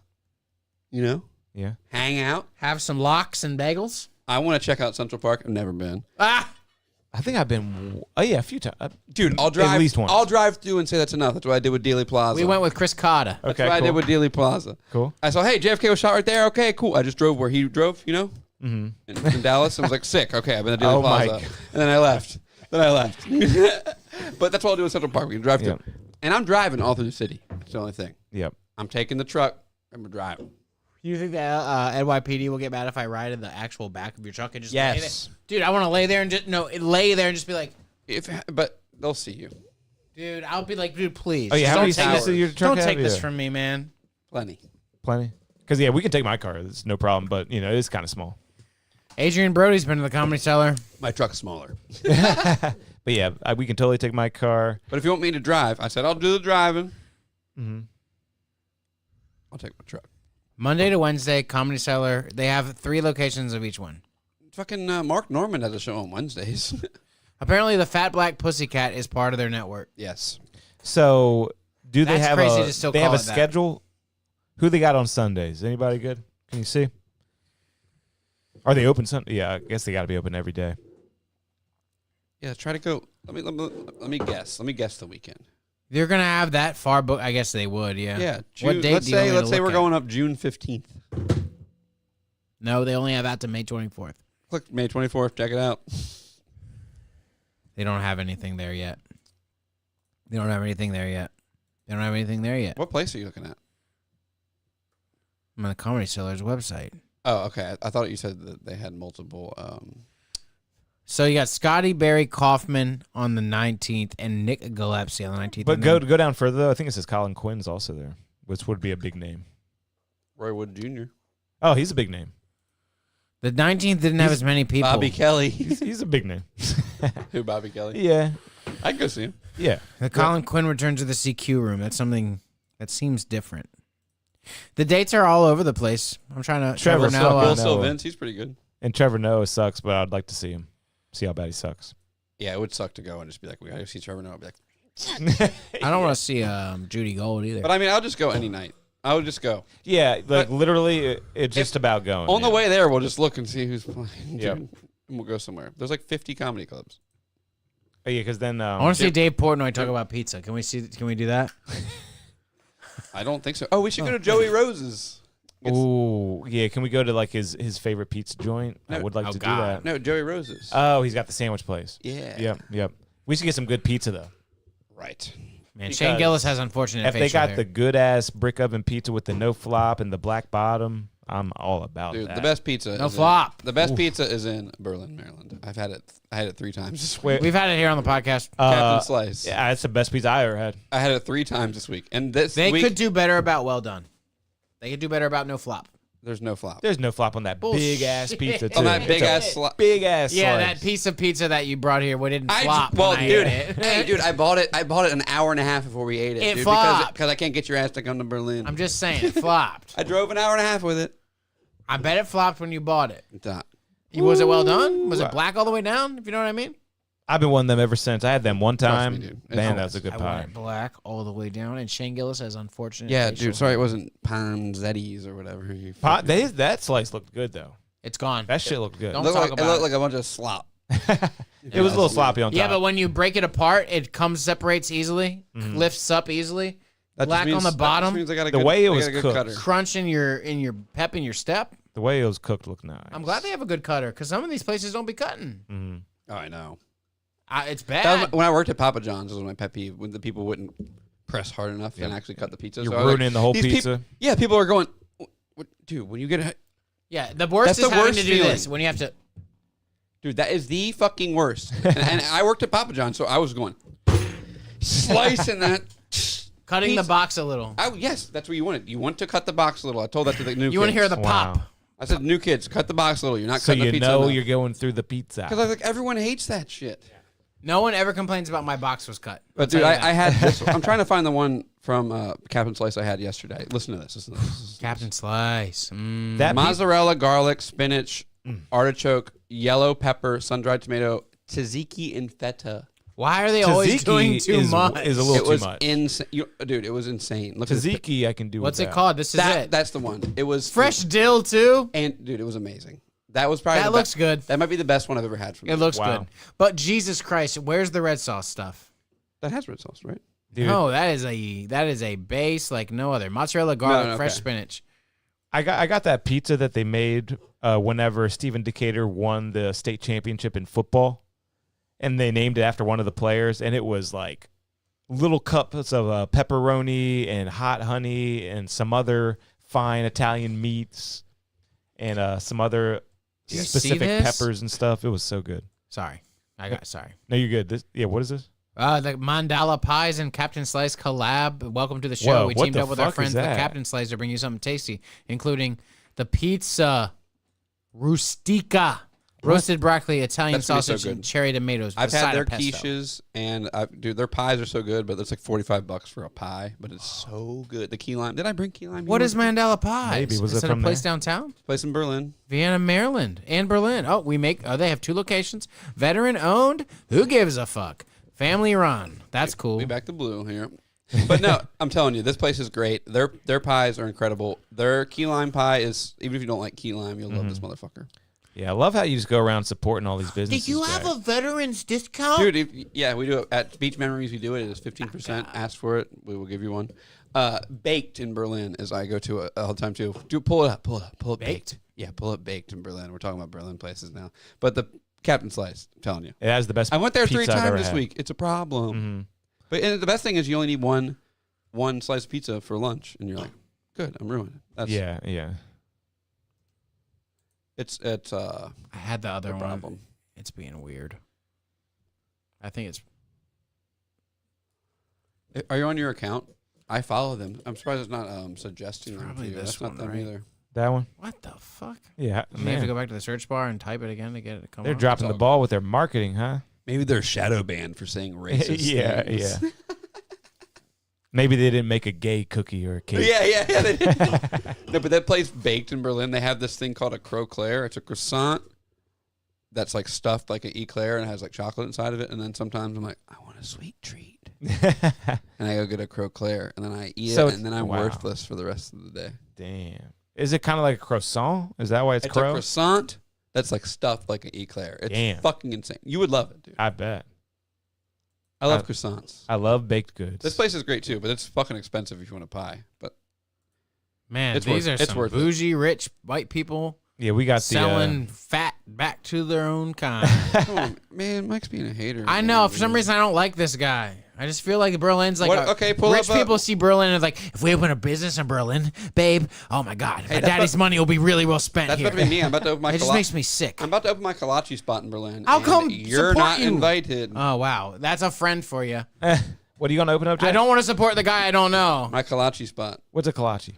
Speaker 1: You know,
Speaker 3: Yeah.
Speaker 1: hang out.
Speaker 2: Have some lox and bagels.
Speaker 1: I want to check out Central Park. I've never been.
Speaker 2: Ah,
Speaker 3: I think I've been a few times.
Speaker 1: Dude, I'll drive.
Speaker 3: At least once.
Speaker 1: I'll drive through and say that's enough. That's what I did with Dealey Plaza.
Speaker 2: we went with Chris Cotta.
Speaker 1: That's
Speaker 3: Okay,
Speaker 1: what I did
Speaker 3: cool.
Speaker 1: with Dealey Plaza.
Speaker 3: Cool.
Speaker 1: I saw, hey, JFK was shot right there. Okay, cool. I just drove where he drove, you know, in Dallas. I was like, sick. Okay, I've been at Dealey
Speaker 3: Oh, my
Speaker 1: Plaza.
Speaker 3: God.
Speaker 1: And then I left. But that's what I'll do in Central Park. We can drive through.
Speaker 3: Yep.
Speaker 1: And I'm driving all through the city. That's the only thing.
Speaker 3: Yep.
Speaker 1: I'm taking the truck. I'm driving.
Speaker 2: You think that NYPD will get mad if I ride in the actual back of your truck and just lay
Speaker 3: Yes.
Speaker 2: there? Dude, I want to lay there and just be like,
Speaker 1: But they'll see you.
Speaker 2: dude, I'll be like, dude, please.
Speaker 3: Oh, yeah.
Speaker 2: just
Speaker 3: How
Speaker 2: don't
Speaker 3: many
Speaker 2: take
Speaker 3: seats
Speaker 2: this-
Speaker 3: do your truck
Speaker 2: Don't
Speaker 3: have?
Speaker 2: take this
Speaker 3: Yeah.
Speaker 2: from me, man.
Speaker 1: Plenty.
Speaker 3: Plenty. Because, yeah, we can take my car. It's no problem. But, you know, it's kind of small.
Speaker 2: Adrian Brody's been to the Comedy Cellar.
Speaker 1: My truck's smaller.
Speaker 3: But, yeah, we can totally take my car.
Speaker 1: But if you want me to drive, I said I'll do the driving.
Speaker 3: Mm-hmm.
Speaker 1: I'll take my truck.
Speaker 2: Monday to Wednesday, Comedy Cellar. They have 3 locations of each one.
Speaker 1: Fucking Mark Norman has a show on Wednesdays.
Speaker 2: Apparently, the Fat Black Pussycat is part of their network.
Speaker 1: Yes.
Speaker 3: So, do they
Speaker 2: That's
Speaker 3: have
Speaker 2: crazy
Speaker 3: a,
Speaker 2: to still
Speaker 3: they have
Speaker 2: call
Speaker 3: a
Speaker 2: it that.
Speaker 3: schedule? Who they got on Sundays? Anybody good? Can you see? Are they open Sunday? Yeah, I guess they got to be open every day.
Speaker 1: Yeah, try to go. Let me guess. Let me guess the weekend.
Speaker 2: They're gonna have that far book. I guess they would. Yeah.
Speaker 1: Yeah.
Speaker 2: What
Speaker 1: June,
Speaker 2: date
Speaker 1: let's
Speaker 2: do you want
Speaker 1: say
Speaker 2: me to
Speaker 1: let's say
Speaker 2: look
Speaker 1: we're
Speaker 2: at?
Speaker 1: going up June 15th.
Speaker 2: No, they only have that to May 24th.
Speaker 1: Click May 24th. Check it out.
Speaker 2: They don't have anything there yet. They don't have anything there yet. They don't have anything there yet.
Speaker 1: What place are you looking at?
Speaker 2: I'm on the Comedy Cellar's website.
Speaker 1: Oh, okay. I thought you said that they had multiple.
Speaker 2: So you got Scotty Barry Kaufman on the 19th and Nick Gillespie on the 19th.
Speaker 3: But
Speaker 2: and
Speaker 3: go
Speaker 2: then-
Speaker 3: down further, though. I think it says Colin Quinn's also there, which would be a big name.
Speaker 1: Roy Wood Jr.
Speaker 3: Oh, he's a big name.
Speaker 2: The 19th didn't have as many people.
Speaker 1: Bobby Kelly.
Speaker 3: He's a big name.
Speaker 1: Who? Bobby Kelly.
Speaker 3: Yeah.
Speaker 1: I can go see him.
Speaker 3: Yeah.
Speaker 2: The Colin Quinn returns to the CQ room. That's something that seems different. The dates are all over the place. I'm trying to.
Speaker 3: Trevor
Speaker 1: Will
Speaker 3: Noah.
Speaker 1: Still Vince. He's pretty good.
Speaker 3: And Trevor Noah sucks, but I'd like to see him. See how bad he sucks.
Speaker 1: Yeah, it would suck to go and just be like, we gotta see Trevor Noah. I'd be like,
Speaker 2: I don't want to see Judy Gold either.
Speaker 1: but I mean, I'll just go any night. I would just go.
Speaker 3: Yeah, like
Speaker 1: But
Speaker 3: literally, it's just about going.
Speaker 1: On the
Speaker 3: yeah.
Speaker 1: way there, we'll just look and see who's playing.
Speaker 3: Yep.
Speaker 1: And we'll go somewhere. There's like 50 comedy clubs.
Speaker 3: Oh, yeah, because then
Speaker 2: I want to see Dave Portnoy talk about pizza. Can we see? Can we do that?
Speaker 1: I don't think so. Oh, we should go to Joey Rose's.
Speaker 3: Ooh, yeah. Can we go to like his favorite pizza joint? I
Speaker 1: No.
Speaker 3: would like
Speaker 2: Oh,
Speaker 3: to
Speaker 2: God.
Speaker 3: do that.
Speaker 1: No, Joey Rose's.
Speaker 3: Oh, he's got the sandwich place.
Speaker 1: Yeah.
Speaker 3: Yep. We should get some good pizza though.
Speaker 1: Right.
Speaker 2: Man, Shane Gillis has unfortunate
Speaker 3: If they
Speaker 2: facial
Speaker 3: got
Speaker 2: hair.
Speaker 3: the good ass brick oven pizza with the no flop and the black bottom, I'm all about
Speaker 1: Dude,
Speaker 3: that.
Speaker 1: the best pizza.
Speaker 2: No
Speaker 1: is
Speaker 2: flop.
Speaker 1: The best pizza is in Berlin, Maryland. I had it 3 times this week.
Speaker 2: We've had it here on the podcast.
Speaker 1: Captain Slice.
Speaker 3: Yeah, that's the best pizza I ever had.
Speaker 1: I had it 3 times this week, and this
Speaker 2: They
Speaker 1: week
Speaker 2: could do better about well done. They could do better about no flop.
Speaker 1: there's no flop.
Speaker 3: There's no flop on that big ass pizza too.
Speaker 1: On that big
Speaker 3: It's a
Speaker 1: ass slot.
Speaker 3: big ass
Speaker 2: Yeah,
Speaker 3: slice.
Speaker 2: that piece of pizza that you brought here, we didn't flop.
Speaker 1: Well,
Speaker 2: when I
Speaker 1: dude,
Speaker 2: ate it.
Speaker 1: hey, dude, I bought it an hour and a half before we ate it.
Speaker 2: It
Speaker 1: dude,
Speaker 2: flopped.
Speaker 1: because I can't get your ass to come to Berlin.
Speaker 2: I'm just saying, it flopped.
Speaker 1: I drove an hour and a half with it.
Speaker 2: I bet it flopped when you bought it.
Speaker 1: It's not.
Speaker 2: Was it well done? Was it black all the way down? If you know what I mean.
Speaker 3: I've been wanting them ever since. I had them one time.
Speaker 1: me, dude. It's
Speaker 3: Man,
Speaker 1: always-
Speaker 3: that was a good
Speaker 2: I
Speaker 3: pie.
Speaker 2: want it black all the way down, and Shane Gillis has unfortunate.
Speaker 1: Yeah,
Speaker 2: facial
Speaker 1: dude. Sorry,
Speaker 2: hair.
Speaker 1: it wasn't Panzetti's or whatever. You
Speaker 3: Pot, that slice looked good though.
Speaker 2: It's gone.
Speaker 3: That shit looked good.
Speaker 2: Don't
Speaker 1: It
Speaker 2: talk
Speaker 1: looked
Speaker 2: about
Speaker 1: like a bunch of slop.
Speaker 3: It was a little sloppy on top.
Speaker 2: Yeah, but when you break it apart, it separates easily, lifts up easily.
Speaker 1: That just
Speaker 2: Black
Speaker 1: means-
Speaker 2: on the
Speaker 1: that just
Speaker 2: bottom,
Speaker 1: means I got a
Speaker 3: The
Speaker 1: good-
Speaker 3: way it
Speaker 1: I got
Speaker 3: was
Speaker 1: a good
Speaker 3: cooked.
Speaker 1: cutter.
Speaker 2: crunch in your pep in your step.
Speaker 3: the way it was cooked looked nice.
Speaker 2: I'm glad they have a good cutter because some of these places don't be cutting.
Speaker 1: Oh, I know.
Speaker 2: It's
Speaker 1: That
Speaker 2: bad.
Speaker 1: was, when I worked at Papa John's, was my pet peeve when the people wouldn't press hard enough and actually cut the pizza.
Speaker 3: You're
Speaker 1: So I was
Speaker 3: ruining the whole
Speaker 1: these
Speaker 3: pizza.
Speaker 1: Yeah, people are going, dude. When you get a
Speaker 2: Yeah, the worst
Speaker 1: That's
Speaker 2: is
Speaker 1: the
Speaker 2: having
Speaker 1: worst
Speaker 2: to do
Speaker 1: feeling.
Speaker 2: this when you have to.
Speaker 1: dude, that is the fucking worst. and I worked at Papa John's, so I was going slicing that.
Speaker 2: Cutting the
Speaker 1: Pizza.
Speaker 2: box a little.
Speaker 1: Yes, that's what you wanted. You want to cut the box a little. I told that to the new kids.
Speaker 2: You want to hear the
Speaker 3: Wow.
Speaker 2: pop.
Speaker 1: I said, new kids, cut the box a little. You're not
Speaker 3: So
Speaker 1: cutting the
Speaker 3: you
Speaker 1: pizza
Speaker 3: know
Speaker 1: enough.
Speaker 3: you're going through the pizza.
Speaker 1: Because I was like, everyone hates that shit.
Speaker 2: No one ever complains about my box was cut. I'll
Speaker 1: But dude,
Speaker 2: tell you that.
Speaker 1: I had this. I'm trying to find the one from Captain Slice I had yesterday. Listen to this. Listen to this.
Speaker 2: Captain Slice.
Speaker 3: that pi-
Speaker 1: Mozzarella, garlic, spinach, artichoke, yellow pepper, sun-dried tomato, tzatziki, and feta.
Speaker 2: Why are they always
Speaker 3: Tzatziki
Speaker 2: doing too much?
Speaker 3: is a little
Speaker 1: It was
Speaker 3: too much.
Speaker 1: insane. Dude, it was insane. Look at this pic-
Speaker 3: Tzatziki, I can do.
Speaker 2: What's
Speaker 3: with
Speaker 2: it
Speaker 3: that.
Speaker 2: called? This is it.
Speaker 1: That's the one. It was
Speaker 2: Fresh dill too.
Speaker 1: and dude, it was amazing. That was probably
Speaker 2: That
Speaker 1: the
Speaker 2: looks good.
Speaker 1: That might be the best one I've ever had from
Speaker 2: It
Speaker 1: them.
Speaker 2: looks
Speaker 3: Wow.
Speaker 2: good. But Jesus Christ, where's the red sauce stuff?
Speaker 1: That has red sauce, right?
Speaker 3: Dude,
Speaker 2: No, that is a base like no other. Mozzarella, garlic,
Speaker 1: no,
Speaker 2: fresh
Speaker 1: okay.
Speaker 2: spinach.
Speaker 3: I got that pizza that they made whenever Stephen Decatur won the state championship in football, and they named it after one of the players, and it was like little cups of pepperoni and hot honey and some other fine Italian meats and some other
Speaker 2: Do you see
Speaker 3: specific
Speaker 2: this?
Speaker 3: peppers and stuff. It was so good.
Speaker 2: Sorry. Sorry.
Speaker 3: No, you're good. What is this?
Speaker 2: The Mandala Pies and Captain Slice collab. Welcome to the show.
Speaker 3: Whoa,
Speaker 2: We
Speaker 3: what
Speaker 2: teamed
Speaker 3: the
Speaker 2: up with our
Speaker 3: fuck is
Speaker 2: friends, the
Speaker 3: that?
Speaker 2: Captain Slice, to bring you something tasty, including the pizza rustica, roasted broccoli, Italian
Speaker 1: That's gonna be so
Speaker 2: sausage, and
Speaker 1: good.
Speaker 2: cherry tomatoes.
Speaker 1: I've
Speaker 2: with a
Speaker 1: had
Speaker 2: side
Speaker 1: their
Speaker 2: of pesto.
Speaker 1: quiches, and dude, their pies are so good, but it's like $45 for a pie, but it's so good. The key lime. Did I bring key lime?
Speaker 2: What is Mandala Pies?
Speaker 3: Maybe. Was it
Speaker 2: is it a
Speaker 3: from
Speaker 2: place
Speaker 3: there?
Speaker 2: downtown?
Speaker 1: Place in Berlin.
Speaker 2: Vienna, Maryland, and Berlin. Oh, they have 2 locations. Veteran owned. Who gives a fuck? Family run. That's cool.
Speaker 1: We back to blue here. But no, I'm telling you, this place is great. Their pies are incredible. Their key lime pie is, even if you don't like key lime, you'll love this motherfucker.
Speaker 3: Yeah, I love how you just go around supporting all these businesses.
Speaker 2: Do you have
Speaker 3: guys.
Speaker 2: a veteran's discount?
Speaker 1: Dude, yeah, we do it at Beach Memories. We do it. It is 15%. Ask for it. We will give you one. Baked in Berlin, as I go to all the time too. Dude, pull it up. Baked. Yeah, pull up Baked in Berlin. We're talking about Berlin places now. But the Captain Slice, I'm telling you.
Speaker 3: It has the best.
Speaker 1: I went there 3
Speaker 3: pizza I've ever
Speaker 1: times this
Speaker 3: had.
Speaker 1: week. It's a problem. But and the best thing is you only need one slice of pizza for lunch, and you're like, good, I'm ruined. That's
Speaker 3: Yeah.
Speaker 1: It's
Speaker 2: I had the other
Speaker 1: a
Speaker 2: one.
Speaker 1: problem.
Speaker 2: It's being weird. I think it's
Speaker 1: Are you on your account? I follow them. I'm surprised it's not suggesting them
Speaker 2: probably
Speaker 1: to you.
Speaker 2: this
Speaker 1: That's not
Speaker 2: one,
Speaker 1: them
Speaker 2: right?
Speaker 1: either.
Speaker 3: That one.
Speaker 2: what the fuck?
Speaker 3: Yeah,
Speaker 2: You have to
Speaker 3: man.
Speaker 2: go back to the search bar and type it again to get it to come
Speaker 3: They're
Speaker 2: up?
Speaker 3: dropping the ball with their marketing, huh?
Speaker 1: Maybe they're shadow banned for saying racist
Speaker 3: yeah,
Speaker 1: things.
Speaker 3: yeah. Maybe they didn't make a gay cookie or a cake.
Speaker 1: yeah. They did. No, but that place Baked in Berlin, they have this thing called a croquelaire. It's a croissant that's like stuffed like an eclair and has like chocolate inside of it. And then sometimes I'm like, I want a sweet treat. And I go get a croquelaire and then I eat
Speaker 3: So
Speaker 1: it and then I'm
Speaker 3: wow.
Speaker 1: worthless for the rest of the day.
Speaker 3: Damn. Is it kind of like a croissant? Is that why it's
Speaker 1: It's a
Speaker 3: crow?
Speaker 1: croissant that's like stuffed like an eclair. It's
Speaker 3: Damn.
Speaker 1: fucking insane. You would love it, dude.
Speaker 3: I bet.
Speaker 1: I love croissants.
Speaker 3: I love baked goods.
Speaker 1: This place is great too, but it's fucking expensive if you want a pie. But
Speaker 2: Man,
Speaker 1: It's
Speaker 2: these
Speaker 1: worth-
Speaker 2: are
Speaker 1: it's
Speaker 2: some
Speaker 1: worth it.
Speaker 2: bougie, rich white people
Speaker 3: yeah, we got
Speaker 2: selling fat back to their own kind.
Speaker 1: come on, man, Mike's being a hater.
Speaker 2: I know. For some reason, I don't like this guy. I just feel like Berlin's like
Speaker 1: What- pull
Speaker 2: rich
Speaker 1: up
Speaker 2: people see Berlin and like, if we open a business in Berlin, babe, oh my God, my daddy's money will be really well spent
Speaker 1: That's
Speaker 2: here.
Speaker 1: about to be me. I'm about to open my
Speaker 2: It just makes me sick.
Speaker 1: I'm about to open my kolache spot in Berlin.
Speaker 2: How
Speaker 1: and
Speaker 2: come
Speaker 1: you're
Speaker 2: support
Speaker 1: not
Speaker 2: you?
Speaker 1: invited?
Speaker 2: Oh, wow. That's a friend for you.
Speaker 3: What are you gonna open up, Jeff?
Speaker 2: I don't want to support the guy I don't know.
Speaker 1: My kolache spot.
Speaker 3: What's a kolache?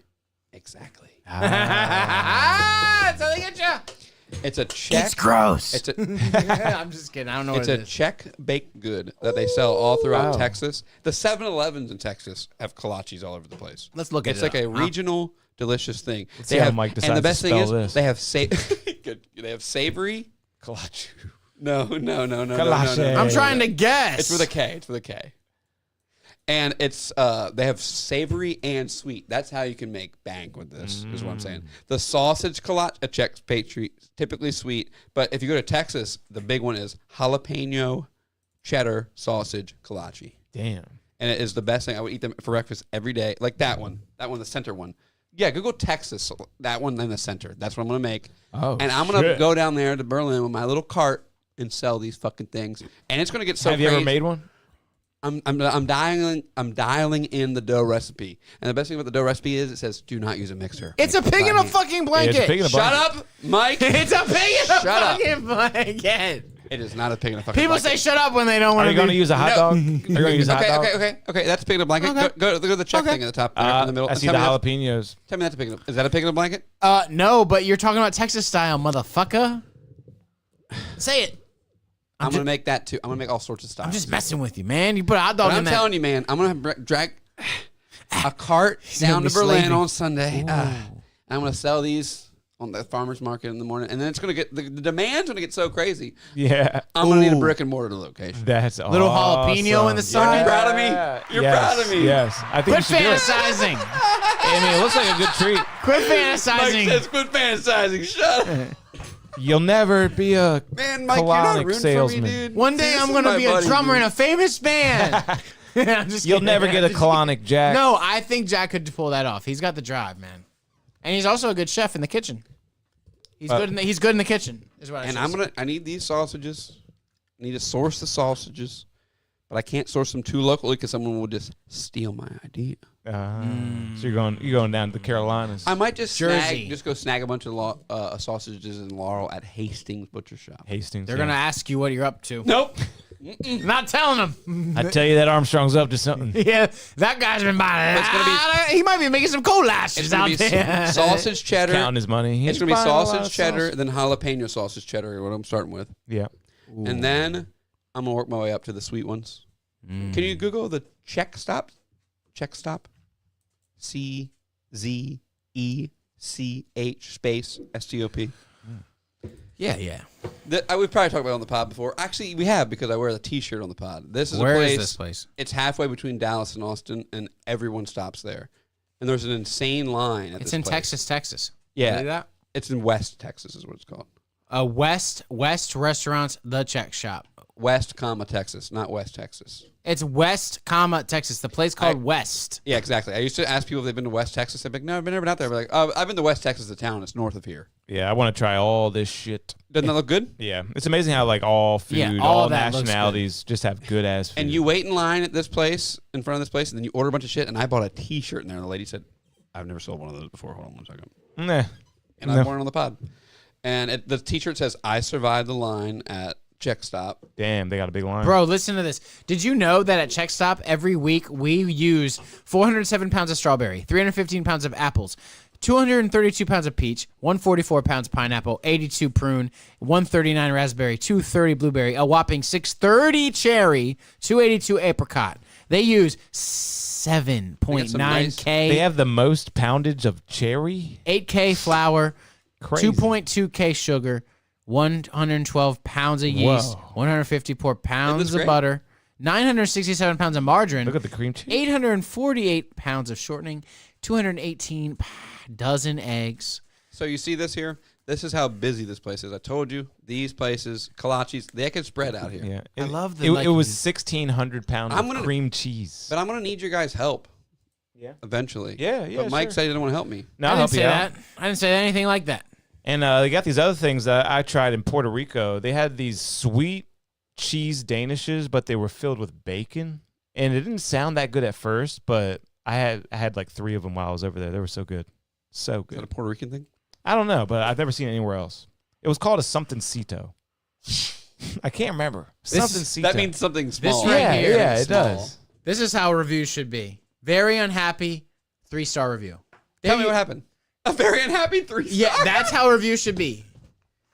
Speaker 1: Exactly.
Speaker 2: That's how they get you.
Speaker 1: It's a Czech.
Speaker 2: It's gross.
Speaker 1: It's a
Speaker 2: I'm just kidding. I don't know what
Speaker 1: it's
Speaker 2: it
Speaker 1: a
Speaker 2: is.
Speaker 1: Czech baked good that they sell all throughout
Speaker 3: Oh.
Speaker 1: Texas. The 7-Elevens in Texas have kolaches all over the place.
Speaker 2: Let's look at
Speaker 1: It's
Speaker 2: it
Speaker 1: like
Speaker 2: up.
Speaker 1: a regional delicious thing.
Speaker 3: see how Mike
Speaker 1: and
Speaker 3: decides
Speaker 1: the
Speaker 3: to
Speaker 1: best thing
Speaker 3: spell
Speaker 1: is
Speaker 3: this.
Speaker 1: they have good. They have savory kolache. No.
Speaker 3: Kolache.
Speaker 2: I'm trying to guess.
Speaker 1: It's with a K. It's with a K. And it's they have savory and sweet. That's how you can make bank with this. Is what I'm saying. The sausage kolache, a Czech pastry, typically sweet. But if you go to Texas, the big one is jalapeno cheddar sausage kolache,
Speaker 3: Damn.
Speaker 1: and it is the best thing. I would eat them for breakfast every day. Like that one, the center one. Yeah, go Texas. That one in the center. That's what I'm gonna make.
Speaker 3: Oh,
Speaker 1: and I'm gonna
Speaker 3: shit.
Speaker 1: go down there to Berlin with my little cart and sell these fucking things. And it's gonna get so.
Speaker 3: Have you
Speaker 1: crazy.
Speaker 3: ever made one?
Speaker 1: I'm dialing in the dough recipe, and the best thing about the dough recipe is it says do not use a mixer.
Speaker 2: It's a pig in a fucking blanket.
Speaker 3: Yeah, it's a pig in a
Speaker 1: Shut
Speaker 3: blanket.
Speaker 1: up, Mike.
Speaker 2: It's a pig in a
Speaker 1: Shut up.
Speaker 2: fucking blanket.
Speaker 1: It is not a pig in a fucking
Speaker 2: People
Speaker 1: blanket.
Speaker 2: say shut up when they don't want
Speaker 3: Are
Speaker 2: to
Speaker 3: you going to use a hot dog? Are you going to use a hot dog?
Speaker 1: Okay. That's a pig in a blanket.
Speaker 2: Okay.
Speaker 1: Go to the check thing at the top there in the middle.
Speaker 3: I see
Speaker 1: Tell
Speaker 3: the
Speaker 1: me
Speaker 3: jalapenos.
Speaker 1: tell me that's a pig in a, is that a pig in a blanket?
Speaker 2: No, but you're talking about Texas style, motherfucker. Say it.
Speaker 1: I'm gonna make that too. I'm gonna make all sorts of stuff.
Speaker 2: I'm just messing with you, man. You put a hot dog
Speaker 1: But
Speaker 2: in
Speaker 1: I'm
Speaker 2: that.
Speaker 1: telling you, man, I'm gonna drag a cart
Speaker 2: gonna
Speaker 1: down
Speaker 2: be
Speaker 1: to Berlin
Speaker 2: slaving.
Speaker 1: on Sunday. And I'm gonna sell these on the farmer's market in the morning, and then it's gonna get the demand's gonna get so crazy.
Speaker 3: Yeah.
Speaker 1: I'm gonna need a brick and mortar location.
Speaker 3: That's
Speaker 2: Little jalapeno in the sun.
Speaker 1: You're proud of me? You're
Speaker 3: Yes,
Speaker 1: proud of me?
Speaker 3: Yes. I think
Speaker 2: Quit
Speaker 3: you should do it.
Speaker 2: fantasizing.
Speaker 3: I mean, it looks like a good treat.
Speaker 2: Quit
Speaker 1: Mike
Speaker 2: fantasizing.
Speaker 1: says, "Quit fantasizing." Shut up,
Speaker 3: You'll never be a
Speaker 1: man. Mike, you're not
Speaker 3: colonic
Speaker 1: rooting for
Speaker 3: salesman.
Speaker 1: me, dude.
Speaker 2: One day
Speaker 1: See, this
Speaker 2: I'm
Speaker 1: is
Speaker 2: going to
Speaker 1: my
Speaker 2: be a
Speaker 1: buddy,
Speaker 2: drummer
Speaker 1: dude.
Speaker 2: in a famous band. I'm just
Speaker 3: You'll
Speaker 2: kidding.
Speaker 3: never get a colonic Jack.
Speaker 2: No, I think Jack could pull that off. He's got the drive, man. And he's also a good chef in the kitchen. He's good in the kitchen, is what I
Speaker 1: And
Speaker 2: should say.
Speaker 1: I need these sausages. I need to source the sausages, but I can't source them too locally because someone will just steal my idea.
Speaker 3: So you're going down to the Carolinas.
Speaker 1: I might just
Speaker 2: Jersey.
Speaker 1: go snag a bunch of sausages in Laurel at Hastings Butcher Shop.
Speaker 3: Hastings.
Speaker 2: They're
Speaker 3: yeah.
Speaker 2: going to ask you what you're up to.
Speaker 1: Nope.
Speaker 2: Not telling them.
Speaker 3: I tell you that Armstrong's up to something.
Speaker 2: Yeah, that guy's been buying.
Speaker 1: It's gonna
Speaker 2: He might be making some colashes
Speaker 1: It's
Speaker 2: out
Speaker 1: gonna be
Speaker 2: there.
Speaker 1: sausage cheddar.
Speaker 3: Counting his money.
Speaker 1: It's
Speaker 3: He's
Speaker 1: gonna be
Speaker 3: buying a lot
Speaker 1: sausage
Speaker 3: of
Speaker 1: cheddar,
Speaker 3: sauce.
Speaker 1: then jalapeno sausage cheddar. What I'm starting with,
Speaker 3: Yeah.
Speaker 1: and then I'm gonna work my way up to the sweet ones. Can you Google the Czech stop? Czech stop. CZECH space STOP.
Speaker 2: Yeah.
Speaker 1: We've probably talked about it on the pod before. Actually, we have because I wear the T-shirt on the pod. This is
Speaker 2: Where
Speaker 1: a
Speaker 2: is
Speaker 1: place.
Speaker 2: this place?
Speaker 1: It's halfway between Dallas and Austin, and everyone stops there. And there's an insane line at
Speaker 2: It's
Speaker 1: this
Speaker 2: in
Speaker 1: place.
Speaker 2: Texas.
Speaker 1: Yeah,
Speaker 2: Believe that?
Speaker 1: it's in West Texas, is what it's called.
Speaker 2: West Restaurants, the Czech shop.
Speaker 1: West, Texas, not West Texas.
Speaker 2: It's West, Texas. The place called West.
Speaker 1: Yeah, exactly. I used to ask people if they've been to West Texas. They'd be like, "No, I've never been out there." But like, "Oh, I've been to West Texas, the town. It's north of here."
Speaker 3: Yeah, I want to try all this shit.
Speaker 1: Doesn't that look good?
Speaker 3: Yeah, it's amazing how like all food,
Speaker 2: Yeah, all
Speaker 3: all
Speaker 2: that looks
Speaker 3: nationalities just have good ass food.
Speaker 1: And you wait in line at this place, in front of this place, and then you order a bunch of shit. And I bought a T-shirt in there, and the lady said, "I've never sold one of those before. Hold on one second."
Speaker 3: Nah.
Speaker 1: And I worn it on the pod. And the T-shirt says, "I survived the line at Czech Stop."
Speaker 3: Damn, they got a big line.
Speaker 2: Bro, listen to this. Did you know that at Czech Stop every week we use 407 pounds of strawberry, 315 pounds of apples, 232 pounds of peach, 144 pounds pineapple, 82 prune, 139 raspberry, 230 blueberry, a whopping 630 cherry, 282 apricot. They use 7.9K,
Speaker 3: They have the most poundage of cherry.
Speaker 2: 8K flour,
Speaker 3: Crazy.
Speaker 2: 2.2K sugar, 112 pounds of yeast,
Speaker 3: Whoa.
Speaker 2: 154 pounds of
Speaker 1: great.
Speaker 2: butter, 967 pounds of margarine,
Speaker 3: Look at the cream cheese.
Speaker 2: 848 pounds of shortening, 218 dozen eggs.
Speaker 1: So you see this here? This is how busy this place is. I told you, these places, kolaches, they can spread out here.
Speaker 3: Yeah,
Speaker 2: I love the,
Speaker 3: It,
Speaker 2: like-
Speaker 3: it was 1,600 pounds
Speaker 1: I'm
Speaker 3: of
Speaker 1: gonna-
Speaker 3: cream cheese.
Speaker 1: But I'm going to need your guys' help.
Speaker 3: Yeah.
Speaker 1: Eventually.
Speaker 3: Yeah,
Speaker 1: But Mike
Speaker 3: sure.
Speaker 1: said he didn't want to help me.
Speaker 3: No,
Speaker 2: I
Speaker 3: I'll
Speaker 2: didn't
Speaker 3: help
Speaker 2: say
Speaker 3: you out.
Speaker 2: that. I didn't say anything like that.
Speaker 3: And they got these other things that I tried in Puerto Rico. They had these sweet cheese danishes, but they were filled with bacon. and it didn't sound that good at first, but I had like 3 of them while I was over there. They were so good. So
Speaker 1: Is that a
Speaker 3: good.
Speaker 1: Puerto Rican thing?
Speaker 3: I don't know, but I've never seen it anywhere else. It was called a something cito. I can't remember. Something cito.
Speaker 1: That means something small.
Speaker 2: right
Speaker 3: yeah,
Speaker 2: here
Speaker 3: yeah,
Speaker 2: is
Speaker 3: it does.
Speaker 2: This is how reviews should be. Very unhappy, 3-star review.
Speaker 1: Tell
Speaker 2: There
Speaker 1: me
Speaker 2: you-
Speaker 1: what happened. A very unhappy 3-star.
Speaker 2: Yeah, that's how reviews should be.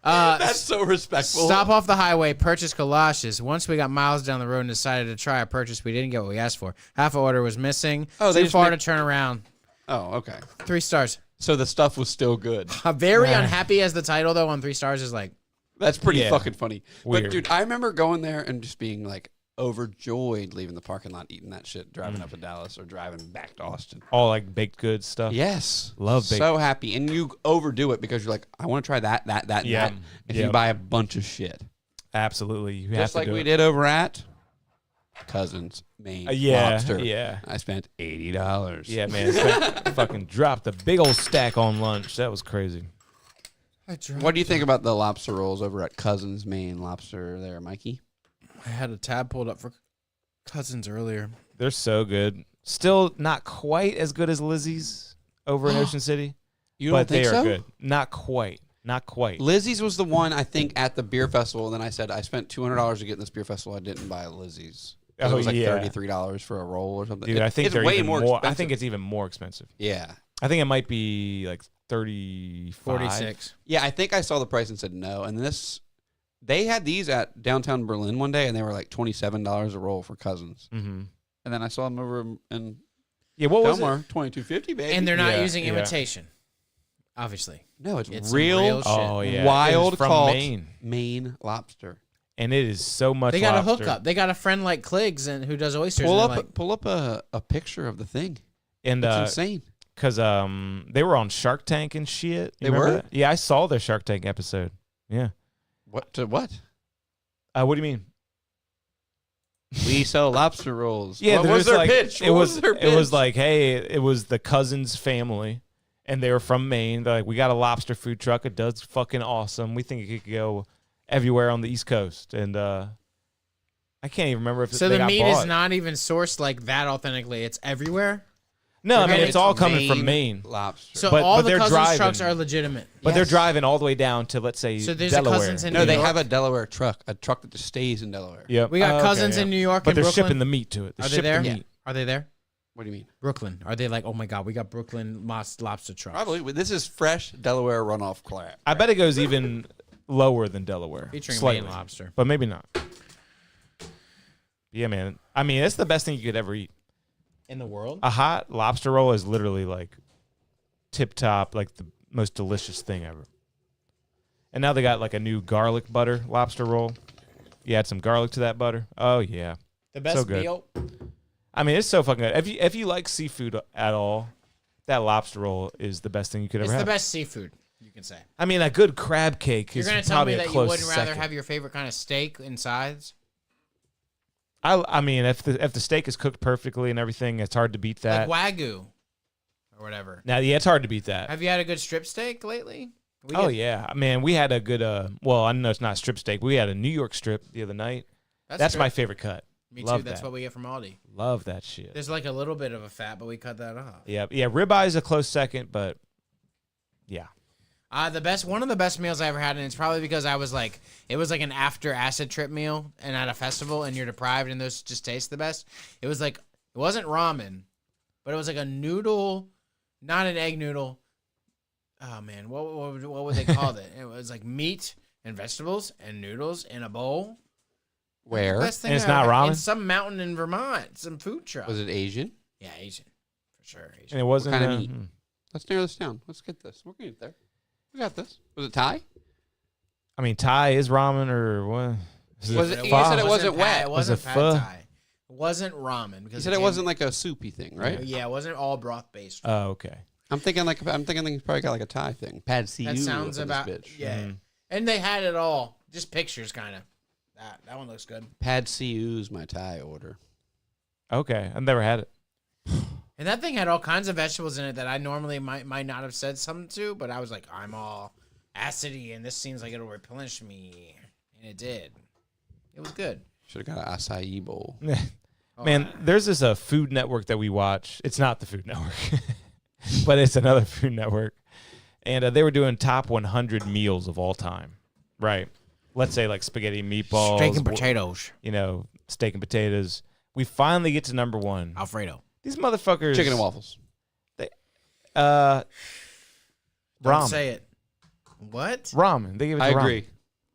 Speaker 1: That's so respectful.
Speaker 2: Stop off the highway, purchase galoshes. Once we got miles down the road and decided to try a purchase, we didn't get what we asked for. Half an order was missing.
Speaker 1: Oh, they
Speaker 2: too
Speaker 1: just
Speaker 2: far
Speaker 1: make-
Speaker 2: to turn around.
Speaker 1: Oh, okay.
Speaker 2: 3 stars.
Speaker 1: So the stuff was still good.
Speaker 2: Very unhappy as the title though on 3 stars is like.
Speaker 1: That's pretty
Speaker 3: Yeah.
Speaker 1: fucking funny.
Speaker 3: Weird.
Speaker 1: But dude, I remember going there and just being like overjoyed leaving the parking lot, eating that shit, driving up to Dallas or driving back to Austin.
Speaker 3: All like baked goods stuff.
Speaker 1: Yes.
Speaker 3: Love baked.
Speaker 1: So happy. And you overdo it because you're like, I want to try that, and
Speaker 3: Yeah.
Speaker 1: that. And
Speaker 3: Yeah.
Speaker 1: you buy a bunch of shit.
Speaker 3: Absolutely. You have
Speaker 1: Just
Speaker 3: to
Speaker 1: like
Speaker 3: do
Speaker 1: we
Speaker 3: it.
Speaker 1: did over at Cousins, Maine
Speaker 3: Yeah,
Speaker 1: Lobster.
Speaker 3: yeah.
Speaker 1: I spent $80.
Speaker 3: Yeah, man. Fucking dropped a big old stack on lunch. That was crazy.
Speaker 1: What do you think about the lobster rolls over at Cousins, Maine Lobster there, Mikey?
Speaker 2: I had a tab pulled up for Cousins earlier.
Speaker 3: They're so good. Still not quite as good as Lizzie's over in Ocean City.
Speaker 1: You don't
Speaker 3: but
Speaker 1: think
Speaker 3: they are
Speaker 1: so?
Speaker 3: good. Not quite. Not quite.
Speaker 1: Lizzie's was the one, I think, at the beer festival. And then I said, I spent $200 to get in this beer festival. I didn't buy Lizzie's. It
Speaker 3: Oh,
Speaker 1: was like
Speaker 3: yeah.
Speaker 1: $33 for a roll or something.
Speaker 3: Dude, I think
Speaker 1: it's
Speaker 3: they're
Speaker 1: way
Speaker 3: even
Speaker 1: more
Speaker 3: more. I
Speaker 1: expensive.
Speaker 3: think it's even more expensive.
Speaker 1: Yeah.
Speaker 3: I think it might be like 35.
Speaker 2: 46.
Speaker 1: Yeah, I think I saw the price and said no. And they had these at downtown Berlin one day, and they were like $27 a roll for Cousins.
Speaker 3: Mm-hmm.
Speaker 1: And then I saw them over in
Speaker 3: Yeah, what was
Speaker 1: Delmar,
Speaker 3: it?
Speaker 1: $22.50, baby.
Speaker 2: And they're not
Speaker 3: Yeah,
Speaker 2: using
Speaker 3: yeah.
Speaker 2: imitation. Obviously.
Speaker 1: no,
Speaker 2: It's
Speaker 1: it's
Speaker 2: some
Speaker 1: real,
Speaker 2: real shit.
Speaker 3: Oh, yeah.
Speaker 1: wild
Speaker 3: It is from
Speaker 1: caught
Speaker 3: Maine.
Speaker 1: Maine lobster.
Speaker 3: And it is so much
Speaker 2: They got
Speaker 3: lobster.
Speaker 2: a hookup. They got a friend like Cliggs and who does oysters.
Speaker 1: Pull
Speaker 2: and
Speaker 1: up,
Speaker 2: they're like,
Speaker 1: pull up a picture of the thing.
Speaker 3: And
Speaker 1: It's insane.
Speaker 3: because they were on Shark Tank and shit. You
Speaker 1: They
Speaker 3: remember
Speaker 1: were?
Speaker 3: that? Yeah, I saw their Shark Tank episode. Yeah.
Speaker 1: What? To what?
Speaker 3: What do you mean?
Speaker 1: We sell lobster rolls.
Speaker 3: Yeah,
Speaker 1: what
Speaker 3: they're
Speaker 1: was
Speaker 3: just
Speaker 1: their
Speaker 3: like,
Speaker 1: pitch?
Speaker 3: It
Speaker 1: What
Speaker 3: was
Speaker 1: their
Speaker 3: it was
Speaker 1: pitch?
Speaker 3: like, hey, it was the Cousins family, and they were from Maine. They're like, we got a lobster food truck. It does fucking awesome. We think it could go everywhere on the East Coast. And I can't even remember if
Speaker 2: so
Speaker 3: they
Speaker 2: the
Speaker 3: got
Speaker 2: meat
Speaker 3: bought.
Speaker 2: is not even sourced like that authentically. It's everywhere.
Speaker 3: No, I mean
Speaker 2: Okay,
Speaker 3: it's all coming from
Speaker 1: Maine
Speaker 3: Maine.
Speaker 1: lobster.
Speaker 2: So
Speaker 3: But-
Speaker 2: all
Speaker 3: but
Speaker 2: the
Speaker 3: they're
Speaker 2: Cousins
Speaker 3: driving.
Speaker 2: trucks are legitimate.
Speaker 3: But they're
Speaker 2: Yes.
Speaker 3: driving all the way down to, let's say,
Speaker 2: So there's a
Speaker 3: Delaware.
Speaker 2: Cousins in
Speaker 1: no,
Speaker 2: New
Speaker 1: they
Speaker 2: York?
Speaker 1: have a Delaware truck, a truck that just stays in Delaware.
Speaker 3: Yep.
Speaker 2: We got
Speaker 3: Oh, okay,
Speaker 2: Cousins
Speaker 3: yeah.
Speaker 2: in New York
Speaker 3: But
Speaker 2: and
Speaker 3: they're
Speaker 2: Brooklyn.
Speaker 3: shipping the meat to it.
Speaker 2: Are they
Speaker 3: ship
Speaker 2: there?
Speaker 3: the meat.
Speaker 2: Are they there?
Speaker 1: What do you mean?
Speaker 2: Brooklyn. Are they like, oh my God, we got Brooklyn lobster trucks?
Speaker 1: Probably. This is fresh Delaware runoff crap.
Speaker 3: I bet it goes even lower than Delaware.
Speaker 2: Featuring
Speaker 3: slightly.
Speaker 2: Maine lobster.
Speaker 3: But maybe not. Yeah, man. I mean, it's the best thing you could ever eat.
Speaker 2: In the world?
Speaker 3: A hot lobster roll is literally like tip top, like the most delicious thing ever. And now they got like a new garlic butter lobster roll. You add some garlic to that butter. Oh yeah.
Speaker 2: The best
Speaker 3: so good.
Speaker 2: meal?
Speaker 3: I mean, it's so fucking good. If you like seafood at all, that lobster roll is the best thing you could
Speaker 2: It's
Speaker 3: ever
Speaker 2: the
Speaker 3: have.
Speaker 2: best seafood, you can say.
Speaker 3: I mean, a good crab cake
Speaker 2: You're
Speaker 3: is
Speaker 2: going to tell me
Speaker 3: probably a
Speaker 2: that you
Speaker 3: close
Speaker 2: wouldn't rather
Speaker 3: second.
Speaker 2: have your favorite kind of steak and sides?
Speaker 3: I mean, if the steak is cooked perfectly and everything, it's hard to beat that.
Speaker 2: Like Wagyu or whatever.
Speaker 3: Now, yeah, it's hard to beat that.
Speaker 2: Have you had a good strip steak lately?
Speaker 3: Yeah, man, we had a good. Well, I know it's not strip steak. But we had a New York strip the other night. That's
Speaker 2: strip.
Speaker 3: my favorite cut.
Speaker 2: Me
Speaker 3: Love
Speaker 2: too. That's
Speaker 3: that.
Speaker 2: what we get from Aldi.
Speaker 3: Love that shit.
Speaker 2: There's like a little bit of a fat, but we cut that off.
Speaker 3: Yeah. Ribeye is a close second, but yeah.
Speaker 2: One of the best meals I ever had, and it's probably because it was like an after acid trip meal and at a festival, and you're deprived, and those just taste the best. It was like, it wasn't ramen, but it was like a noodle, not an egg noodle. Oh man, what would they call it? It was like meat and vegetables and noodles in a bowl.
Speaker 1: Where?
Speaker 2: Best thing
Speaker 3: And it's
Speaker 2: I
Speaker 3: not
Speaker 2: ever-
Speaker 3: ramen?
Speaker 2: In some mountain in Vermont, some food truck.
Speaker 1: Was it Asian?
Speaker 2: Yeah, Asian, for sure. Asian.
Speaker 3: And it wasn't
Speaker 1: kind of meat?
Speaker 3: hmm.
Speaker 1: Let's narrow this down. Let's get this. We're going to get there. We got this. Was it Thai?
Speaker 3: I mean, Thai is ramen or what?
Speaker 1: Was it- you
Speaker 3: pho?
Speaker 1: said it wasn't wet.
Speaker 2: It
Speaker 3: Was
Speaker 2: wasn't
Speaker 3: it
Speaker 2: pad
Speaker 3: pho?
Speaker 2: thai. It wasn't ramen because
Speaker 1: You said it wasn't like a soupy thing, right?
Speaker 2: Yeah, it wasn't all broth based.
Speaker 3: Oh, okay.
Speaker 1: I'm thinking he's probably got like a Thai thing. Pad see
Speaker 2: That
Speaker 1: you.
Speaker 2: sounds
Speaker 1: up in this
Speaker 2: about
Speaker 1: bitch.
Speaker 2: yeah.
Speaker 3: Mhm.
Speaker 2: And they had it all, just pictures, kind of. That one looks good.
Speaker 1: Pad see you's my Thai order.
Speaker 3: Okay. I've never had it.
Speaker 2: And that thing had all kinds of vegetables in it that I normally might not have said something to, but I was like, I'm all acidy, and this seems like it'll replenish me, and it did. It was good.
Speaker 1: Should have got an acai bowl.
Speaker 3: Man, there's this Food Network that we watch. It's not the Food Network, but it's another Food Network. And they were doing top 100 meals of all time, right? Let's say like spaghetti and meatballs.
Speaker 2: Steak and potatoes.
Speaker 3: You know, steak and potatoes. We finally get to number 1.
Speaker 2: Alfredo.
Speaker 3: These motherfuckers.
Speaker 1: Chicken and waffles.
Speaker 2: Don't
Speaker 3: ramen.
Speaker 2: say it. What?
Speaker 3: Ramen. They give it to
Speaker 1: I
Speaker 3: ramen.
Speaker 1: agree.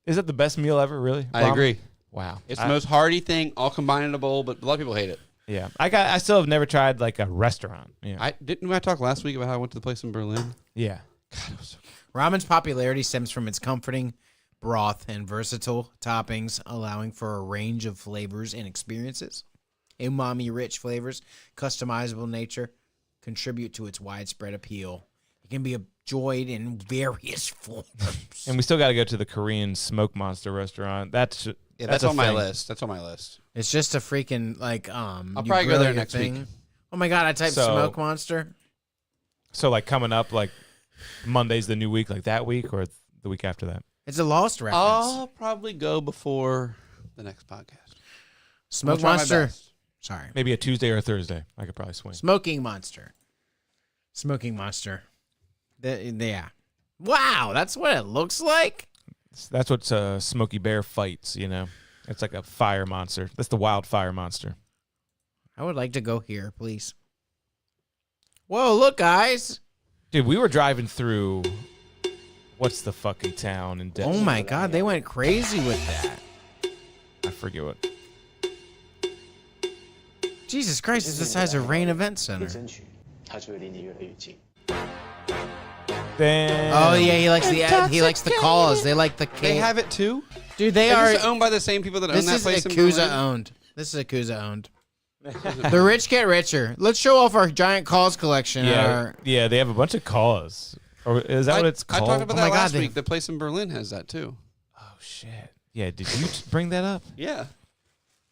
Speaker 3: Is that the best meal ever, really?
Speaker 1: I
Speaker 3: Ramen?
Speaker 1: agree.
Speaker 3: Wow.
Speaker 1: It's the most hearty thing, all combined in a bowl, but a lot of people hate it.
Speaker 3: Yeah. I still have never tried like a restaurant. Yeah.
Speaker 1: I talk last week about how I went to the place in Berlin?
Speaker 3: Yeah.
Speaker 1: God, it was so good.
Speaker 2: Ramen's popularity stems from its comforting broth and versatile toppings, allowing for a range of flavors and experiences. Umami-rich flavors, customizable nature, contribute to its widespread appeal. It can be enjoyed in various forms.
Speaker 3: And we still got to go to the Korean Smoke Monster restaurant. That's
Speaker 1: That's
Speaker 3: a
Speaker 1: on my
Speaker 3: thing.
Speaker 1: list. That's on my list.
Speaker 2: It's just a freaking like
Speaker 1: I'll
Speaker 2: you
Speaker 1: probably go
Speaker 2: grill
Speaker 1: there
Speaker 2: your
Speaker 1: next week.
Speaker 2: Oh my god! I typed
Speaker 3: So-
Speaker 2: Smoke Monster.
Speaker 3: So like coming up, like Monday's the new week, like that week or the week after that.
Speaker 2: It's a Lost reference.
Speaker 1: I'll probably go before the next podcast.
Speaker 2: Smoke
Speaker 1: I'll try my
Speaker 2: Monster.
Speaker 1: best.
Speaker 2: Sorry,
Speaker 3: Maybe a Tuesday or a Thursday. I could probably swing.
Speaker 2: Smoking Monster. Smoking Monster. Yeah. Wow, that's what it looks like.
Speaker 3: That's what Smokey Bear fights. You know, it's like a fire monster. That's the wildfire monster.
Speaker 2: I would like to go here, please. Whoa, look, guys.
Speaker 3: Dude, we were driving through. What's the fucking town in Denver?
Speaker 2: Oh my god, they went crazy with that.
Speaker 3: I forget what.
Speaker 2: Jesus Christ, it's the size of Rain Event Center.
Speaker 3: Then,
Speaker 2: Oh yeah, he likes the calls. They like the
Speaker 1: They
Speaker 2: cake.
Speaker 1: have it too?
Speaker 2: Dude, they
Speaker 1: Is
Speaker 2: are.
Speaker 1: this owned by the same people that own
Speaker 2: This
Speaker 1: that
Speaker 2: is
Speaker 1: place in
Speaker 2: Yakuza
Speaker 1: Berlin?
Speaker 2: owned. This is Yakuza owned. The rich get richer. Let's show off our giant calls collection.
Speaker 3: yeah, they have a bunch of calls. Or is that what it's
Speaker 1: I
Speaker 3: called?
Speaker 1: talked about
Speaker 2: Oh my
Speaker 1: that
Speaker 2: God,
Speaker 1: last
Speaker 2: they-
Speaker 1: week. The place in Berlin has that too.
Speaker 3: Oh shit. Yeah, did you bring that up?
Speaker 1: Yeah.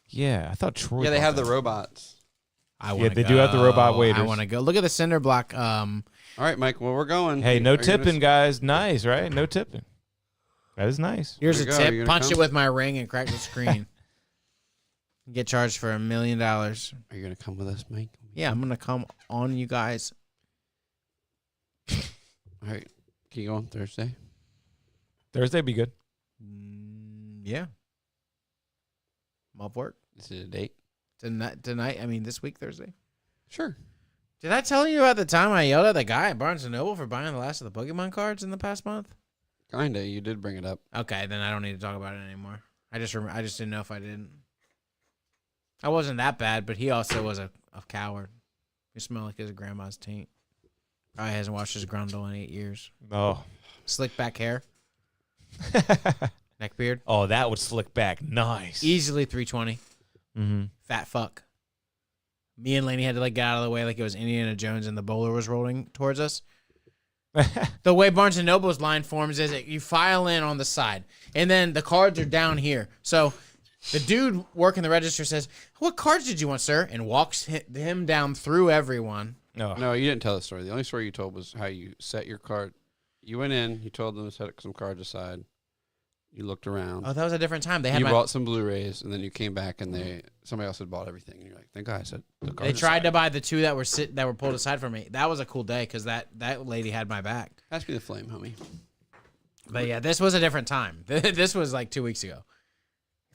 Speaker 3: Yeah, I thought Troy.
Speaker 1: Yeah, they
Speaker 3: brought
Speaker 1: have the
Speaker 3: that.
Speaker 1: robots.
Speaker 2: I wanna
Speaker 3: they do have the robot waiters.
Speaker 2: I want to go. Look at the cinder block.
Speaker 1: All right, Mike. Well, we're going.
Speaker 3: Hey,
Speaker 1: Are
Speaker 3: no
Speaker 1: you gonna
Speaker 3: tipping, guys. Nice, right? No tipping. That is nice.
Speaker 2: Here's a
Speaker 1: There you go. Are you
Speaker 2: tip.
Speaker 1: gonna
Speaker 2: Punch
Speaker 1: come?
Speaker 2: it with my ring and crack the screen. Get charged for $1 million.
Speaker 1: Are you gonna come with us, Mike?
Speaker 2: Yeah, I'm gonna come on you guys.
Speaker 1: All right. Can you go on Thursday?
Speaker 3: Thursday be good.
Speaker 2: Yeah. I'm off work
Speaker 1: Is it a date?
Speaker 2: tonight. I mean, this week, Thursday.
Speaker 1: Sure.
Speaker 2: Did I tell you at the time I yelled at the guy at Barnes & Noble for buying the last of the Pokemon cards in the past month?
Speaker 1: Kinda. You did bring it up.
Speaker 2: Okay, then I don't need to talk about it anymore. I just didn't know if I didn't. I wasn't that bad, but he also was a coward. He smelled like his grandma's taint. Probably hasn't washed his grundle in 8 years.
Speaker 3: Oh.
Speaker 2: Slick back hair, neck beard.
Speaker 3: Oh, that would slick back. Nice.
Speaker 2: Easily 320.
Speaker 3: Mm-hmm.
Speaker 2: Fat fuck. Me and Lainey had to get out of the way like it was Indiana Jones and the bowler was rolling towards us. The way Barnes & Noble's line forms is that you file in on the side, and then the cards are down here. So the dude working the register says, "What cards did you want, sir?" and walks him down through everyone.
Speaker 3: Oh.
Speaker 1: No, you didn't tell the story. The only story you told was how you set your card. You went in. You told them to set some cards aside. You looked around.
Speaker 2: Oh, that was a different time. They had
Speaker 1: You bought some Blu-rays, and then you came back, and somebody else had bought everything. And you're like, "Thank God I set the cards."
Speaker 2: They tried to
Speaker 1: aside."
Speaker 2: buy the two that were pulled aside from me. That was a cool day because that lady had my back.
Speaker 1: Has to be the flame, homie.
Speaker 2: But yeah, this was a different time. This was like 2 weeks ago.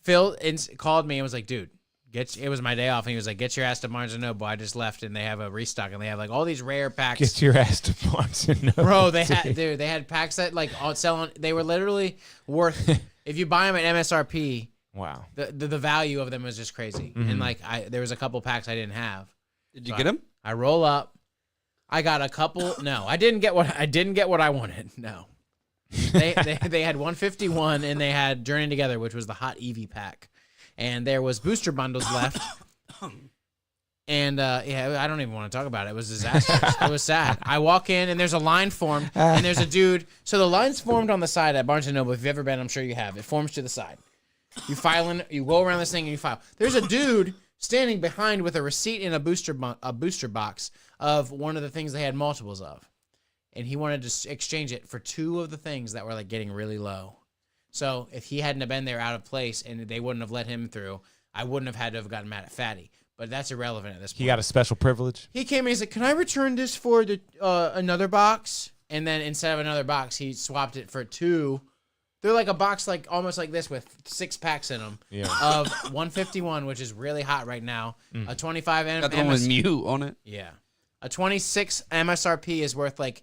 Speaker 2: Phil called me and was like, "Dude, it was my day off." And he was like, "Get your ass to Barnes & Noble. I just left, and they have a restock, and they have like all these rare packs."
Speaker 3: Get your ass to Barnes & Noble.
Speaker 2: Bro, they had packs that like selling. They were literally worth. If you buy them at MSRP,
Speaker 3: Wow.
Speaker 2: the value of them was just crazy.
Speaker 3: Mm-hmm.
Speaker 2: And like there was a couple packs I didn't have.
Speaker 1: Did you get them?
Speaker 2: I roll up. I got a couple. No, I didn't get what I wanted. No, they had 151 and they had Journey Together, which was the hot Eevee pack, and there was booster bundles left. And yeah, I don't even want to talk about it. It was disastrous. It was sad. I walk in and there's a line formed, and there's a dude. So the line's formed on the side at Barnes & Noble. If you've ever been, I'm sure you have. It forms to the side. You file in, you go around this thing and you file. There's a dude standing behind with a receipt in a booster box of one of the things they had multiples of, and he wanted to exchange it for two of the things that were like getting really low. So if he hadn't have been there out of place and they wouldn't have let him through, I wouldn't have had to have gotten mad at Fatty. but that's irrelevant at this point.
Speaker 3: He got a special privilege.
Speaker 2: He came in, he's like, can I return this for the another box? And then instead of another box, he swapped it for 2. They're like a box like almost like this with 6 packs in them of 151, which is really hot right now. A 25
Speaker 1: Got the one with Mew on it.
Speaker 2: Yeah. A 26 MSRP is worth like,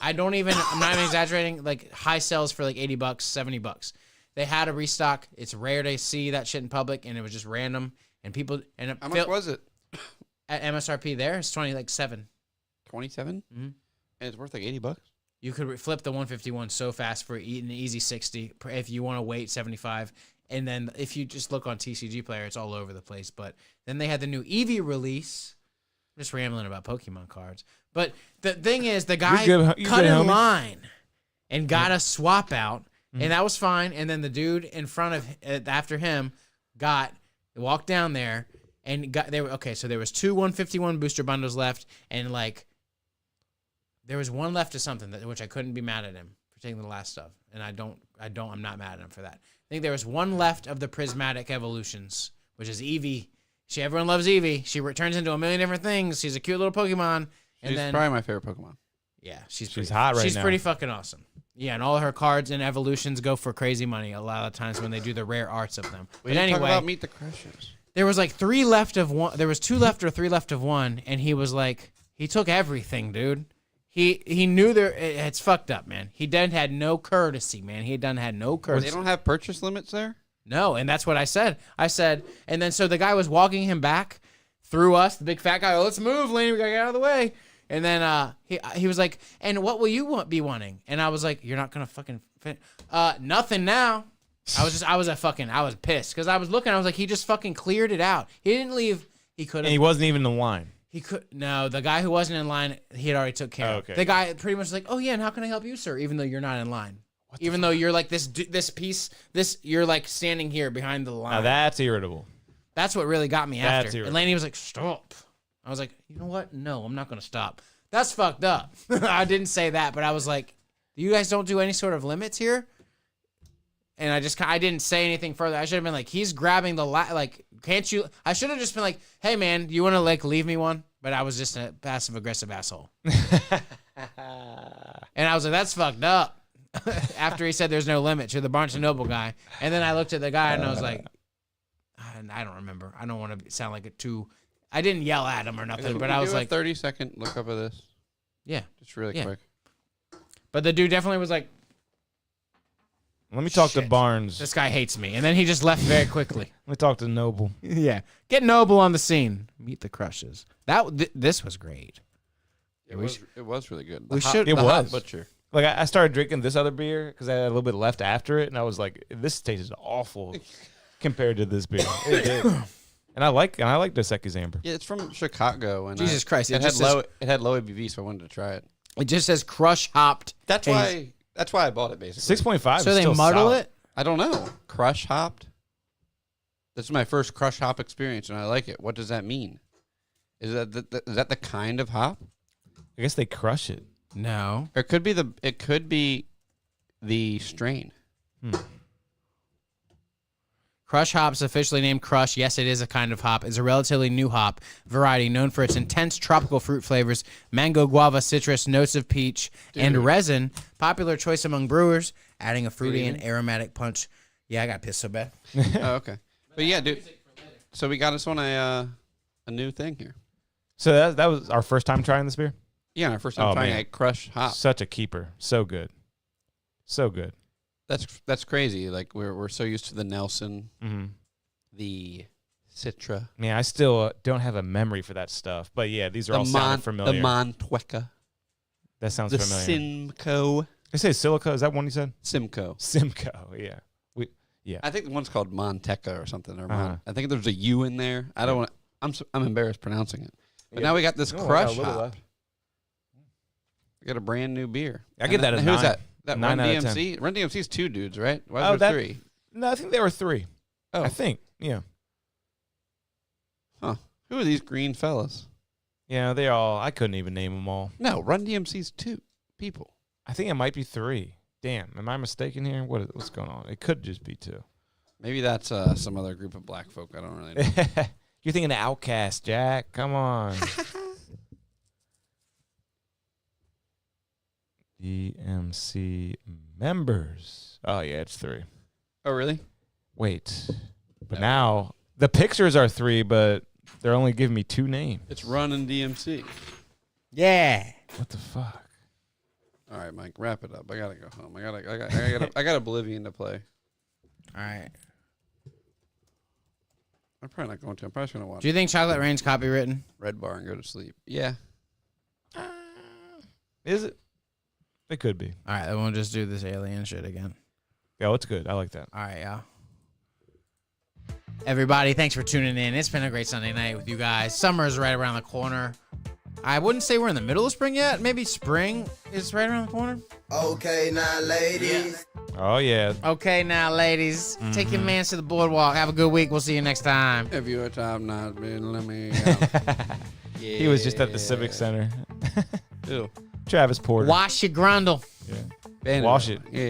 Speaker 2: I'm not even exaggerating, like high sales for like $80, $70. They had a restock. It's rare to see that shit in public, and it was just random. And people, and
Speaker 1: How much was it?
Speaker 2: At MSRP there, it's 27.
Speaker 1: 27? Mm-hmm. And it's worth like $80?
Speaker 2: You could flip the 151 so fast for an easy 60 if you want to wait 75. And then if you just look on TCG Player, it's all over the place. But then they had the new Eevee release. I'm just rambling about Pokemon cards. But the thing is, the guy cut in line and got a swap out, and that was fine. And then the dude in front of after him walked down there and got there. Okay, so there was 2 151 booster bundles left, and like there was one left of something which I couldn't be mad at him for taking the last stuff, and I'm not mad at him for that. I think there was one left of the Prismatic Evolutions, which is Eevee. Everyone loves Eevee. She turns into a million different things. She's a cute little Pokemon. And
Speaker 1: she's probably my favorite Pokemon.
Speaker 2: Yeah,
Speaker 3: she's hot right now.
Speaker 2: She's pretty fucking awesome. Yeah, and all her cards and evolutions go for crazy money a lot of times when they do the rare arts of them.
Speaker 1: But anyway, talk about Meet the Crushes.
Speaker 2: There was like 3 left of one. There was 2 left or 3 left of one, and he was like, he took everything, dude. He knew it's fucked up, man. He had no courtesy, man. Had no courtesy.
Speaker 1: Well, they don't have purchase limits there?
Speaker 2: No, and that's what I said. And then so the guy was walking him back through us, the big fat guy. Oh, let's move, Laney. We gotta get out of the way. And then he was like, and what will you be wanting? And I was like, you're not gonna fucking nothing now. I was pissed because I was looking. I was like, he just fucking cleared it out. He didn't leave. He could have.
Speaker 3: And he wasn't even in line.
Speaker 2: No, the guy who wasn't in line, he had already took care of. The guy pretty much was like, oh yeah, and how can I help you, sir? Even though you're not in line. Even though you're like this piece, you're like standing here behind the line.
Speaker 3: Now that's irritable.
Speaker 2: That's what really got me
Speaker 3: That's
Speaker 2: after.
Speaker 3: irritable.
Speaker 2: And Laney was like, stop. I was like, you know what? No, I'm not going to stop. That's fucked up. I didn't say that, but I was like, you guys don't do any sort of limits here? And I didn't say anything further. I should have been like, he's grabbing the can't you? I should have just been like, hey man, do you want to like leave me one? But I was just a passive aggressive asshole. And I was like, that's fucked up. After he said there's no limit to the Barnes & Noble guy. And then I looked at the guy and I was like, I don't remember. I don't want to sound like I didn't yell at him or nothing, but I was like,
Speaker 1: 30-second look up of this.
Speaker 2: Yeah.
Speaker 1: Just really quick.
Speaker 2: But the dude definitely was like,
Speaker 3: let me talk to Barnes.
Speaker 2: This guy hates me. And then he just left very quickly.
Speaker 3: Let me talk to Noble.
Speaker 2: Yeah. Get Noble on the scene. Meet the Crushes. This was great.
Speaker 1: It was really good.
Speaker 3: It was. Butcher. Like I started drinking this other beer because I had a little bit left after it, and I was like, "This tastes awful compared to this beer." It did. And I like Dos Equis Amber.
Speaker 1: Yeah, it's from Chicago, and
Speaker 2: Jesus Christ,
Speaker 1: it had low ABV, so I wanted to try it.
Speaker 2: It just says crush hopped.
Speaker 1: That's why I bought it basically.
Speaker 3: 6.5.
Speaker 2: So they muddle it.
Speaker 1: I don't know. Crush hopped. This is my first crush hop experience, and I like it. What does that mean? Is that the kind of hop?
Speaker 3: I guess they crush it.
Speaker 2: No.
Speaker 1: Or it could be the strain.
Speaker 2: Crush hops, officially named Crush. Yes, it is a kind of hop. It's a relatively new hop variety known for its intense tropical fruit flavors, mango, guava, citrus, notes of peach, and resin. Popular choice among brewers, adding a fruity and aromatic punch. Yeah, I got pissed so bad.
Speaker 1: Oh, okay. But yeah, dude. So we got us on a new thing here.
Speaker 3: So that was our first time trying this beer?
Speaker 1: Yeah, our first time trying a Crush hop.
Speaker 3: Such a keeper. So good. So good.
Speaker 1: That's crazy. Like we're so used to the Nelson, the Citra.
Speaker 3: Yeah, I still don't have a memory for that stuff. But yeah, these are all sounding familiar.
Speaker 1: The Montueca.
Speaker 3: That sounds
Speaker 1: the
Speaker 3: familiar.
Speaker 1: Simcoe.
Speaker 3: I say Silica. Is that one you said?
Speaker 1: Simcoe.
Speaker 3: Simcoe. Yeah. Yeah.
Speaker 1: I think the one's called Monteca or something. Or I think there's a U in there. I don't want. I'm embarrassed pronouncing it. But now we got this Crush hop. We got a brand new beer.
Speaker 3: I get that as
Speaker 1: who's
Speaker 3: 9.
Speaker 1: that? That
Speaker 3: 9
Speaker 1: Run
Speaker 3: out of
Speaker 1: DMC?
Speaker 3: 10.
Speaker 1: Run DMC's 2 dudes, right? Why was there 3?
Speaker 3: No, I think there were 3.
Speaker 1: Oh.
Speaker 3: I think. Yeah.
Speaker 1: Huh. Who are these green fellas?
Speaker 3: Yeah, I couldn't even name them all.
Speaker 1: No, Run DMC's 2 people.
Speaker 3: I think it might be 3. Damn, am I mistaken here? What's going on? It could just be 2.
Speaker 1: Maybe that's some other group of black folk. I don't really know.
Speaker 3: You're thinking of Outcast, Jack. Come on. DMC members. Oh, yeah, it's 3.
Speaker 1: Oh, really?
Speaker 3: Wait. But now the pictures are 3, but they're only giving me 2 names.
Speaker 1: It's Run and DMC.
Speaker 2: Yeah.
Speaker 3: What the fuck?
Speaker 1: All right, Mike, wrap it up. I gotta go home. I got Oblivion to play.
Speaker 2: All right.
Speaker 1: I'm probably not going to. I'm probably just gonna watch
Speaker 2: Do you think Chocolate Rain's copywritten?
Speaker 1: Red Bar and go to sleep. Yeah.
Speaker 3: Is it? It could be.
Speaker 2: All right, then we'll just do this alien shit again.
Speaker 3: Yeah, it's good. I like that.
Speaker 2: All right, y'all. Everybody, thanks for tuning in. It's been a great Sunday night with you guys. Summer is right around the corner. I wouldn't say we're in the middle of spring yet. Maybe spring is right around the corner.
Speaker 4: Okay, now, ladies.
Speaker 3: Oh, yeah.
Speaker 2: Okay, now, ladies, take your mans to the boardwalk. Have a good week. We'll see you next time.
Speaker 1: If you're a top notch, man, let me. Yeah.
Speaker 3: He was just at the Civic Center.
Speaker 1: Ew.
Speaker 3: Travis Porter.
Speaker 2: Wash your grundle.
Speaker 3: Yeah.
Speaker 1: Bandit.
Speaker 3: Wash it.
Speaker 1: Yeah.